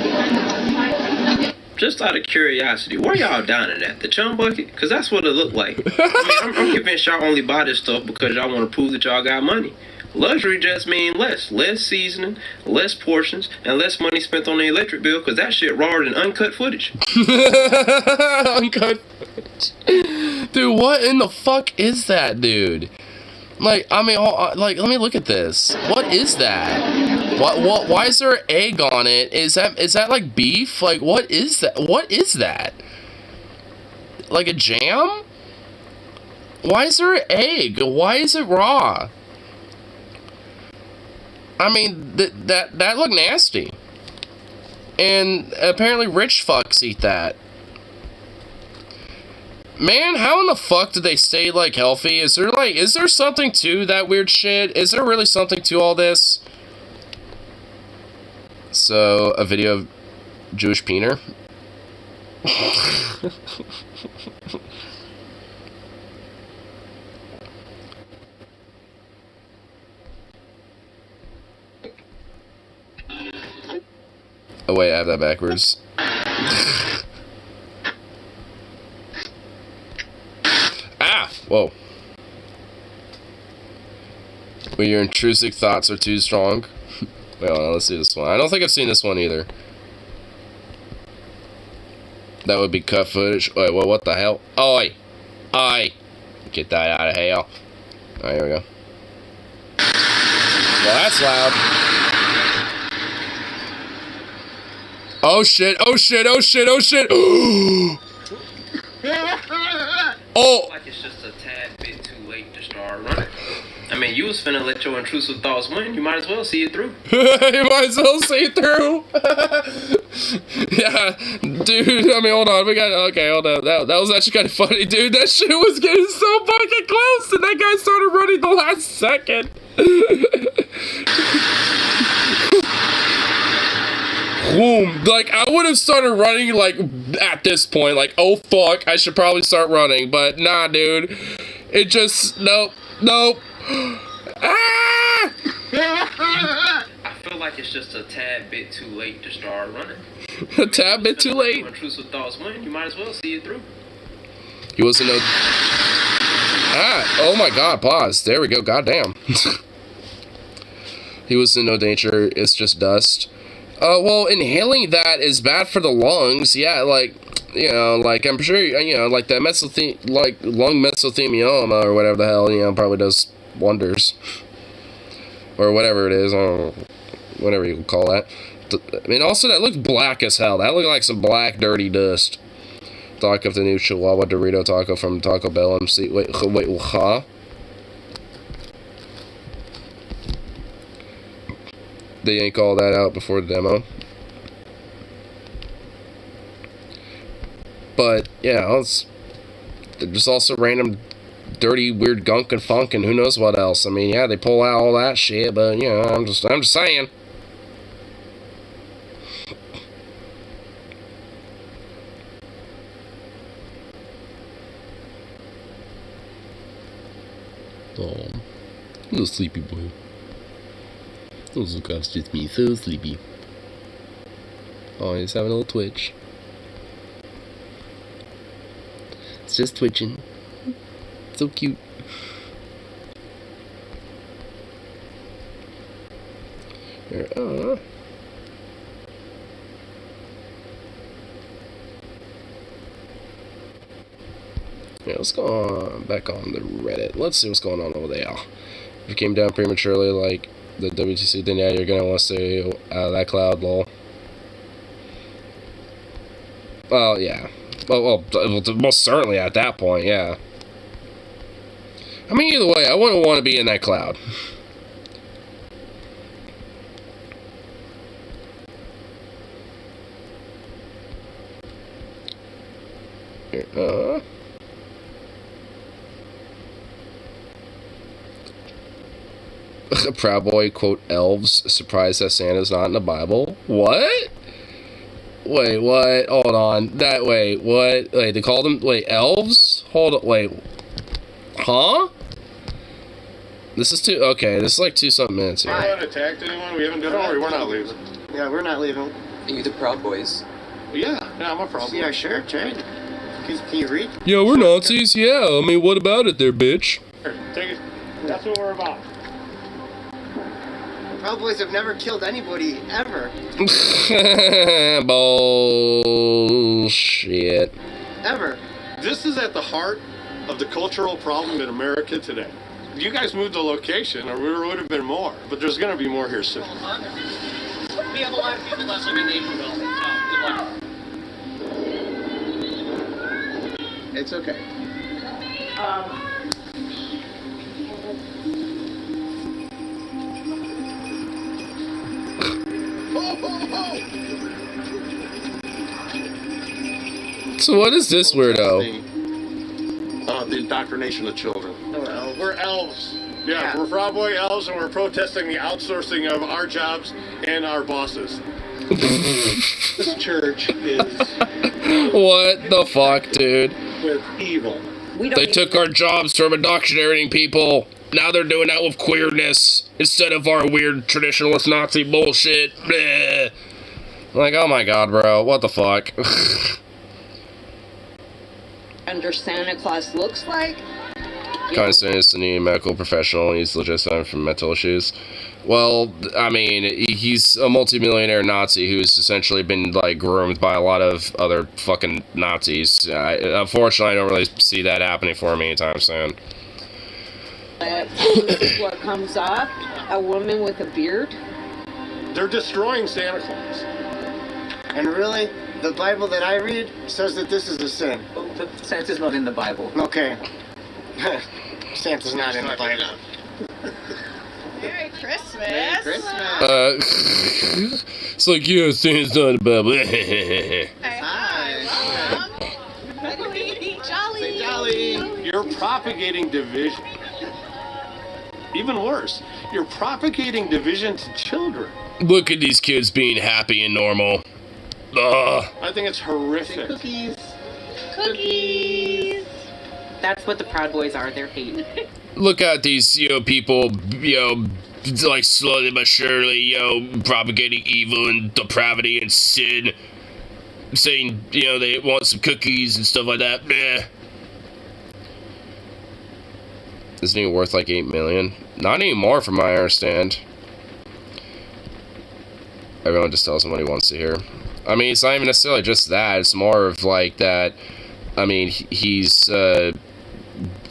[SPEAKER 7] Just out of curiosity, where y'all dining at? The Chum Bucket? Because that's what it looked like. I mean, I'm convinced y'all only buy this stuff because y'all want to prove that y'all got money. Luxury just mean less seasoning, less portions, and less money spent on the electric bill, because that shit rawer than uncut footage.
[SPEAKER 1] Uncut footage. Dude, what in the fuck is that, dude? Like, I mean, like, let me look at this. What is that? What? Why is there an egg on it? Is that like beef? Like, what is that? What is that? Like a jam? Why is there an egg? Why is it raw? I mean, that looked nasty. And apparently rich fucks eat that. Man, how in the fuck do they stay, like, healthy? Is there something to that weird shit? Is there really something to all this? So, a video of Jewish peener? Oh wait, I have that backwards. Ah! Whoa. Where your intrusive thoughts are too strong. Wait, hold on, let's see this one. I don't think I've seen this one either. That would be cut footage. Wait, what the hell? Oi! Oi! Get that out of here. Alright, here we go. Well, that's loud. Oh shit, oh shit, oh shit, oh shit! Oh!
[SPEAKER 7] Like it's just a tad bit too late to start running. I mean, you was finna let your intrusive thoughts win. You might as well see it through.
[SPEAKER 1] You might as well see it through. Yeah, dude. I mean, hold on. Okay, hold on. That was actually kind of funny, dude. That shit was getting so fucking close, and that guy started running the last second. Boom. Like, I would have started running, like, at this point. Like, oh, fuck. I should probably start running. But, nah, dude. It just, nope. Ah!
[SPEAKER 7] I feel like it's just a tad bit too late to start running.
[SPEAKER 1] A tad bit too late.
[SPEAKER 7] When intrusive thoughts win, you might as well see it through.
[SPEAKER 1] He wasn't no. Ah! Oh my God! Pause. There we go. Goddamn. He was in no danger. It's just dust. Well, inhaling that is bad for the lungs. Yeah, like, you know, like I'm sure, you know, like that lung mesothelioma or whatever the hell, you know, probably does wonders. Or whatever it is, I don't know, whatever you call that. I mean, also that looked black as hell. That looked like some black, dirty dust. Talk of the new Chihuahua Dorito taco from Taco Bell MC. Wait, huh? They yank all that out before the demo. But, yeah, there's also random dirty, weird gunk and funk and who knows what else. I mean, yeah, they pull out all that shit, but, you know, I'm just saying. Oh, little sleepy boy. Those Zukov's just me, so sleepy. Oh, he's having a little twitch. It's just twitching. So cute. Here, yeah, let's go on back on the Reddit. Let's see what's going on over there. If you came down prematurely like the WTC, then yeah, you're gonna want to stay out of that cloud, lol. Well, yeah. Well, most certainly at that point, yeah. I mean, either way, I wouldn't want to be in that cloud. Here, Proud Boy, quote, elves, surprised that Santa's not in the Bible. What? Wait, what? Hold on. Wait, what? Wait, they called them, elves? Hold on, wait. Huh? This is okay, this is like 2-something minutes here.
[SPEAKER 16] We haven't attacked anyone, we haven't done it, we're not leaving.
[SPEAKER 6] Yeah, we're not leaving.
[SPEAKER 21] Are you the Proud Boys?
[SPEAKER 16] Yeah, I'm a Proud Boy.
[SPEAKER 6] See our shirt, right? Can you read?
[SPEAKER 1] Yeah, we're Nazis, yeah. I mean, what about it there, bitch?
[SPEAKER 16] Here, take it. That's what we're about.
[SPEAKER 6] Proud Boys have never killed anybody, ever.
[SPEAKER 1] Bullshit.
[SPEAKER 6] Ever.
[SPEAKER 16] This is at the heart of the cultural problem in America today. You guys moved the location, or there would have been more, but there's going to be more here soon.
[SPEAKER 6] We have a lot of people left living in Naperville. Good luck. It's okay.
[SPEAKER 1] So what is this weirdo?
[SPEAKER 16] The indoctrination of children.
[SPEAKER 6] We're elves.
[SPEAKER 16] Yeah, we're Proud Boy elves, and we're protesting the outsourcing of our jobs and our bosses. This church is...
[SPEAKER 1] What the fuck, dude?
[SPEAKER 16] With evil.
[SPEAKER 1] They took our jobs from indoctrinating people. Now they're doing that with queerness instead of our weird traditionalist Nazi bullshit. Bleh. Like, oh my god, bro. What the fuck?
[SPEAKER 10] Under Santa Claus looks like?
[SPEAKER 1] Kind of saying it's a new medical professional. He's legit suffering from mental issues. Well, I mean, he's a multimillionaire Nazi who's essentially been, like, groomed by a lot of other fucking Nazis. Unfortunately, I don't really see that happening for him anytime soon.
[SPEAKER 4] This is what comes up. A woman with a beard.
[SPEAKER 16] They're destroying Santa Claus.
[SPEAKER 14] And really, the Bible that I read says that this is a sin.
[SPEAKER 6] Santa's not in the Bible.
[SPEAKER 14] Okay. Santa's not in the Bible.
[SPEAKER 19] Merry Christmas.
[SPEAKER 6] Merry Christmas.
[SPEAKER 1] It's like, yeah, Santa's not a Bible.
[SPEAKER 19] Jolly.
[SPEAKER 16] Jolly. You're propagating division. Even worse, you're propagating division to children.
[SPEAKER 1] Look at these kids being happy and normal.
[SPEAKER 16] I think it's horrific.
[SPEAKER 19] Cookies.
[SPEAKER 6] That's what the Proud Boys are. They're hate.
[SPEAKER 1] Look at these, people, like slowly but surely, propagating evil and depravity and sin. Saying, they want some cookies and stuff like that. Bleh. Isn't he worth like 8 million? Not anymore, from my understand. Everyone just tells him what he wants to hear. I mean, it's not even necessarily just that. It's more of like that. I mean, he's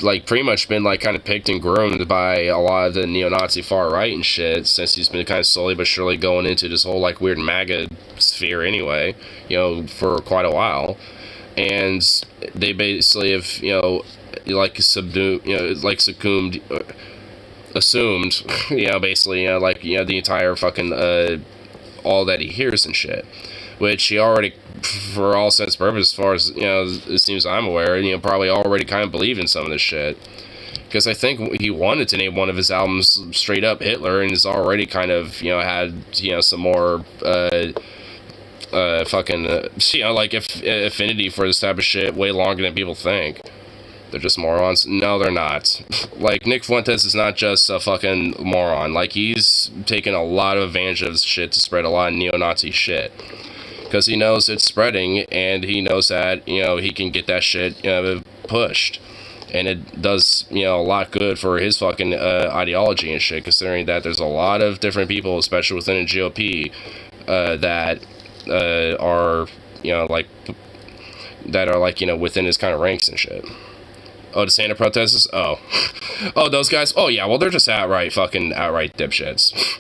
[SPEAKER 1] like pretty much been like kind of picked and groomed by a lot of the neo-Nazi far right and shit since he's been kind of slowly but surely going into this whole like weird MAGA sphere anyway. For quite a while, and they basically have like subdued, succumbed, assumed, basically, the entire fucking all that he hears and shit. Which he already, for all sense and purposes, as far as, it seems I'm aware, probably already kind of believed in some of this shit. Because I think he wanted to name one of his albums straight up Hitler, and has already kind of, had, some more, affinity for this type of shit way longer than people think. They're just morons. No, they're not. Like, Nick Fuentes is not just a fucking moron. Like, he's taken a lot of advantage of this shit to spread a lot of neo-Nazi shit. Because he knows it's spreading, and he knows that, he can get that shit, pushed. And it does, a lot good for his fucking ideology and shit, considering that there's a lot of different people, especially within the GOP, that are, within his kind of ranks and shit. Oh, the Santa protesters? Oh. Oh, those guys? Oh, yeah, well, they're just outright dipshits.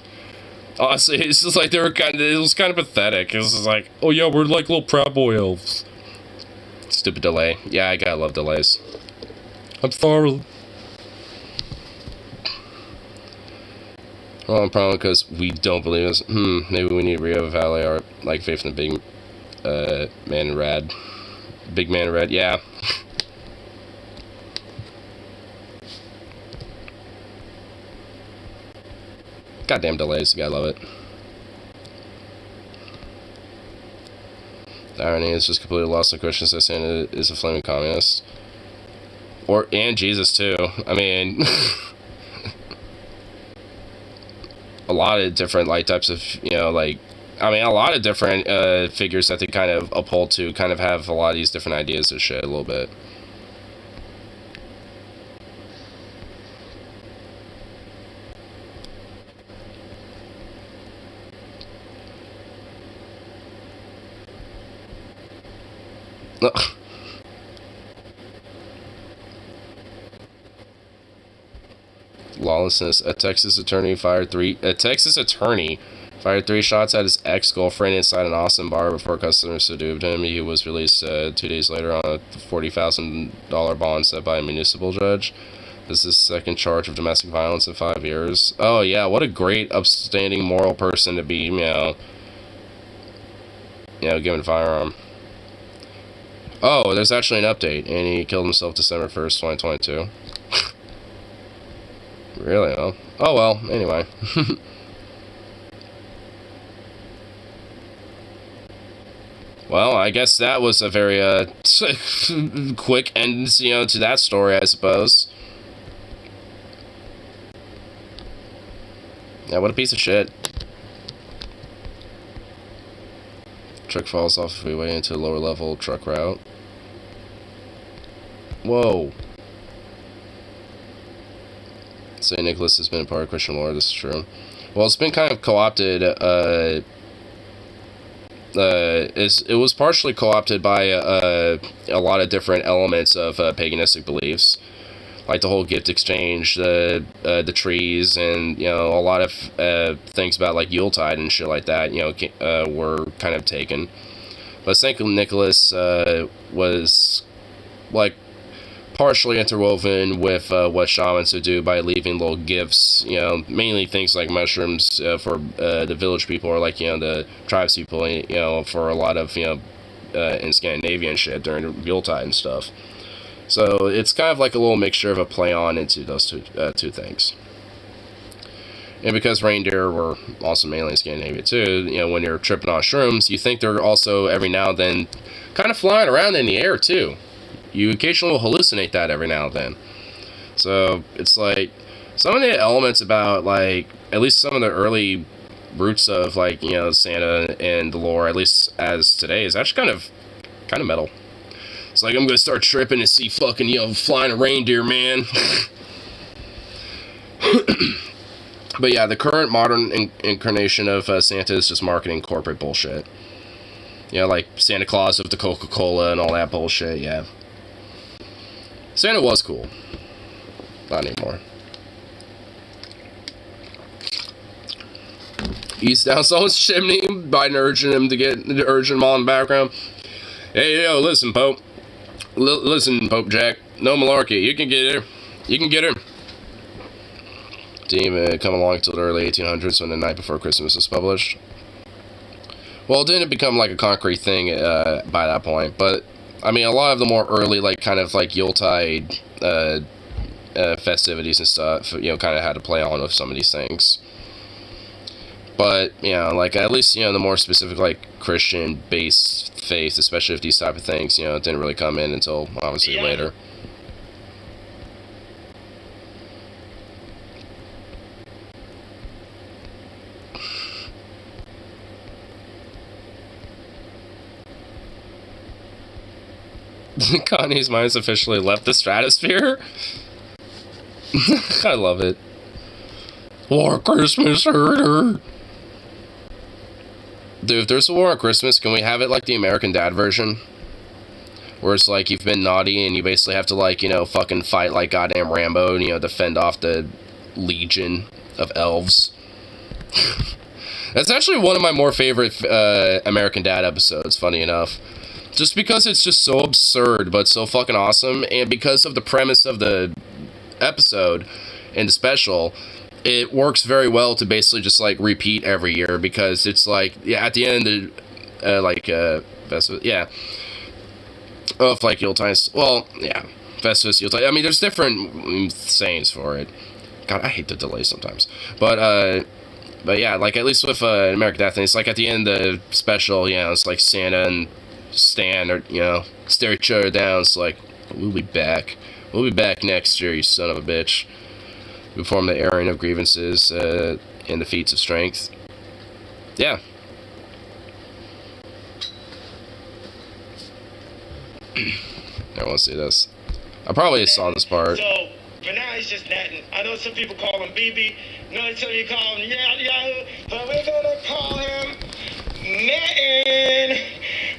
[SPEAKER 1] Honestly, it's just like it was kind of pathetic. It was just like, oh yeah, we're like little Proud Boy elves. Stupid delay. Yeah, I gotta love delays. I'm sorry. Well, probably because we don't believe this. Maybe we need to reevaluate our, faith in the big, man in red. Big man in red, yeah. Goddamn delays, you gotta love it. The irony is just completely lost on Christians that Santa is a flaming communist. And Jesus too. I mean, a lot of different types of a lot of different figures that they kind of uphold to kind of have a lot of these different ideas of shit a little bit. Lawlessness. A Texas attorney fired 3 shots at his ex-girlfriend inside an Austin bar before customers subdued him. He was released 2 days later on a $40,000 bond set by a municipal judge. This is his second charge of domestic violence in 5 years. Oh yeah, what a great, upstanding, moral person to be, given a firearm. Oh, there's actually an update, and he killed himself December 1st, 2022. Really, huh? Oh well, anyway. Well, I guess that was a very, quick end, to that story, I suppose. Yeah, what a piece of shit. Truck falls off the freeway into a lower level truck route. Whoa. St. Nicholas has been a part of Christian lore. This is true. Well, it's been kind of co-opted. It was partially co-opted by a lot of different elements of paganistic beliefs, like the whole gift exchange, the trees, and a lot of things about like Yuletide and shit like that. Were kind of taken. But St. Nicholas was like partially interwoven with what shamans would do by leaving little gifts, mainly things like mushrooms for the village people, or like, the tribes people, for a lot of, in Scandinavian shit during Yuletide and stuff. So it's kind of like a little mixture of a play on into those two things. And because reindeer were also mainly in Scandinavia too, when you're tripping on shrooms, you think they're also every now and then kind of flying around in the air too. You occasionally will hallucinate that every now and then. So it's like some of the elements about like at least some of the early roots of like Santa and the lore, at least as today, is actually kind of metal. It's like I'm gonna start tripping and see fucking flying a reindeer, man. But yeah, the current modern incarnation of Santa is just marketing corporate bullshit. Like Santa Claus of the Coca-Cola and all that bullshit. Yeah. Santa was cool. Not anymore. He's down someone's chimney. Biden urging him all in the background. Hey, yo, listen, Pope. Listen, Pope Jack. No malarkey. You can get her. You can get her. Didn't even come along until the early 1800s when The Night Before Christmas was published. Well, it didn't become like a concrete thing by that point, but I mean, a lot of the more early, like, kind of like Yuletide festivities and stuff, kind of had to play on with some of these things. But, like, at least, the more specific, like, Christian-based faith, especially with these type of things, it didn't really come in until, obviously, later. Kanye's mind's officially left the stratosphere. I love it. War Christmas herder. Dude, if there's a war on Christmas, can we have it like the American Dad version? Where it's like you've been naughty and you basically have to like, fucking fight like goddamn Rambo and, defend off the legion of elves. That's actually one of my more favorite American Dad episodes, funny enough. Just because it's just so absurd, but so fucking awesome, and because of the premise of the episode and the special, it works very well to basically just, like, repeat every year, because it's like, at the end of of, like, Yuletide, well, yeah, Festivus, Yuletide, I mean, there's different sayings for it. God, I hate the delay sometimes, but yeah, like, at least with American Dad thing, it's like at the end of the special, it's like Santa and Stan or stare each other down. It's like, we'll be back next year, you son of a bitch. We perform the airing of grievances and the feats of strength. Yeah. I want to see this. I probably saw this part.
[SPEAKER 10] So for now he's just netting. I know some people call him BB. No, some you call him Yahoo, but we're gonna call him Netting.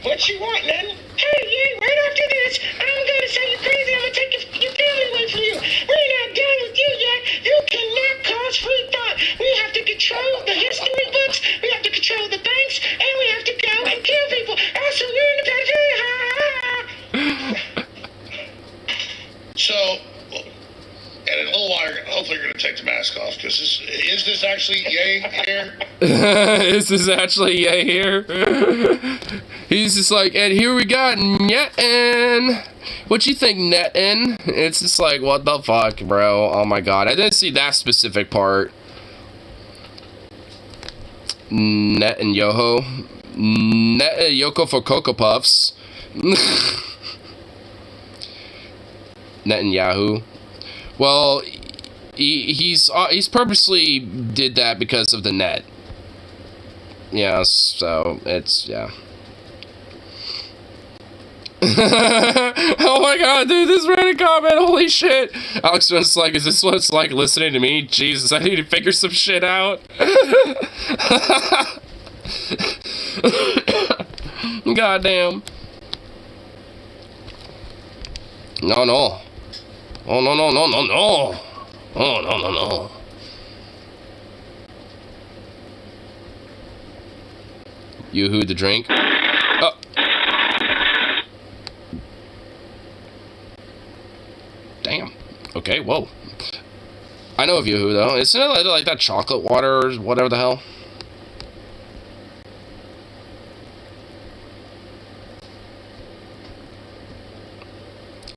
[SPEAKER 10] What you want, Netting? Hey, yeah, right after this, I'm gonna say you're crazy. I'm gonna take your family away from you. We're not done with you yet. You cannot cause free thought. We have to control the history books. We have to control the banks, and we have to go and kill people. Also, you're in the pedophilia.
[SPEAKER 13] So, and in a little while, hopefully you're going to take the mask off, because is this actually yay here?
[SPEAKER 1] Is this actually yay here? He's just like, and here we got Nettin. What you think, Nettin? It's just like, what the fuck, bro? Oh my god, I didn't see that specific part. Netanyahu. Yoko for Cocoa Puffs. Netanyahu. Well, he's purposely did that because of the net. Yeah, so it's, yeah. Oh my god, dude, this Reddit comment, holy shit. Alex was like, is this what it's like listening to me? Jesus, I need to figure some shit out. Goddamn. No, no. Oh, no, no, no, no, no. Oh, no, no, no. Yoo-hoo the drink. Oh. Damn. Okay, whoa. I know of Yoo-hoo, though. Isn't it like that chocolate water or whatever the hell?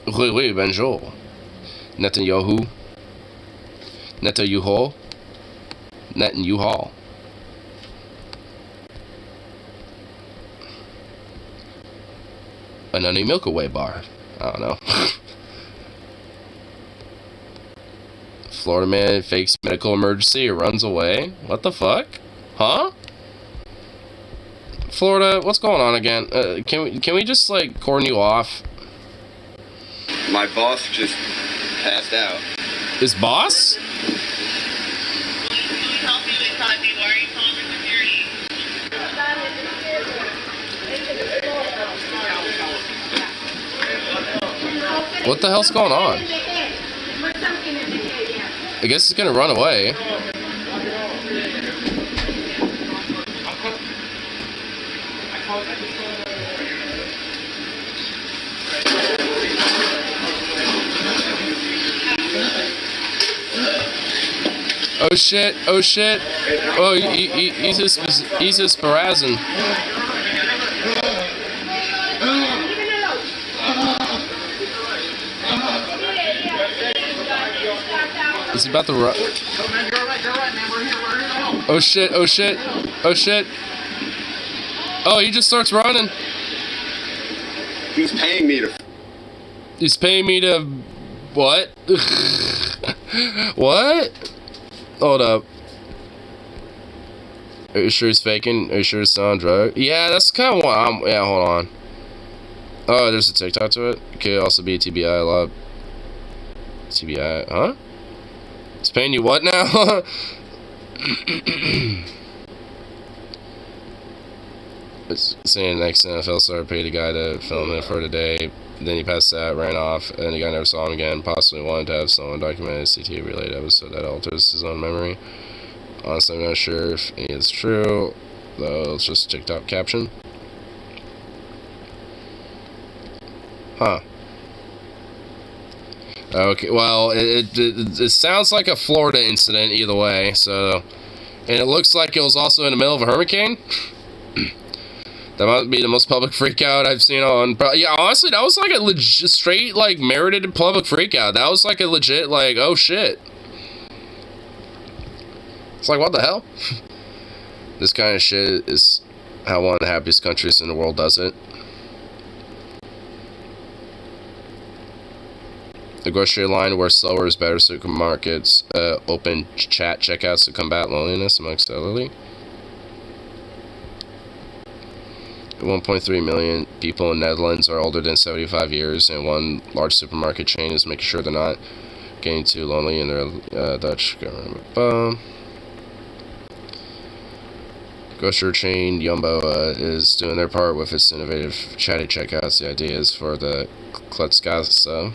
[SPEAKER 1] Oui, oui, bonjour. Netanyahu. Netanyahu. Netanyahu. Another Milky Way bar. I don't know. Florida man fakes medical emergency, runs away. What the fuck? Huh? Florida, what's going on again? Can we just like cordon you off?
[SPEAKER 8] My boss just passed out.
[SPEAKER 1] His boss? What the hell's going on? I guess it's gonna run away. Oh shit, oh shit. Oh, he's just sparazing. He's about to run. Oh shit, oh shit, oh shit. Oh, he just starts running.
[SPEAKER 8] He's paying me to...
[SPEAKER 1] He's paying me to... What? What? Hold up. Are you sure he's faking? Are you sure it's on drug? Yeah, that's kind of what I'm... Yeah, hold on. Oh, there's a TikTok to it? It could also be TBI a lot. TBI, huh? It's paying you what now? It's saying next NFL star paid a guy to film it for today. Then he passed out, ran off, and the guy never saw him again. Possibly wanted to have someone document a CTA related episode that alters his own memory. Honestly, I'm not sure if it's true, though it's just a TikTok caption. Huh. Okay, well, it sounds like a Florida incident either way, so... And it looks like it was also in the middle of a hurricane. That might be the most public freakout I've seen on... Yeah, honestly, that was like a legit, straight, like, merited public freakout. That was like a legit, like, oh shit. It's like, what the hell? This kind of shit is how one of the happiest countries in the world does it. The grocery line where slower is better. Supermarkets open chat checkouts to combat loneliness amongst elderly. 1.3 million people in Netherlands are older than 75 years, and one large supermarket chain is making sure they're not getting too lonely in their Dutch government. Grocery chain Jumbo is doing their part with its innovative chatty checkouts. The idea is for the Kletskassa,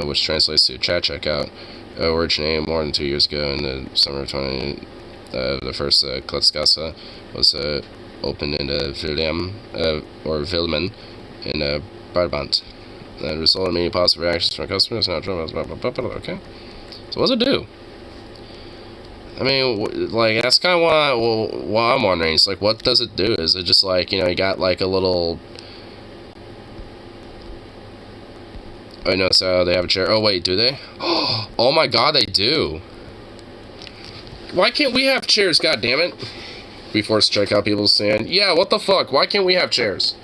[SPEAKER 1] which translates to chat checkout, originated more than 2 years ago in the summer of 20. The first Kletskassa was opened in Willem, or Wilmen, in Brabant. That resulted in many positive reactions from customers. Now, okay. So what does it do? I mean, like, that's kind of what I'm wondering. It's like, what does it do? Is it just like, you know, you got like a little... Oh, no, so they have a chair. Oh, wait, do they? Oh my god, they do. Why can't we have chairs, goddammit? We forced to check out people saying, yeah, what the fuck? Why can't we have chairs?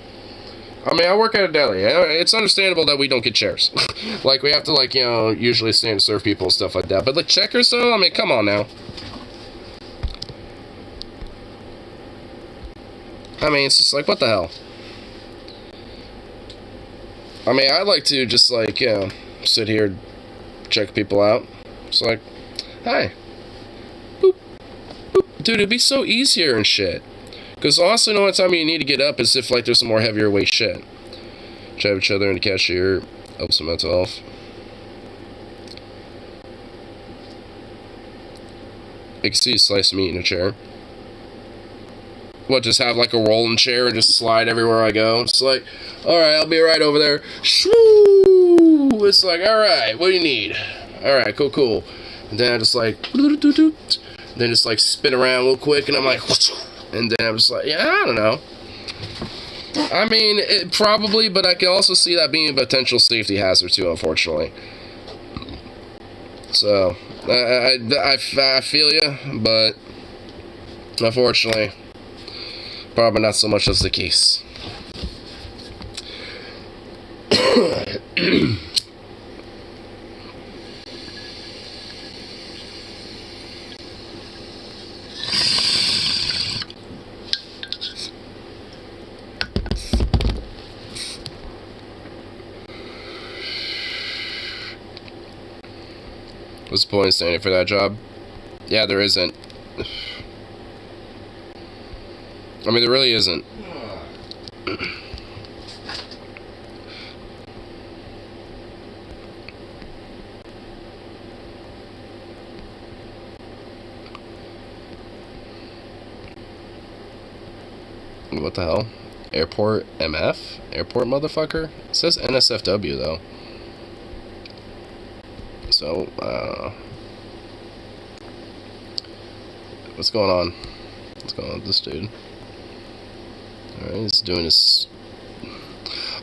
[SPEAKER 1] I mean, I work at a deli. It's understandable that we don't get chairs. Like, we have to, like, you know, usually stand and serve people and stuff like that. But, like, checkers, though? I mean, come on now. I mean, it's just like, what the hell? I mean, I like to just, like, you know, sit here, check people out. It's like, hi. Boop. Boop. Dude, it'd be so easier and shit. Because honestly, the only time you need to get up is if, like, there's some more heavier weight shit. Jab each other in the cashier. Helps some mental health. I can see a slice of meat in a chair. What, just have like a rolling chair and just slide everywhere I go? It's like, alright, I'll be right over there. Shwoo! It's like, alright, what do you need? Alright, cool. And then I just like, then just like spin around real quick, and I'm like, and then I'm just like, yeah, I don't know. I mean, it probably, but I can also see that being a potential safety hazard too, unfortunately. So, I feel you, but unfortunately, probably not so much as the case. What's the point of standing for that job? Yeah, there isn't. I mean, there really isn't. What the hell? Airport MF? Airport motherfucker? It says NSFW though. So, what's going on? What's going on with this dude? Alright, he's doing this.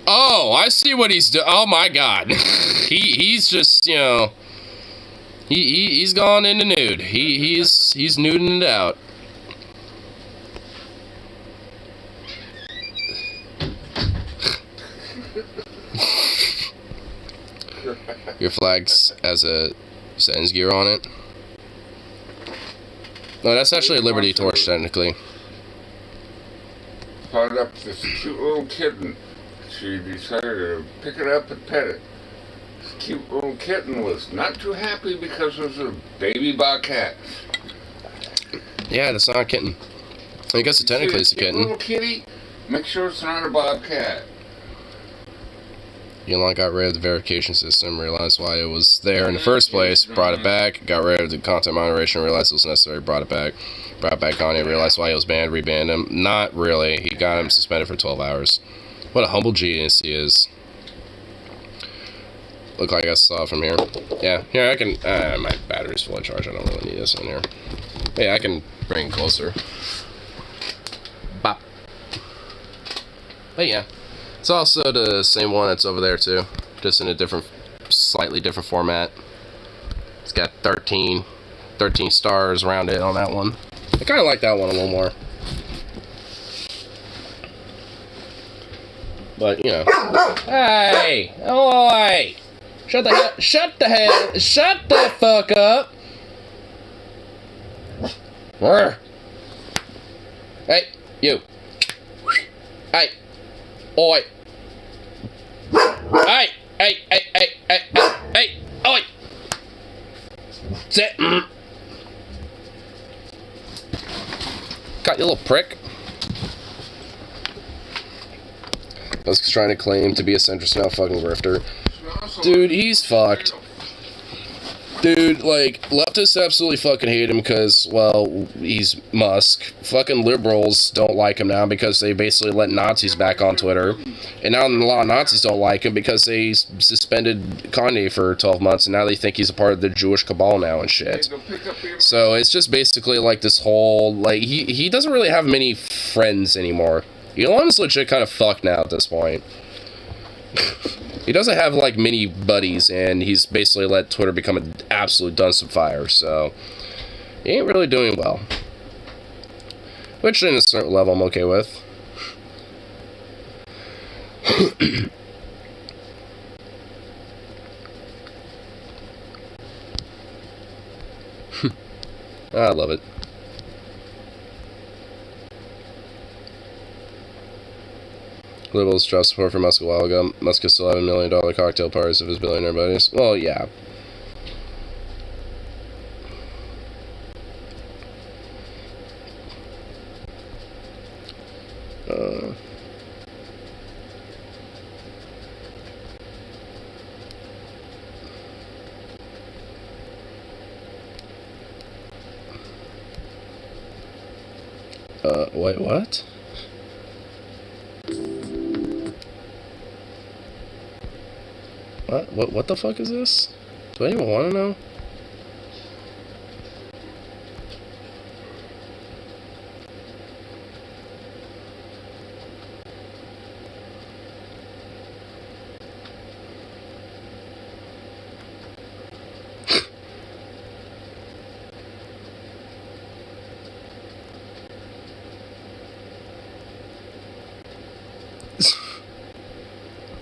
[SPEAKER 1] Oh, I see what he's doing. Oh my god. he's just, you know, he's gone into nude. He's nuding it out. Your flags has a sentence gear on it. No, that's actually a Liberty torch, technically.
[SPEAKER 12] Found up this cute little kitten. She decided to pick it up and pet it. This cute little kitten was not too happy because it was a baby bobcat.
[SPEAKER 1] Yeah, that's not a kitten. I guess it technically is a kitten.
[SPEAKER 12] Little kitty, make sure it's not a bobcat.
[SPEAKER 1] Elon got rid of the verification system, realized why it was there in the first place, brought it back, got rid of the content moderation, realized it was necessary, brought it back Kanye, realized why he was banned, rebanned him. Not really. He got him suspended for 12 hours. What a humble genius he is. Look like I saw it from here. Yeah, here I can, my battery's fully charged, I don't really need this in here. Hey, I can bring it closer. Bop. But yeah. It's also the same one that's over there too, just in a different, slightly different format. It's got 13 stars around it on that one. I kind of like that one a little more. But, you know. Hey! Oh, hey! Shut the fuck up! Hey, you. Hey. Oi. Hey, oi. Sit. Got you little prick. I was trying to claim to be a centrist now, fucking grifter. Dude, he's fucked. Dude, like, leftists absolutely fucking hate him because, well, he's Musk. Fucking liberals don't like him now because they basically let Nazis back on Twitter. And now a lot of Nazis don't like him because they suspended Kanye for 12 months, and now they think he's a part of the Jewish cabal now and shit. So it's just basically like this whole, like, he doesn't really have many friends anymore. Elon's legit kind of fucked now at this point. He doesn't have, like, many buddies, and he's basically let Twitter become an absolute dumpster fire, so he ain't really doing well. Which, in a certain level, I'm okay with. I love it. Libels dropped support for Musk a while ago. Musk is still having $1 million cocktail parties of his billionaire buddies. Well, yeah. Wait, what? What the fuck is this? Do anyone want to know?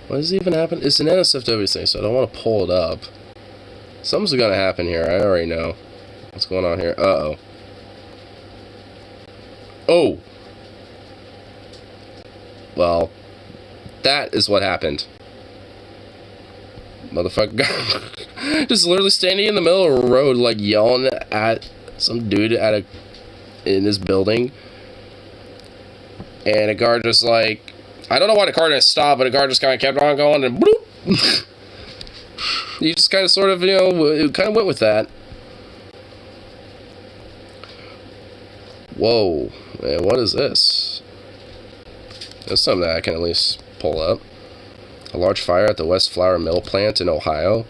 [SPEAKER 1] What does even happen? It's an NSFW thing, so I don't want to pull it up. Something's gonna happen here. I already know what's going on here. Uh-oh. Oh! Well, that is what happened. Motherfucker. Just literally standing in the middle of a road, like, yelling at some dude in this building. And a guard just, like... I don't know why the car didn't stop, but the car just kind of kept on going, and bloop! You just kind of sort of, you know, kind of went with that. Whoa. Man, what is this? That's something that I can at least pull up. A large fire at the West Flour Mill plant in Ohio.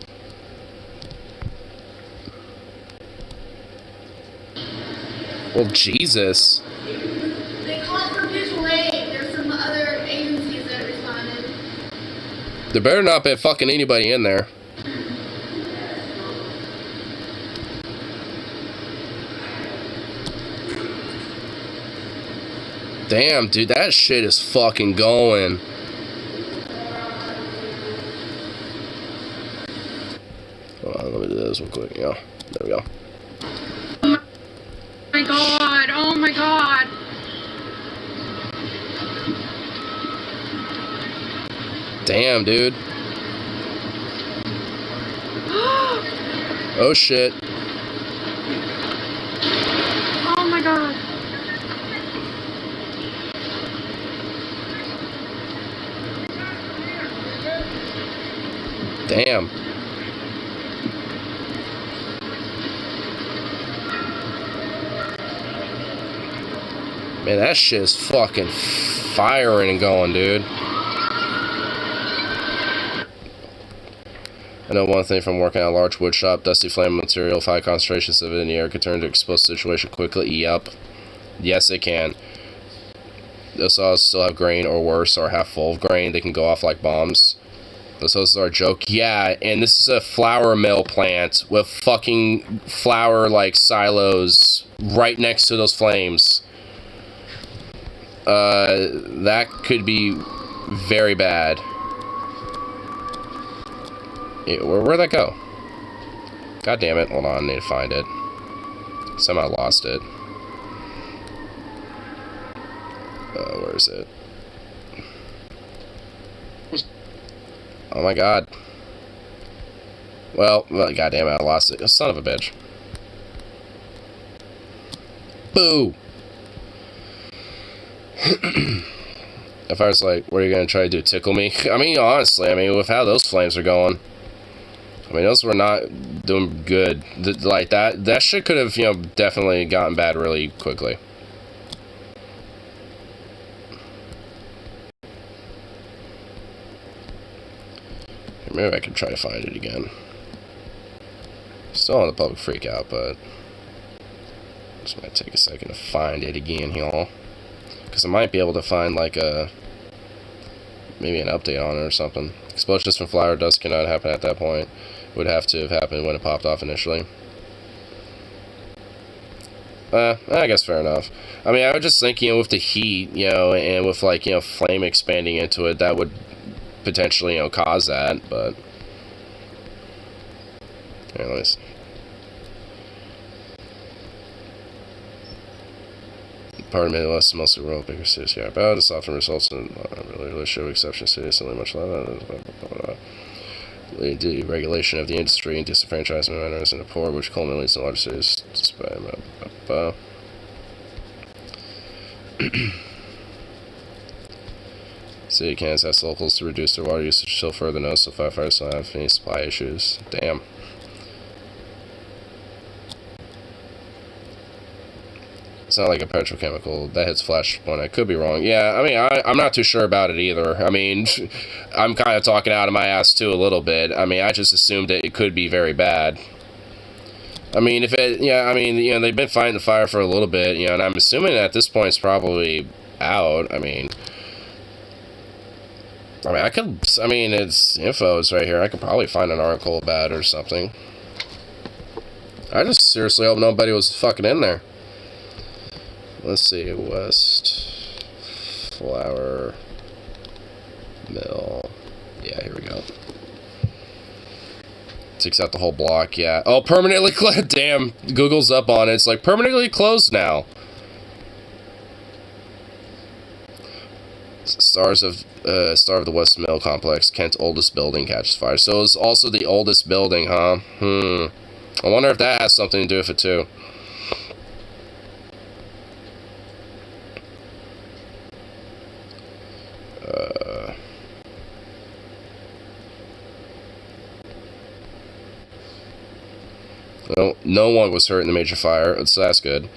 [SPEAKER 1] Well, Jesus.
[SPEAKER 17] They called for visual aid. There's some other agencies that responded.
[SPEAKER 1] There better not be fucking anybody in there. Damn, dude, that shit is fucking going. Hold on, let me do this real quick. Yeah, there we go.
[SPEAKER 17] Oh my god, oh my god.
[SPEAKER 1] Damn, dude. Oh shit.
[SPEAKER 17] Oh my god.
[SPEAKER 1] Damn. Man, that shit is fucking firing and going, dude. I know one thing from working at a large wood shop, dusty flame material, high concentrations of it in the air can turn into explosive situation quickly. Yep. Yes, it can. Those saws still have grain or worse, are half full of grain. They can go off like bombs. Those hoses are a joke. Yeah, and this is a flour mill plant with fucking flour like silos right next to those flames. That could be very bad. Where'd that go? God damn it. Hold on, I need to find it. Somehow lost it. Where is it? Oh my god. Well, god damn it, I lost it. Son of a bitch. Boo! If I was like, what are you gonna try to do, tickle me? I mean, honestly, I mean, with how those flames are going, I mean, those were not doing good. Like, that shit could have, you know, definitely gotten bad really quickly. Maybe I could try to find it again. Still on the public freakout, but just might take a second to find it again here. Because I might be able to find, like, maybe an update on it or something. Explosions from flour dust cannot happen at that point. It would have to have happened when it popped off initially. I guess fair enough. I mean, I was just thinking, with the heat, you know, and with, like, you know, flame expanding into it, that would potentially, you know, cause that, but here, let me see. Part of Midwest, mostly rural, bigger cities here about. This often results in really show exception cities, something much like that. The regulation of the industry and disenfranchisement of minorities in the poor, which culminates in large cities. City of Kansas asks locals to reduce their water usage still further notice, so firefighters don't have any supply issues. Damn. It's not like a petrochemical that hits Flashpoint. I could be wrong. Yeah, I mean, I'm not too sure about it either. I mean, I'm kind of talking out of my ass too a little bit. I mean, I just assumed that it could be very bad. I mean, if it, yeah, I mean, you know, they've been fighting the fire for a little bit, you know, and I'm assuming at this point it's probably out. I mean, it's info is right here. I could probably find an article about it or something. I just seriously hope nobody was fucking in there. Let's see, West Flour Mill. Yeah, here we go. Takes out the whole block, yeah. Oh, permanently closed. Damn, Google's up on it. It's like permanently closed now. Star of the West Mill Complex, Kent's oldest building, catches fire. So it's also the oldest building, huh? I wonder if that has something to do with it too. No one was hurt in the major fire, so that's good.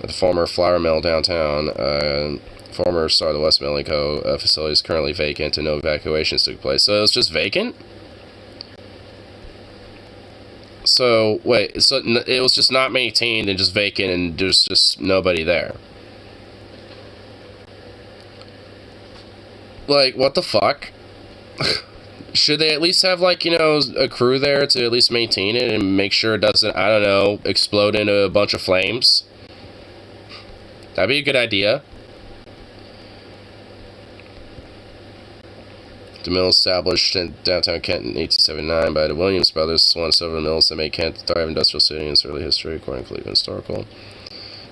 [SPEAKER 1] At the former flour mill downtown, former Star of the West Milling Co. Facility is currently vacant and no evacuations took place. So it was just vacant? So, wait, so it was just not maintained and just vacant and there's just nobody there? Like, what the fuck? Should they at least have, like, you know, a crew there to at least maintain it and make sure it doesn't, I don't know, explode into a bunch of flames? That'd be a good idea. The mill established in downtown Kent in 1879 by the Williams brothers, one of several mills that made Kent a thriving industrial city in its early history, according to Cleveland Historical.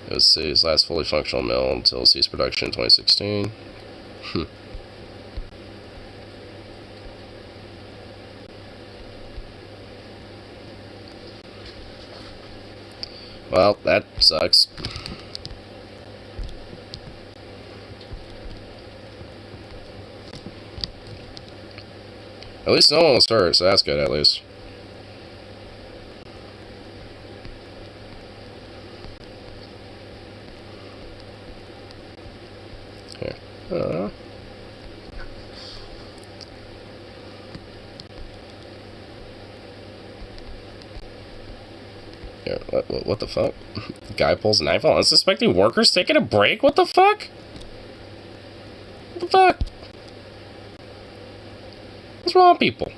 [SPEAKER 1] It was the city's last fully functional mill until it ceased production in 2016. Well, that sucks. At least no one was hurt, so that's good, at least. Here. Here, what the fuck? The guy pulls a knife on unsuspecting workers taking a break? What the fuck? What the fuck? What's wrong with people?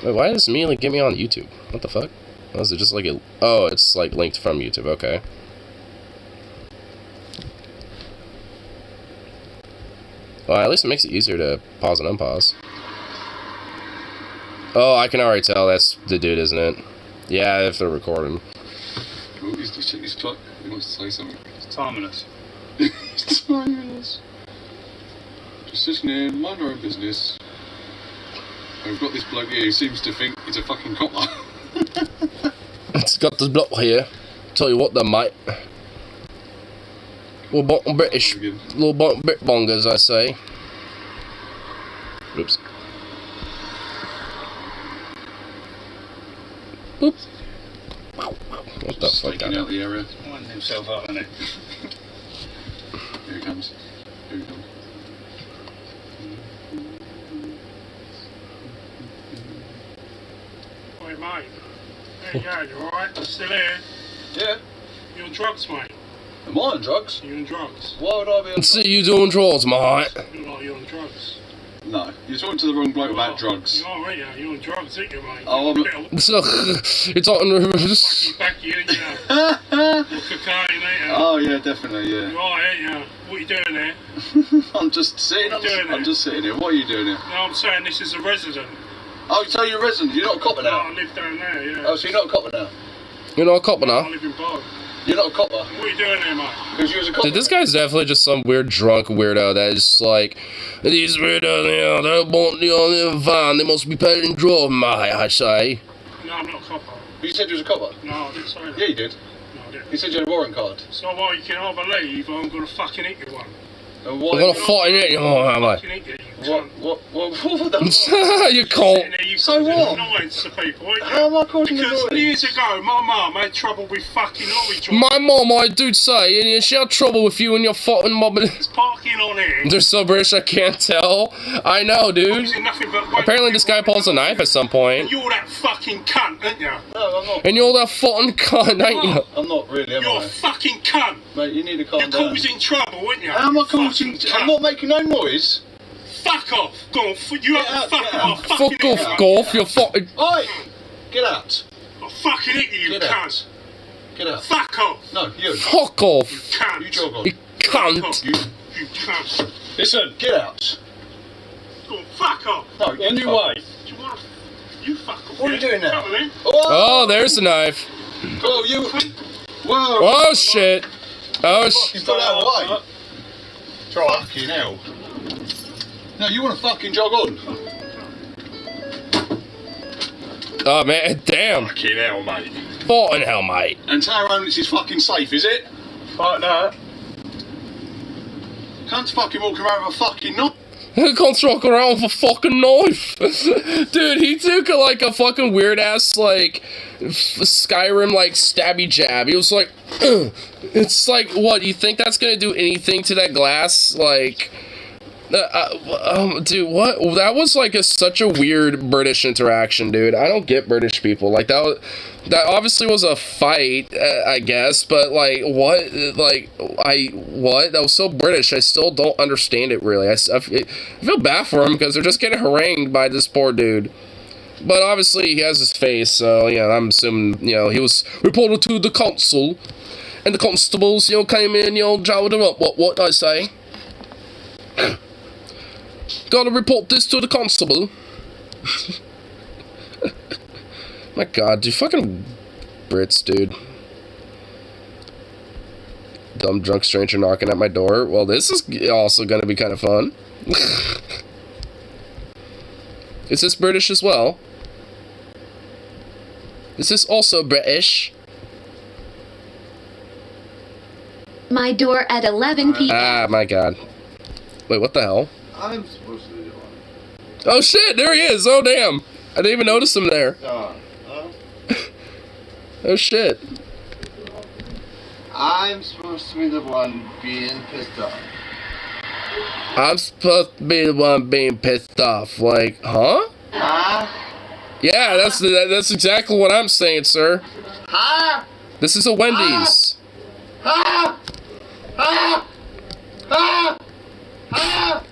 [SPEAKER 1] Wait, why does it immediately get me on YouTube? What the fuck? Oh, is it just like a... Oh, it's like linked from YouTube, okay. Well, at least it makes it easier to pause and unpause. Oh, I can already tell that's the dude, isn't it? Yeah, if they're recording.
[SPEAKER 18] Oh, he's checking his clock. He wants to say something.
[SPEAKER 15] It's timing us.
[SPEAKER 18] It's timing us. Just sitting here, mind our own business. And we've got this bloke here who seems to think he's a fucking copper.
[SPEAKER 1] It's got this bloke here. Tell you what then, mate. Little bottom British. Little bottom Brit bongers, I say. Oops. Boop. What the fuck?
[SPEAKER 18] Staking out the area.
[SPEAKER 15] Winding himself up, isn't it?
[SPEAKER 18] Here he comes. Here he comes.
[SPEAKER 15] Oi, mate. There you go, you alright? Still here?
[SPEAKER 18] Yeah.
[SPEAKER 15] You on drugs, mate?
[SPEAKER 18] Am I on drugs?
[SPEAKER 15] You on drugs?
[SPEAKER 18] Why would I be on drugs?
[SPEAKER 1] See you doing drugs, mate.
[SPEAKER 15] You look like you're on drugs.
[SPEAKER 18] No, you're talking to the wrong bloke about drugs.
[SPEAKER 15] You are, right? You're on drugs, ain't you, mate?
[SPEAKER 18] Oh, I'm...
[SPEAKER 1] So, it's on...
[SPEAKER 15] Backy, ain't you? Or cocaine, ain't you?
[SPEAKER 18] Oh, yeah, definitely, yeah.
[SPEAKER 15] You are, ain't you? What are you doing there?
[SPEAKER 18] I'm just sitting. I'm just sitting here. What are you doing here?
[SPEAKER 15] No, I'm saying this is a resident.
[SPEAKER 18] Oh, so you're a resident. You're not a copper now?
[SPEAKER 15] No, I live down there, yeah.
[SPEAKER 18] Oh, so you're not a copper now?
[SPEAKER 1] You're not a copper now?
[SPEAKER 15] I live in Bow.
[SPEAKER 18] You're not a copper.
[SPEAKER 15] What are you doing there, mate?
[SPEAKER 18] Because you was a copper.
[SPEAKER 1] Dude, this guy's definitely just some weird drunk weirdo that is like, these weirdos, they won't, they're fine. They must be paid and drove, I say.
[SPEAKER 15] No, I'm not a copper.
[SPEAKER 18] You said you was a copper?
[SPEAKER 15] No, I didn't say that.
[SPEAKER 18] Yeah, you did.
[SPEAKER 15] No, I didn't.
[SPEAKER 18] You said you had a warrant card.
[SPEAKER 15] So why you can either leave or I'm going to fucking hit you one.
[SPEAKER 18] And
[SPEAKER 1] I'm
[SPEAKER 18] why?
[SPEAKER 1] gonna fucking hit you, oh, am I?
[SPEAKER 15] Fucking hit you.
[SPEAKER 18] What the
[SPEAKER 1] You can't.
[SPEAKER 18] So what?
[SPEAKER 15] Annoyance to people, ain't you?
[SPEAKER 18] How am I causing
[SPEAKER 15] Because
[SPEAKER 18] annoyance?
[SPEAKER 15] years ago, my mum had trouble with fucking lorry drivers.
[SPEAKER 1] My mom, I do say, and she had trouble with you and your fucking mob.
[SPEAKER 15] Parking on here.
[SPEAKER 1] They're so British, I can't tell. I know, dude.
[SPEAKER 15] Using nothing but
[SPEAKER 1] Apparently, this guy pulls a knife at some point.
[SPEAKER 15] You're that fucking cunt, aren't you?
[SPEAKER 18] No, I'm not.
[SPEAKER 1] And you're that fucking cunt, ain't you?
[SPEAKER 18] I'm not really, am
[SPEAKER 15] You're
[SPEAKER 18] I?
[SPEAKER 15] a fucking cunt.
[SPEAKER 18] Mate, you need to calm
[SPEAKER 15] You're
[SPEAKER 18] down.
[SPEAKER 15] causing trouble, aren't you?
[SPEAKER 18] How am I causing? I'm not making no noise.
[SPEAKER 15] Fuck off. Go on, you have to fuck off.
[SPEAKER 1] Fuck off, golf, you're fucking.
[SPEAKER 18] Oi! Get out.
[SPEAKER 15] I'll fucking hit you, you
[SPEAKER 18] Get out.
[SPEAKER 15] cunt.
[SPEAKER 18] Get out.
[SPEAKER 15] Fuck off.
[SPEAKER 18] No, you.
[SPEAKER 1] Fuck off.
[SPEAKER 15] Cunt.
[SPEAKER 18] You jog on.
[SPEAKER 1] You cunt.
[SPEAKER 15] You cunt.
[SPEAKER 18] Listen, get out.
[SPEAKER 15] Go on, fuck off.
[SPEAKER 18] No, you
[SPEAKER 15] Any
[SPEAKER 18] fuck.
[SPEAKER 15] way. Do you want to... You fuck off.
[SPEAKER 18] What are you doing now?
[SPEAKER 15] Come on, then.
[SPEAKER 1] Oh, there's the knife.
[SPEAKER 18] Oh, you. Whoa.
[SPEAKER 1] Oh, shit. Oh,
[SPEAKER 18] You
[SPEAKER 1] shit.
[SPEAKER 18] put that away. Try. Fucking hell. No, you want to fucking jog on.
[SPEAKER 1] Oh, man, damn.
[SPEAKER 18] Fucking hell, mate.
[SPEAKER 1] Fucking hell, mate.
[SPEAKER 18] And Tyrone is fucking safe, is it? Like that. Can't fucking walk around with a fucking knife.
[SPEAKER 1] He can't walk around with a fucking knife. Dude, he took like a fucking weird ass like Skyrim like stabby jab. He was like, ugh. It's like, what, you think that's gonna do anything to that glass? Like, dude, what? That was like such a weird British interaction, dude. I don't get British people. Like, that obviously was a fight, I guess, but like, what? Like, what? That was so British. I still don't understand it, really. I feel bad for him because they're just getting harangued by this poor dude. But obviously, he has his face, so, yeah, I'm assuming, you know, he was reported to the council, and the constables, you know, came in, you know, jowled him up. What I say? Gotta report this to the constable. My god, dude, fucking Brits, dude. Dumb drunk stranger knocking at my door. Well, this is also gonna be kind of fun. Is this British as well? Is this also British?
[SPEAKER 9] My door at 11 p.m.
[SPEAKER 1] Ah, my god. Wait, what the hell?
[SPEAKER 3] I'm supposed to do
[SPEAKER 1] Oh shit, there he is! Oh damn! I didn't even notice him there. Oh shit.
[SPEAKER 3] I'm supposed to be the one being pissed off.
[SPEAKER 1] I'm supposed to be the one being pissed off. Like, huh?
[SPEAKER 3] Huh?
[SPEAKER 1] Yeah, that's exactly what I'm saying, sir.
[SPEAKER 3] Huh?
[SPEAKER 1] This is a Wendy's.
[SPEAKER 3] Huh? Huh? Huh? Huh?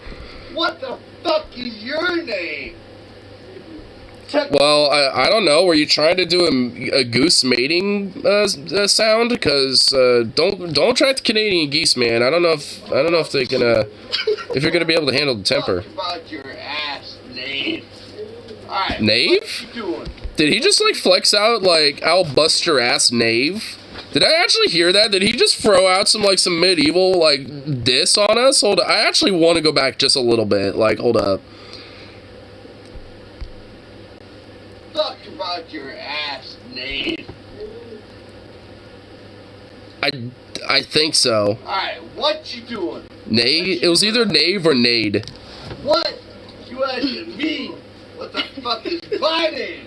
[SPEAKER 3] What the fuck is your name?
[SPEAKER 1] Well, I don't know. Were you trying to do a goose mating sound? Because don't try the Canadian geese, man. I don't know if they can if you're gonna be able to handle the temper.
[SPEAKER 3] Talk about your ass, Nave. Alright.
[SPEAKER 1] Knave?
[SPEAKER 3] What you doing?
[SPEAKER 1] Did he just like flex out like I'll bust your ass, Knave? Did I actually hear that? Did he just throw out some medieval like diss on us? Hold up. I actually want to go back just a little bit. Like, hold up.
[SPEAKER 3] Talk about your ass, Nave.
[SPEAKER 1] I think so.
[SPEAKER 3] Alright, what you doing?
[SPEAKER 1] Nade? It was either Knave or Nade.
[SPEAKER 3] What? You asking me? What the fuck is my name?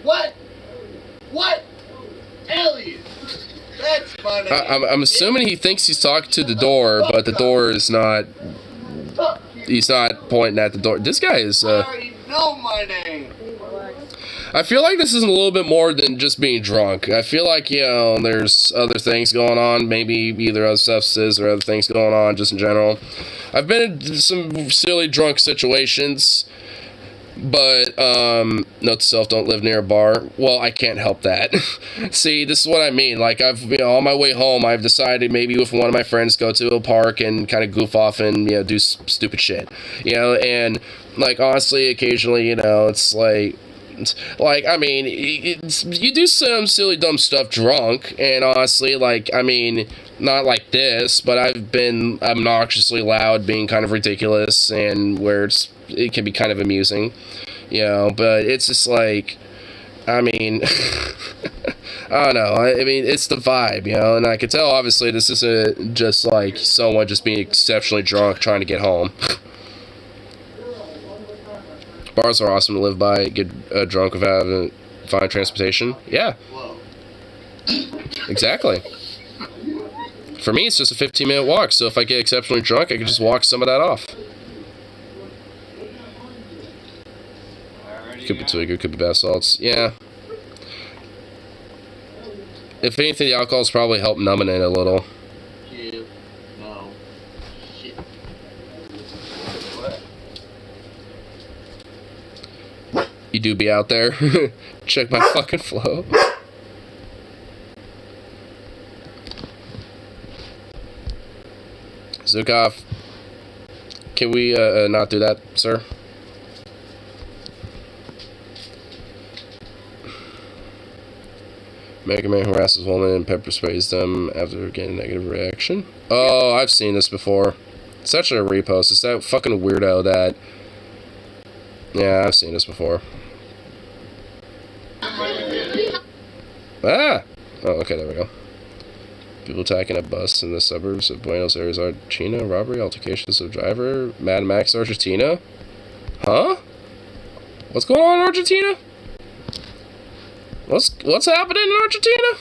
[SPEAKER 3] What? What? Elliot. That's my name.
[SPEAKER 1] I'm assuming he thinks he's talking to the door, but the door is not. He's not pointing at the door. This guy is.
[SPEAKER 3] I already know my name.
[SPEAKER 1] I feel like this is a little bit more than just being drunk. I feel like, you know, there's other things going on. Maybe either other substances or other things going on just in general. I've been in some silly drunk situations. But, note to self, don't live near a bar. Well, I can't help that. See, this is what I mean. Like, on my way home, I've decided maybe with one of my friends go to a park and kind of goof off and, you know, do stupid shit. You know, and, like, honestly, occasionally, you know, it's like, like, I mean, you do some silly, dumb stuff drunk, and honestly, like, I mean, not like this, but I've been obnoxiously loud, being kind of ridiculous, and where it can be kind of amusing, you know, but it's just like, I mean, I don't know, I mean, it's the vibe, you know, and I can tell, obviously, this isn't just, like, someone just being exceptionally drunk trying to get home. Bars are awesome to live by, get drunk without fine transportation. Yeah. Exactly. For me, it's just a 15-minute walk, so if I get exceptionally drunk, I can just walk some of that off. Could be Twigger, could be bath salts. Yeah. If anything, the alcohol's probably helped numbing it a little.
[SPEAKER 3] Yeah. No. Shit.
[SPEAKER 1] You do be out there. Check my fucking flow. Zukov, can we not do that, sir? Mega Man harasses woman and pepper sprays them after getting a negative reaction. Oh, I've seen this before. It's actually a repost. It's that fucking weirdo that... Yeah, I've seen this before. Ah! Oh, okay, there we go. People attacking a bus in the suburbs of Buenos Aires, Argentina. Robbery, altercations of driver. Mad Max, Argentina? Huh? What's going on in Argentina? What's happening in Argentina?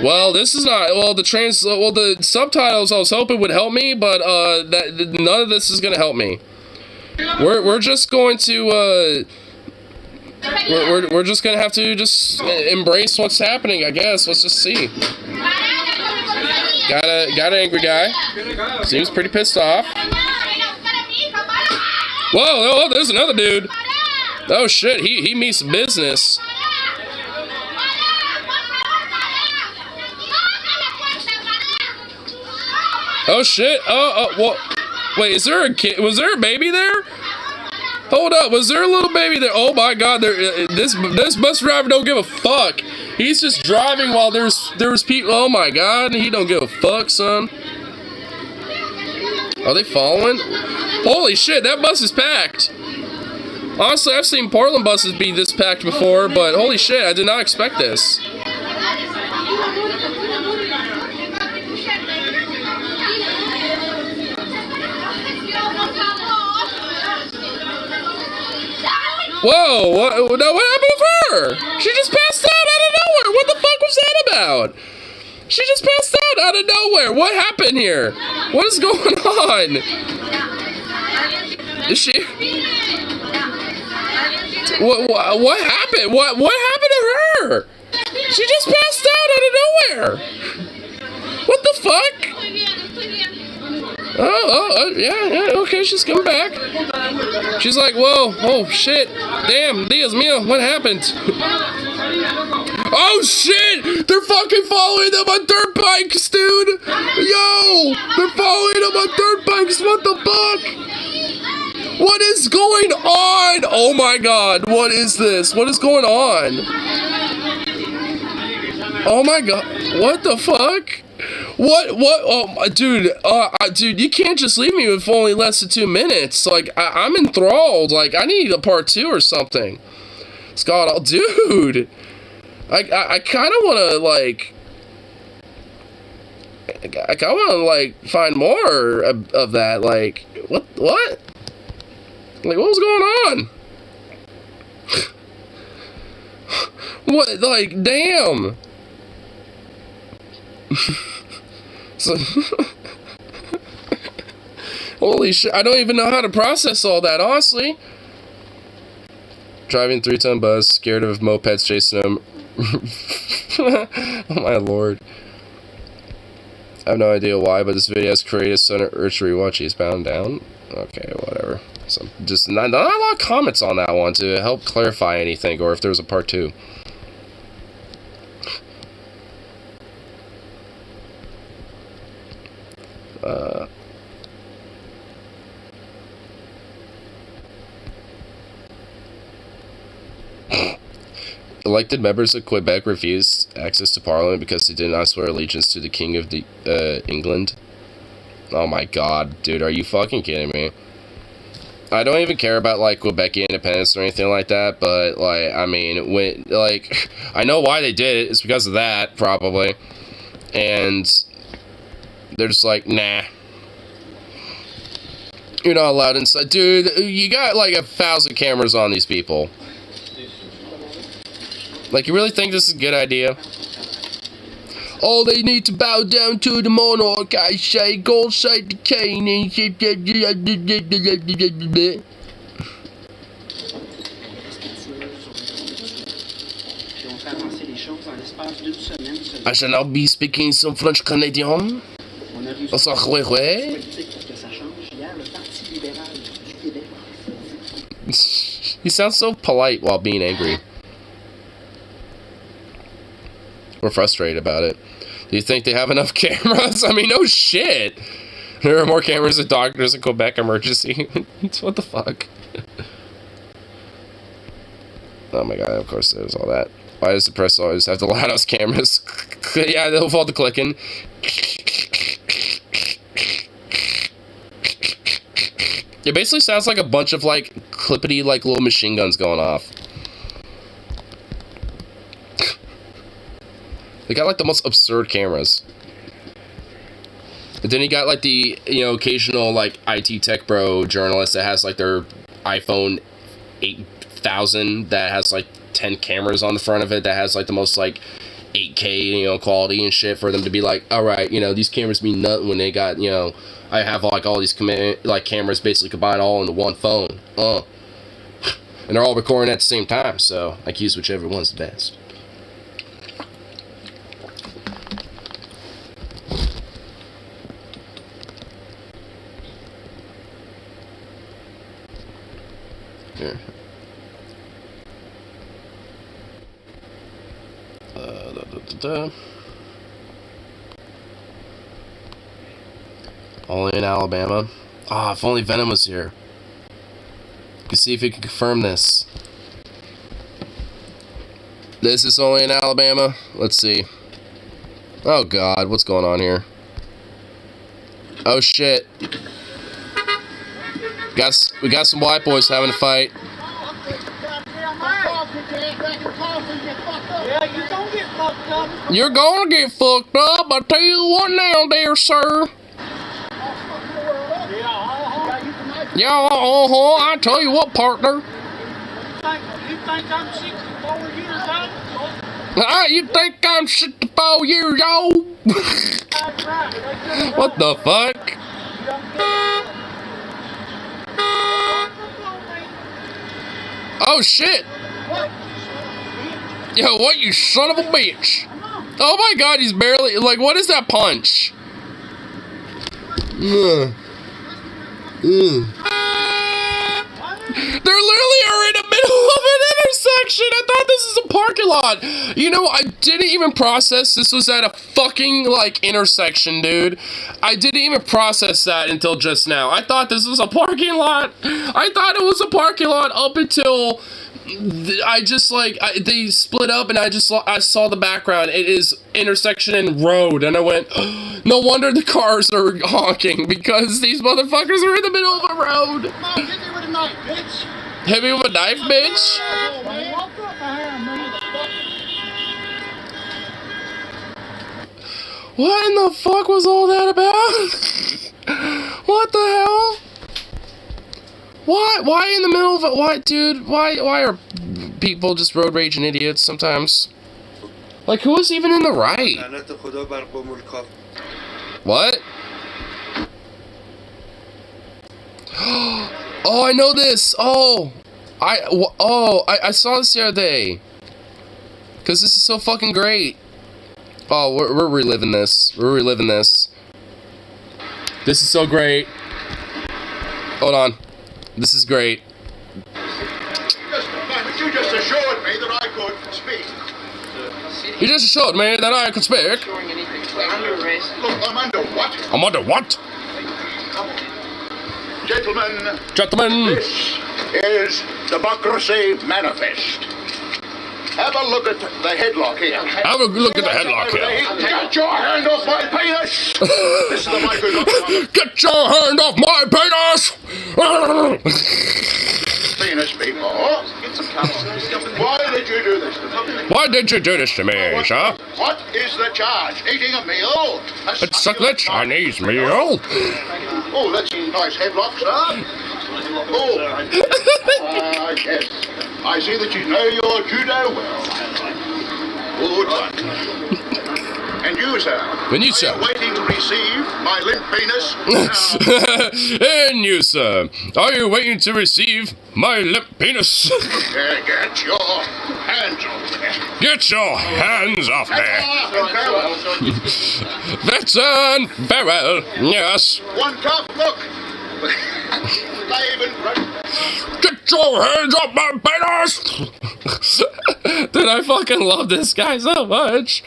[SPEAKER 1] Well, this is not. Well, the subtitles I was hoping would help me, but none of this is gonna help me. We're just going to we're just gonna have to just embrace what's happening, I guess. Let's just see. Got an angry guy. Seems pretty pissed off. Whoa, oh, there's another dude. Oh shit, he means business. Oh shit. Well, wait, is there a kid? Was there a baby there? Hold up, was there a little baby there? Oh my god, this bus driver don't give a fuck. He's just driving while there's people. Oh my god, he don't give a fuck, son. Are they following? Holy shit, that bus is packed. Honestly, I've seen Portland buses be this packed before, but holy shit, I did not expect this. Whoa, what happened to her? She just passed out out of nowhere. What the fuck was that about? She just passed out out of nowhere. What happened here? What is going on? Is she? What happened? What happened to her? She just passed out out of nowhere. What the fuck? Yeah, okay, she's coming back. She's like, whoa, oh shit, damn, Dios mío, what happened? Oh shit, they're fucking following them on dirt bikes, dude. Yo, they're following them on dirt bikes, what the fuck? What is going on? Oh my god, what is this? What is going on? Oh my god, what the fuck? What, oh, dude, you can't just leave me with only less than 2 minutes. Like, I'm enthralled. Like, I need a part 2 or something. Scott, oh, dude. I kind of want to, like, I kind of want to, like, find more of that. Like, what? Like, what was going on? What, like, damn. So, holy shit, I don't even know how to process all that, honestly. Driving 3-ton bus, scared of mopeds chasing him. Oh my lord. I have no idea why, but this video has created Center Urge to rewatch Eastbound Down. Okay, whatever. So, just not a lot of comments on that one to help clarify anything, or if there was a part 2. Elected members of Quebec refused access to Parliament because they did not swear allegiance to the King of the England. Oh my god, dude, are you fucking kidding me? I don't even care about, like, Quebecy independence or anything like that, but, like, I mean, when, like, I know why they did it. It's because of that, probably. And they're just like, nah. You're not allowed inside. Dude, you got, like, 1,000 cameras on these people. Like, you really think this is a good idea? Oh, they need to bow down to the monarch, I say. God save the king. I shall now be speaking some French Canadian. He sounds so polite while being angry. We're frustrated about it. Do you think they have enough cameras? I mean, no shit. There are more cameras than doctors in Quebec emergency. What the fuck? Oh my god, of course there's all that. Why does the press always have the loudest cameras? Yeah, they'll fall to clicking. It basically sounds like a bunch of, like, clippity, like, little machine guns going off. They got, like, the most absurd cameras. And then you got, like, the, you know, occasional, like, IT tech bro journalist that has, like, their iPhone 8000 that has, like, 10 cameras on the front of it that has, like, the most, like, 8K, you know, quality and shit for them to be like, alright, you know, these cameras mean nothing when they got, you know, I have, like, all these, cameras basically combined all into one phone. And they're all recording at the same time, so I can use whichever one's the best. Here. Only in Alabama. Ah, if only Venom was here. You can see if he can confirm this. This is only in Alabama. Let's see. Oh god, what's going on here? Oh shit. We got some white boys having a fight. You're gonna get fucked up. I tell you what now, dear sir. Yeah, I tell you what, partner.
[SPEAKER 15] You think I'm 64 years old?
[SPEAKER 1] You think I'm 64 years old? What the fuck? Oh shit! Yo, what, you son of a bitch? Oh my god, he's barely, like, what is that punch? They're literally are in the middle of an intersection. I thought this was a parking lot. You know, I didn't even process this was at a fucking, like, intersection, dude. I didn't even process that until just now. I thought this was a parking lot. I thought it was a parking lot up until I just, like, they split up and I saw the background. It is intersection and road. And I went, oh, no wonder the cars are honking because these motherfuckers are in the middle of a road.
[SPEAKER 15] Hit me with a knife, bitch.
[SPEAKER 1] Hit me with a knife, bitch? What in the fuck was all that about? What the hell? Why in the middle of it? Why, dude? Why are people just road raging idiots sometimes? Like, who was even in the right? What? Oh, I know this. I saw this the other day. Cause this is so fucking great. Oh, we're reliving this. We're reliving this. This is so great. Hold on. This is great.
[SPEAKER 3] You just assured me that I could speak.
[SPEAKER 1] You just assured me that I could speak.
[SPEAKER 3] Look, I'm under what?
[SPEAKER 1] I'm under what?
[SPEAKER 3] Gentlemen, this is Democracy Manifest. Have a look at the headlock here.
[SPEAKER 1] Have a look at the headlock here.
[SPEAKER 3] Get your hand off my penis! This is the mic we've got.
[SPEAKER 1] Get your hand off my penis!
[SPEAKER 3] Penis people. Why did you do this to me?
[SPEAKER 1] Why did you do this to me, sir?
[SPEAKER 3] What is the charge? Eating a meal?
[SPEAKER 1] It's like a Chinese meal.
[SPEAKER 3] Oh, that's a nice headlock, sir. Oh, yes. I see that you know your judo well. Good. And you, sir?
[SPEAKER 1] And you, sir?
[SPEAKER 3] Are you waiting to receive my limp penis?
[SPEAKER 1] And you, sir? Are you waiting to receive my limp penis?
[SPEAKER 3] Get your hands off me.
[SPEAKER 1] Get your hands off me. Veteran Farrell, yes.
[SPEAKER 3] One cup, look.
[SPEAKER 1] Get your hands off my penis! Dude, I fucking love this guy so much.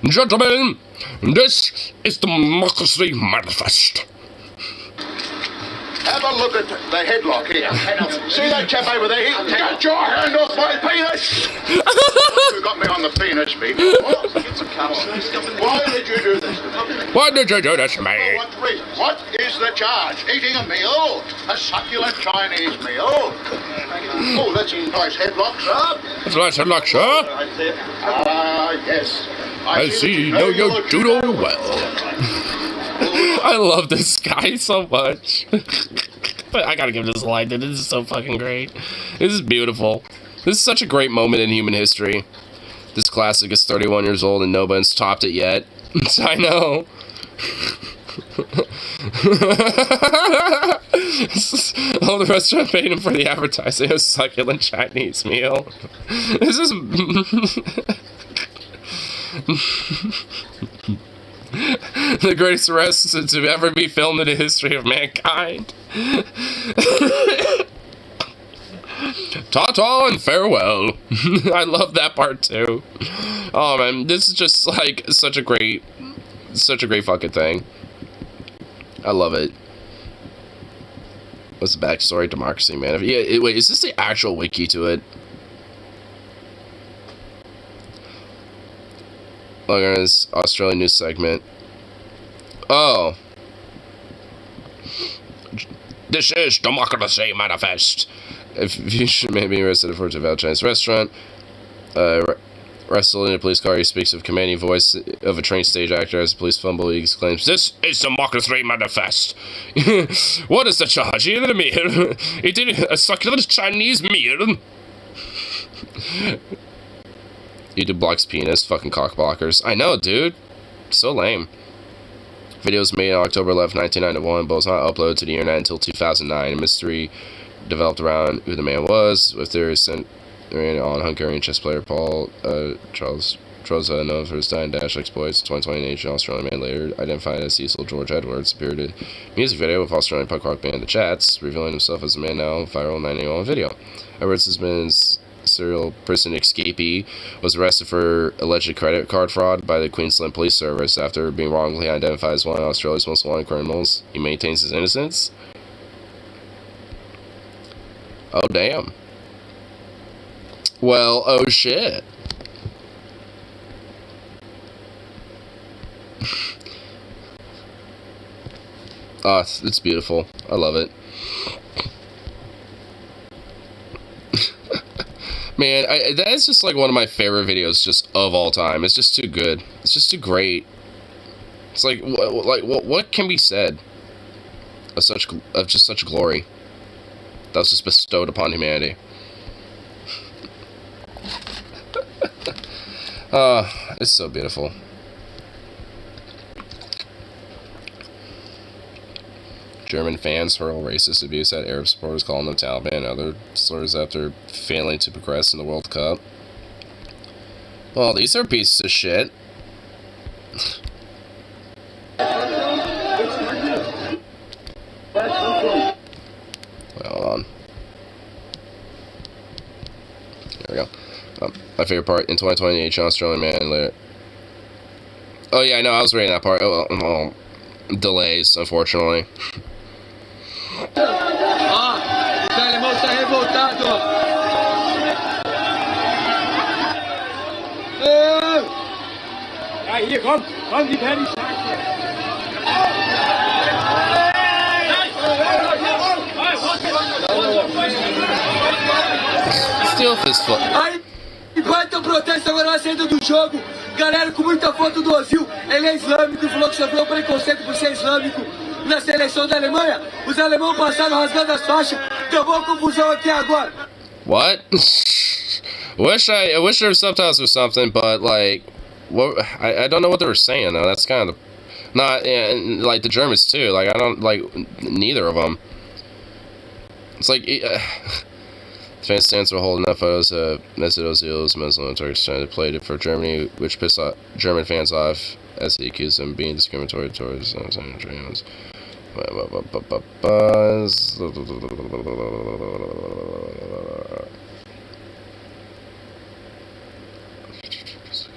[SPEAKER 1] Gentlemen, this is the Democracy Manifest.
[SPEAKER 3] Have a look at the headlock here. See that chap over there? Get your hand off my penis! You got me on the penis, people. Why did you do this to me?
[SPEAKER 1] Why did you do this to me?
[SPEAKER 3] What is the charge? Eating a meal? A succulent Chinese meal? Oh, that's a nice headlock, sir.
[SPEAKER 1] That's a nice headlock, sir.
[SPEAKER 3] Yes.
[SPEAKER 1] I see you know your judo well. I love this guy so much. I gotta give this a like, dude. This is so fucking great. This is beautiful. This is such a great moment in human history. This classic is 31 years old and nobody's topped it yet. I know. Oh, the restaurant paid him for the advertising of a succulent Chinese meal. This is... the greatest arrest to ever be filmed in the history of mankind. Ta-ta and farewell. I love that part too. Oh man, this is just like such a great fucking thing. I love it. What's the backstory? Democracy Manifest. Yeah, wait, is this the actual wiki to it? Look at this Australian news segment. Oh. This is Democracy Manifest. If you should maybe arrested for a devout Chinese restaurant. Wrestled in a police car, he speaks of commanding voice of a trained stage actor as the police fumble. He exclaims, "This is Democracy Manifest." What is the charge? Eating a meal. Eating a succulent Chinese meal. YouTube blocks penis, fucking cock blockers. I know, dude. So lame. Videos made on October 11, 1991, but was not uploaded to the internet until 2009. A mystery developed around who the man was, with theories centered on Hungarian chess player Paul Charles Troza, known for his dying dash exploits. 2020 Asian Australian man later identified as Cecil George Edwards appeared in a music video with Australian punk rock band The Chats, revealing himself as a man now viral 1991 video. Edwards has been serial prison escapee, was arrested for alleged credit card fraud by the Queensland Police Service after being wrongly identified as one of Australia's most wanted criminals. He maintains his innocence. Oh damn. Well, oh shit. Oh, it's beautiful. I love it. Man, that's just like one of my favorite videos just of all time. It's just too good. It's just too great. It's like what can be said of just such glory that was just bestowed upon humanity. It's so beautiful. German fans hurl racist abuse at Arab supporters, calling them Taliban and other slurs after failing to progress in the World Cup. Well, these are pieces of shit. Wait, hold on. There we go. My favorite part in 2020, H. Australian man. Oh yeah, I know. I was reading that part. Oh, delays, unfortunately.
[SPEAKER 10] hier, komm, die Penny.
[SPEAKER 1] Still fist foot.
[SPEAKER 10] Aí, enquanto o protesto agora na saída do jogo, galera com muita foto do Ozil, ele é islâmico e falou que sofreu preconceito por ser islâmico na seleção da Alemanha. Os alemães passaram rasgando as faixas, deu uma confusão aqui agora.
[SPEAKER 1] What? I wish there were subtitles or something, but like, what? I don't know what they were saying though. That's kind of not like the Germans too. Like I don't like neither of them. It's like fans stands for holding up photos of Mesut Ozil's Muslim and Turkish trying to play it for Germany, which pissed off German fans off as he accused them of being discriminatory towards Germans.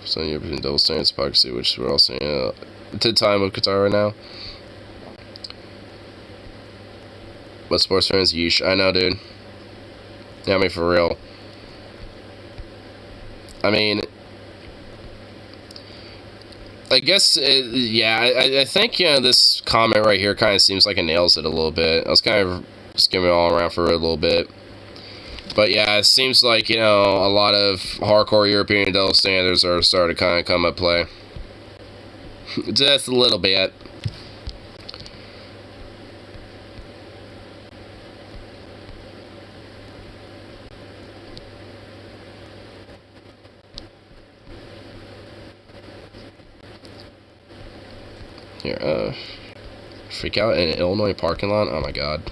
[SPEAKER 1] Some European double standards hypocrisy, which we're all saying at the time of Qatar right now. But sports fans, yeesh. I know, dude. Yeah, I mean, for real. I mean, I guess, yeah, I think, you know, this comment right here kind of seems like it nails it a little bit. I was kind of skimming all around for it a little bit. But yeah, it seems like, you know, a lot of hardcore European double standards are starting to kind of come into play. Just a little bit. Here, freak out in an Illinois parking lot? Oh my god.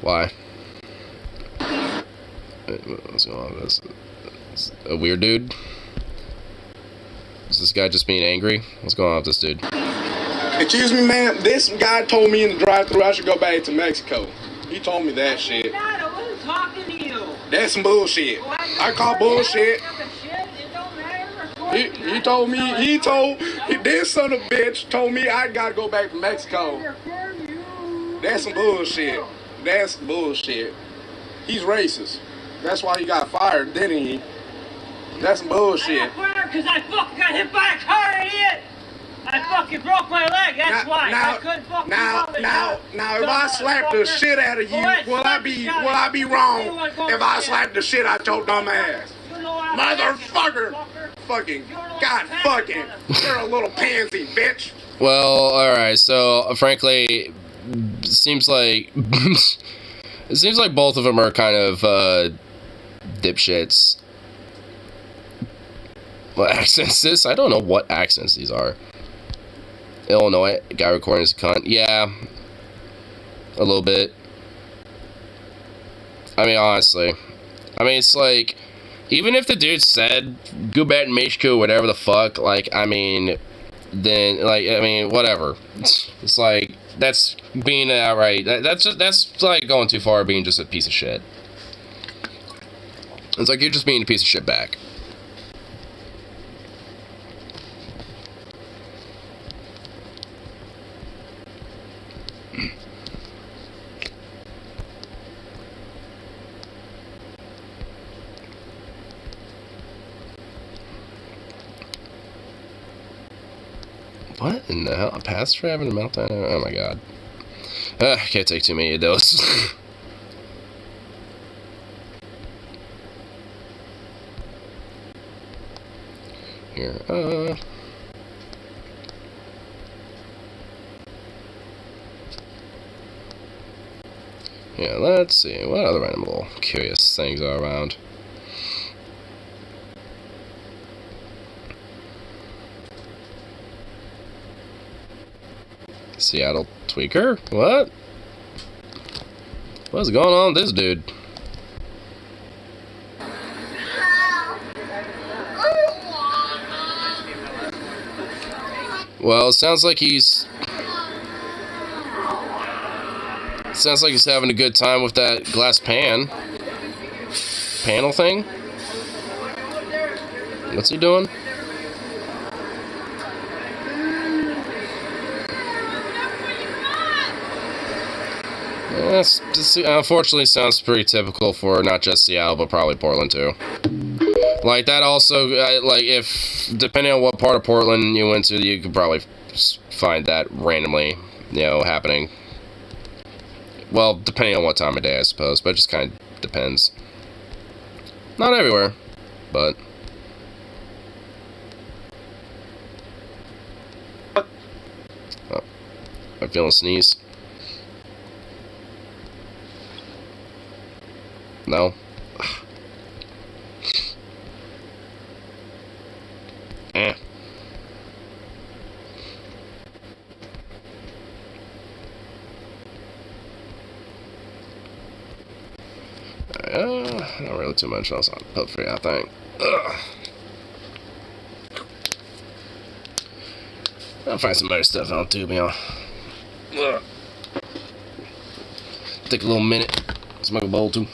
[SPEAKER 1] Why? What's going on with this? Is a weird dude? Is this guy just being angry? What's going on with this dude?
[SPEAKER 20] Excuse me, ma'am. This guy told me in the drive-thru I should go back to Mexico. He told me that shit.
[SPEAKER 10] I wasn't talking to you.
[SPEAKER 20] That's some bullshit. I call bullshit. This son of a bitch told me I gotta go back to Mexico. That's some bullshit. That's bullshit. He's racist. That's why he got fired, didn't he? That's some bullshit.
[SPEAKER 10] I got fired because I fucking got hit by a car, idiot. I fucking broke my leg. That's why. I couldn't fucking
[SPEAKER 20] Now, if I slap the shit out of you, will I be wrong if I slap the shit out your dumb ass? Motherfucker! Fucking God fucking! You're a little pansy, bitch!
[SPEAKER 1] Well, alright, so frankly, it seems like both of them are kind of dipshits. What accents is this? I don't know what accents these are. Illinois, guy recording is a cunt. Yeah, a little bit. I mean, honestly. I mean, it's like, even if the dude said, go back and Mexico, whatever the fuck, like, I mean, then, like, I mean, whatever. It's like, that's being outright, that's like going too far, being just a piece of shit. It's like, you're just being a piece of shit back. What in the hell? A pastor having a meltdown? Oh my god. I can't take too many of those. Here, yeah, let's see. What other random little curious things are around? Seattle tweaker? What? What's going on with this dude? Well, it sounds like he's having a good time with that glass panel thing. What's he doing? This unfortunately sounds pretty typical for not just Seattle, but probably Portland too. Like, that also, like, if, depending on what part of Portland you went to, you could probably find that randomly, you know, happening. Well, depending on what time of day, I suppose, but it just kind of depends. Not everywhere, but... Oh, I'm feeling a sneeze. No? Eh. Not really too much else on Pub Free, I think. I'll find some better stuff on Tubion. Take a little minute. Smoke a bowl too.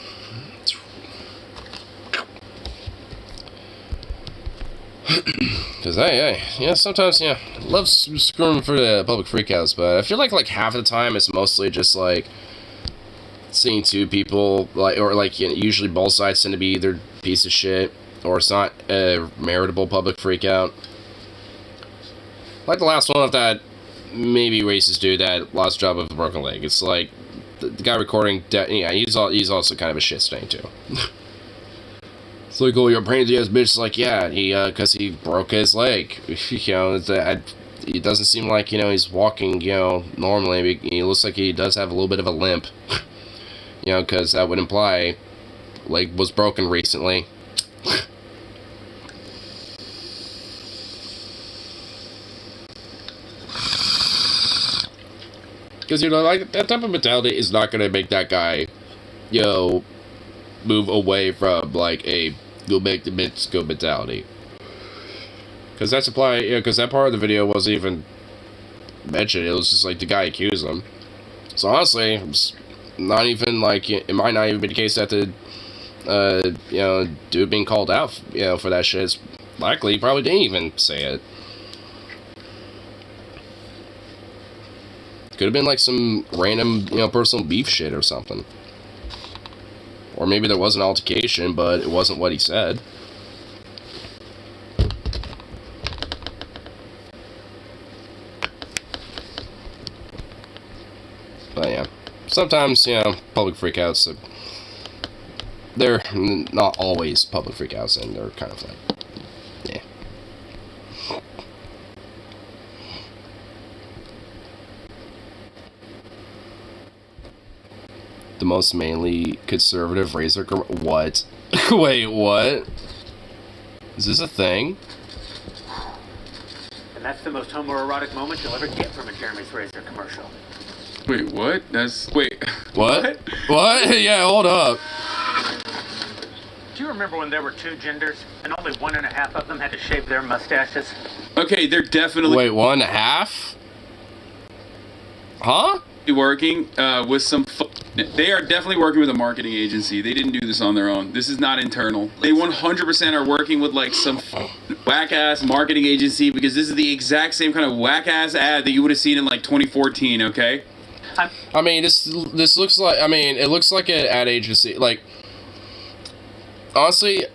[SPEAKER 1] Cause hey, yeah, sometimes, yeah, love screwing for the public freakouts, but I feel like half of the time it's mostly just like seeing two people, like, or like, you know, usually both sides tend to be either piece of shit or it's not a meritable public freakout. Like the last one of that maybe racist dude that lost a job with a broken leg. It's like the guy recording, yeah, he's also kind of a shit stain too. It's like, oh, you're a crazy ass bitch. It's like, yeah, cause he broke his leg. You know, it doesn't seem like, you know, he's walking, you know, normally. He looks like he does have a little bit of a limp. You know, cause that would imply leg was broken recently. Cause, you know, like, that type of mentality is not gonna make that guy, you know, move away from, like, a go make the bitch go mentality. Because that's implied, you know, because that part of the video wasn't even mentioned. It was just, like, the guy accused him. So, honestly, it's not even, like, it might not even be the case that the, you know, dude being called out, you know, for that shit is likely he probably didn't even say it. Could have been, like, some random, you know, personal beef shit or something. Or maybe there was an altercation, but it wasn't what he said. But yeah, sometimes, you know, public freakouts, they're not always public freakouts, and they're kind of like, yeah. The most manly conservative razor what? Wait, what? Is this a thing?
[SPEAKER 11] And that's the most homoerotic moment you'll ever get from a Jeremy's Razor commercial.
[SPEAKER 22] Wait, what? Wait.
[SPEAKER 1] What? What? Yeah, hold up.
[SPEAKER 11] Do you remember when there were two genders and only 1.5 of them had to shave their mustaches?
[SPEAKER 22] Okay, they're definitely...
[SPEAKER 1] Wait, 1.5? Huh?
[SPEAKER 22] Working with some... They are definitely working with a marketing agency. They didn't do this on their own. This is not internal. They 100% are working with, like, some whack-ass marketing agency, because this is the exact same kind of whack-ass ad that you would have seen in, like, 2014, okay?
[SPEAKER 1] I mean, this looks like... I mean, it looks like an ad agency. Like, honestly,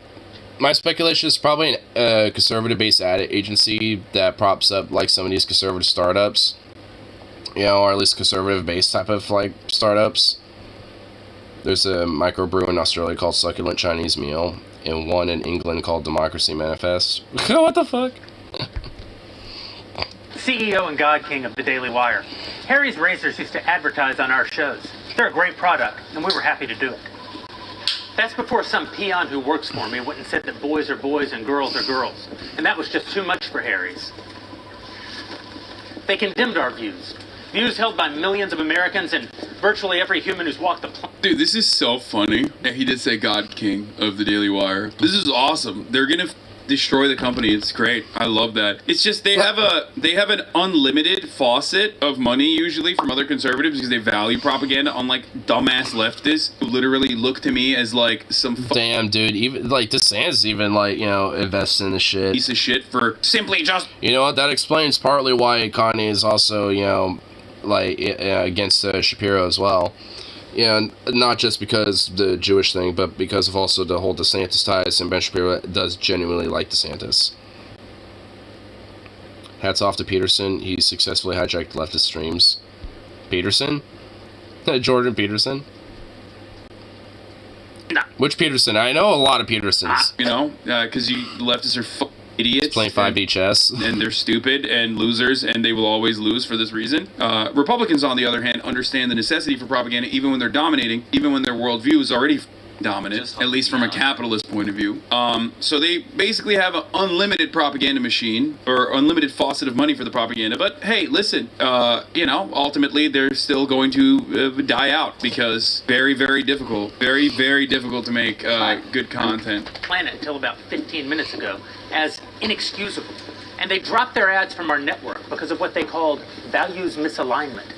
[SPEAKER 1] my speculation is probably a conservative-based ad agency that props up, like, some of these conservative startups. You know, or at least conservative-based type of, like, startups. There's a microbrew in Australia called Succulent Chinese Meal, and one in England called Democracy Manifest. What the fuck?
[SPEAKER 11] CEO and God King of the Daily Wire. Harry's Razors used to advertise on our shows. They're a great product, and we were happy to do it. That's before some peon who works for me went and said that boys are boys and girls are girls. And that was just too much for Harry's. They condemned our views. Views held by millions of Americans and virtually every human who's walked the planet.
[SPEAKER 22] Dude, this is so funny. Yeah, he did say God King of the Daily Wire. This is awesome. They're gonna destroy the company. It's great. I love that. It's just they have an unlimited faucet of money usually from other conservatives because they value propaganda, unlike dumbass leftists who literally look to me as like some
[SPEAKER 1] damn dude. Even like DeSantis even like, you know, invests in the shit.
[SPEAKER 22] Piece of shit for simply just,
[SPEAKER 1] you know what, that explains partly why Kanye is also, you know, like against Shapiro as well, Yeah, not just because the Jewish thing, but because of also the whole DeSantis ties, and Ben Shapiro does genuinely like DeSantis. Hats off to Peterson. He successfully hijacked leftist streams. Peterson? Jordan Peterson?
[SPEAKER 11] No.
[SPEAKER 1] Which Peterson? I know a lot of Petersons.
[SPEAKER 22] You know, because you leftists are idiots.
[SPEAKER 1] Playing 5D chess.
[SPEAKER 22] And they're stupid and losers, and they will always lose for this reason. Republicans, on the other hand, understand the necessity for propaganda even when they're dominating, even when their worldview is already dominant, at least from a capitalist point of view. So they basically have an unlimited propaganda machine, or unlimited faucet of money for the propaganda. But hey, listen, you know, ultimately they're still going to die out because very, very difficult to make good content.
[SPEAKER 11] Planet until about 15 minutes ago as inexcusable. And they dropped their ads from our network because of what they called values misalignment.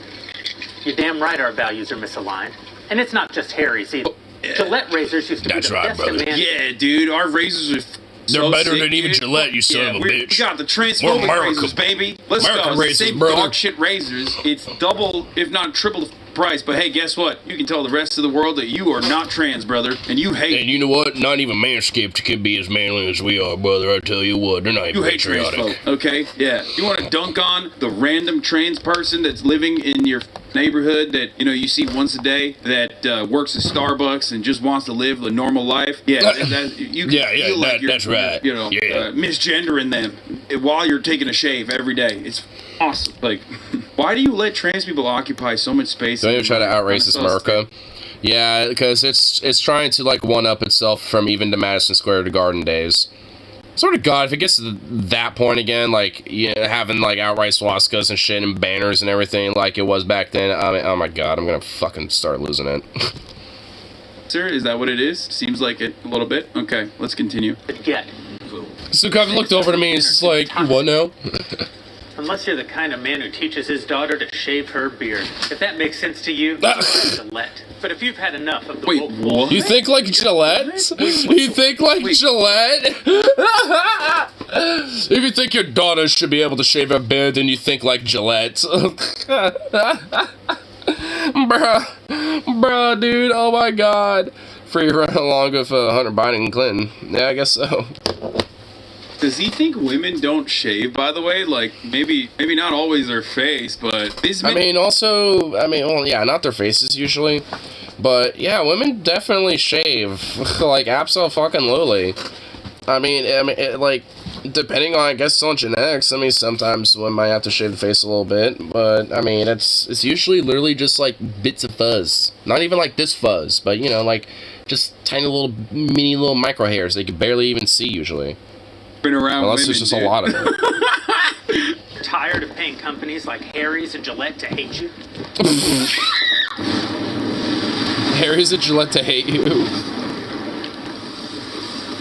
[SPEAKER 11] You're damn right our values are misaligned. And it's not just Harry's either. Gillette razors used to be the best in man.
[SPEAKER 22] Yeah, dude, our razors are
[SPEAKER 1] They're better than even Gillette, you son of a bitch.
[SPEAKER 22] We got the transphobic razors, baby. Let's go. It's the same dog shit razors. It's double, if not triple the price. But hey, guess what? You can tell the rest of the world that you are not trans, brother, and you hate.
[SPEAKER 1] And you know what? Not even Manscaped can be as manly as we are, brother. I tell you what, they're not even patriotic.
[SPEAKER 22] You hate trans folk, okay? Yeah. You want to dunk on the random trans person that's living in your neighborhood that, you know, you see once a day that works at Starbucks and just wants to live a normal life? Yeah, you can feel like you're,
[SPEAKER 1] that's right.
[SPEAKER 22] You know, misgendering them while you're taking a shave every day. It's awesome. Like, why do you let trans people occupy so much space?
[SPEAKER 1] Don't even try to out-racist America. Yeah, because it's trying to, like, one-up itself from even the Madison Square Garden days. Sort of God, if it gets to that point again, like, having, like, outright swastikas and shit and banners and everything like it was back then, I mean, oh my God, I'm gonna fucking start losing it.
[SPEAKER 22] Sir, is that what it is? Seems like it a little bit. Okay, let's continue.
[SPEAKER 11] Get.
[SPEAKER 1] So Kevin looked over to me and he's just like, you what now?
[SPEAKER 11] Unless you're the kind of man who teaches his daughter to shave her beard. If that makes sense to you, Gillette. But if you've had enough of the woke bullshit...
[SPEAKER 1] You think like Gillette? You think like Gillette? If you think your daughter should be able to shave her beard, then you think like Gillette. Bruh, dude, oh my God. Free run along with Hunter Biden and Clinton. Yeah, I guess so.
[SPEAKER 22] Does he think women don't shave, by the way? Like, maybe not always their face, but these men...
[SPEAKER 1] well, yeah, not their faces usually. But, yeah, women definitely shave. Like, abso-fucking-lutely. I mean, like, depending on, I guess, on genetics, I mean, sometimes women might have to shave the face a little bit. But, I mean, it's usually literally just, like, bits of fuzz. Not even, like, this fuzz, but, you know, like, just tiny little, mini little micro hairs that you can barely even see, usually.
[SPEAKER 22] Around
[SPEAKER 1] unless there's just a lot of them.
[SPEAKER 11] Tired of paying companies like Harry's and Gillette to hate you?
[SPEAKER 1] Harry's and Gillette to hate you.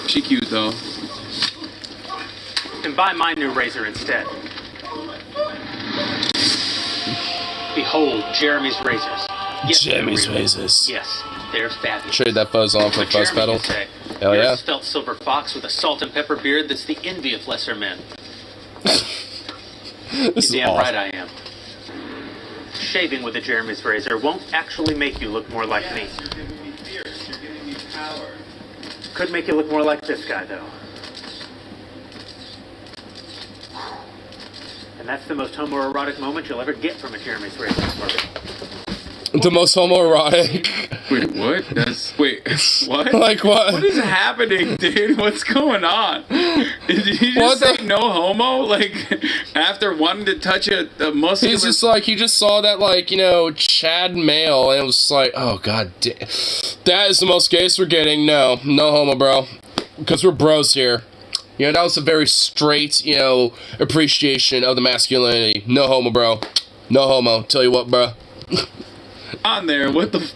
[SPEAKER 22] She cute though.
[SPEAKER 11] Then buy my new razor instead. Behold, Jeremy's razors. Yes,
[SPEAKER 1] Jeremy's razors.
[SPEAKER 11] Yes, they're fabulous.
[SPEAKER 1] Trade that fuzz on for a fuzz pedal. Hell yeah.
[SPEAKER 11] Felt silver fox with a salt and pepper beard that's the envy of lesser men.
[SPEAKER 1] This is
[SPEAKER 11] damn
[SPEAKER 1] awesome.
[SPEAKER 11] right I am. Shaving with a Jeremy's razor won't actually make you look more like me. Could make you look more like this guy, though. And that's the most homoerotic moment you'll ever get from a Jeremy's razor.
[SPEAKER 1] The most homoerotic.
[SPEAKER 22] Wait, what? Wait, what?
[SPEAKER 1] Like what?
[SPEAKER 22] What is happening, dude? What's going on? Did you just say no homo? Like, after wanting to touch a muscular...
[SPEAKER 1] He's just like, he just saw that, like, you know, Chad male, and it was like, oh, God damn. That is the most gays we're getting. No homo, bro. Because we're bros here. You know, that was a very straight, you know, appreciation of the masculinity. No homo, bro. No homo. Tell you what, bro.
[SPEAKER 22] On there, what the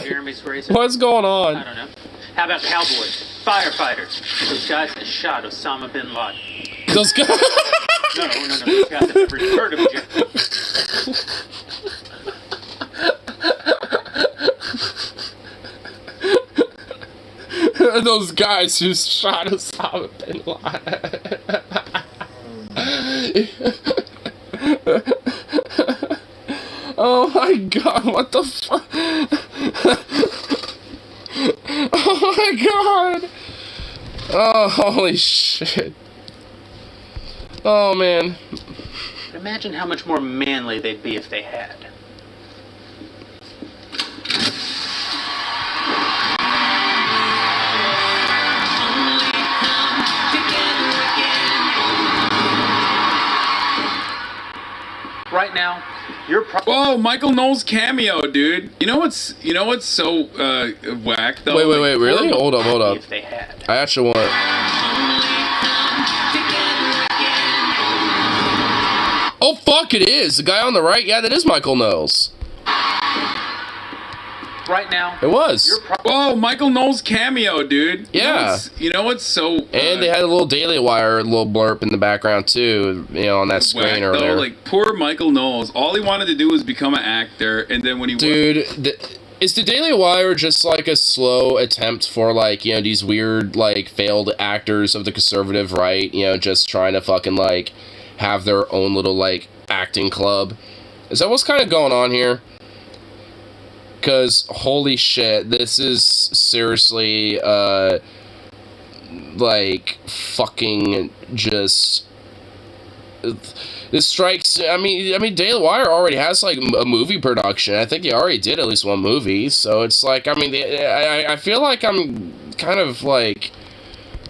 [SPEAKER 11] Jeremy's razor.
[SPEAKER 1] What's going on?
[SPEAKER 11] I don't know. How about cowboys, firefighters, those guys that shot Osama bin Laden?
[SPEAKER 1] Those guys?
[SPEAKER 11] No, those guys have never heard of
[SPEAKER 1] Jeremy. Those guys who shot Osama bin Laden. Oh my god, what the fuck? Oh my god! Oh, holy shit. Oh man.
[SPEAKER 11] But imagine how much more manly they'd be if they had. Right now, you're
[SPEAKER 22] Whoa, Michael Knowles cameo, dude. You know what's so whack though?
[SPEAKER 1] Wait, really? Hold up.
[SPEAKER 11] If they had.
[SPEAKER 1] I actually want. Oh fuck! It is the guy on the right. Yeah, that is Michael Knowles.
[SPEAKER 11] Right now,
[SPEAKER 1] it was.
[SPEAKER 22] Whoa, Michael Knowles cameo, dude.
[SPEAKER 1] Yeah.
[SPEAKER 22] You know what's so?
[SPEAKER 1] And they had a little Daily Wire, little blurb in the background too. You know, on that screen earlier.
[SPEAKER 22] Like poor Michael Knowles. All he wanted to do was become an actor, and then when he
[SPEAKER 1] is the Daily Wire just like a slow attempt for like, you know, these weird like failed actors of the conservative right, you know, just trying to fucking like have their own little like acting club? Is that what's kind of going on here? Because holy shit, this is seriously like fucking just. This strikes. I mean, Daily Wire already has like a movie production. I think they already did at least one movie. So it's like, I mean, I feel like I'm kind of like,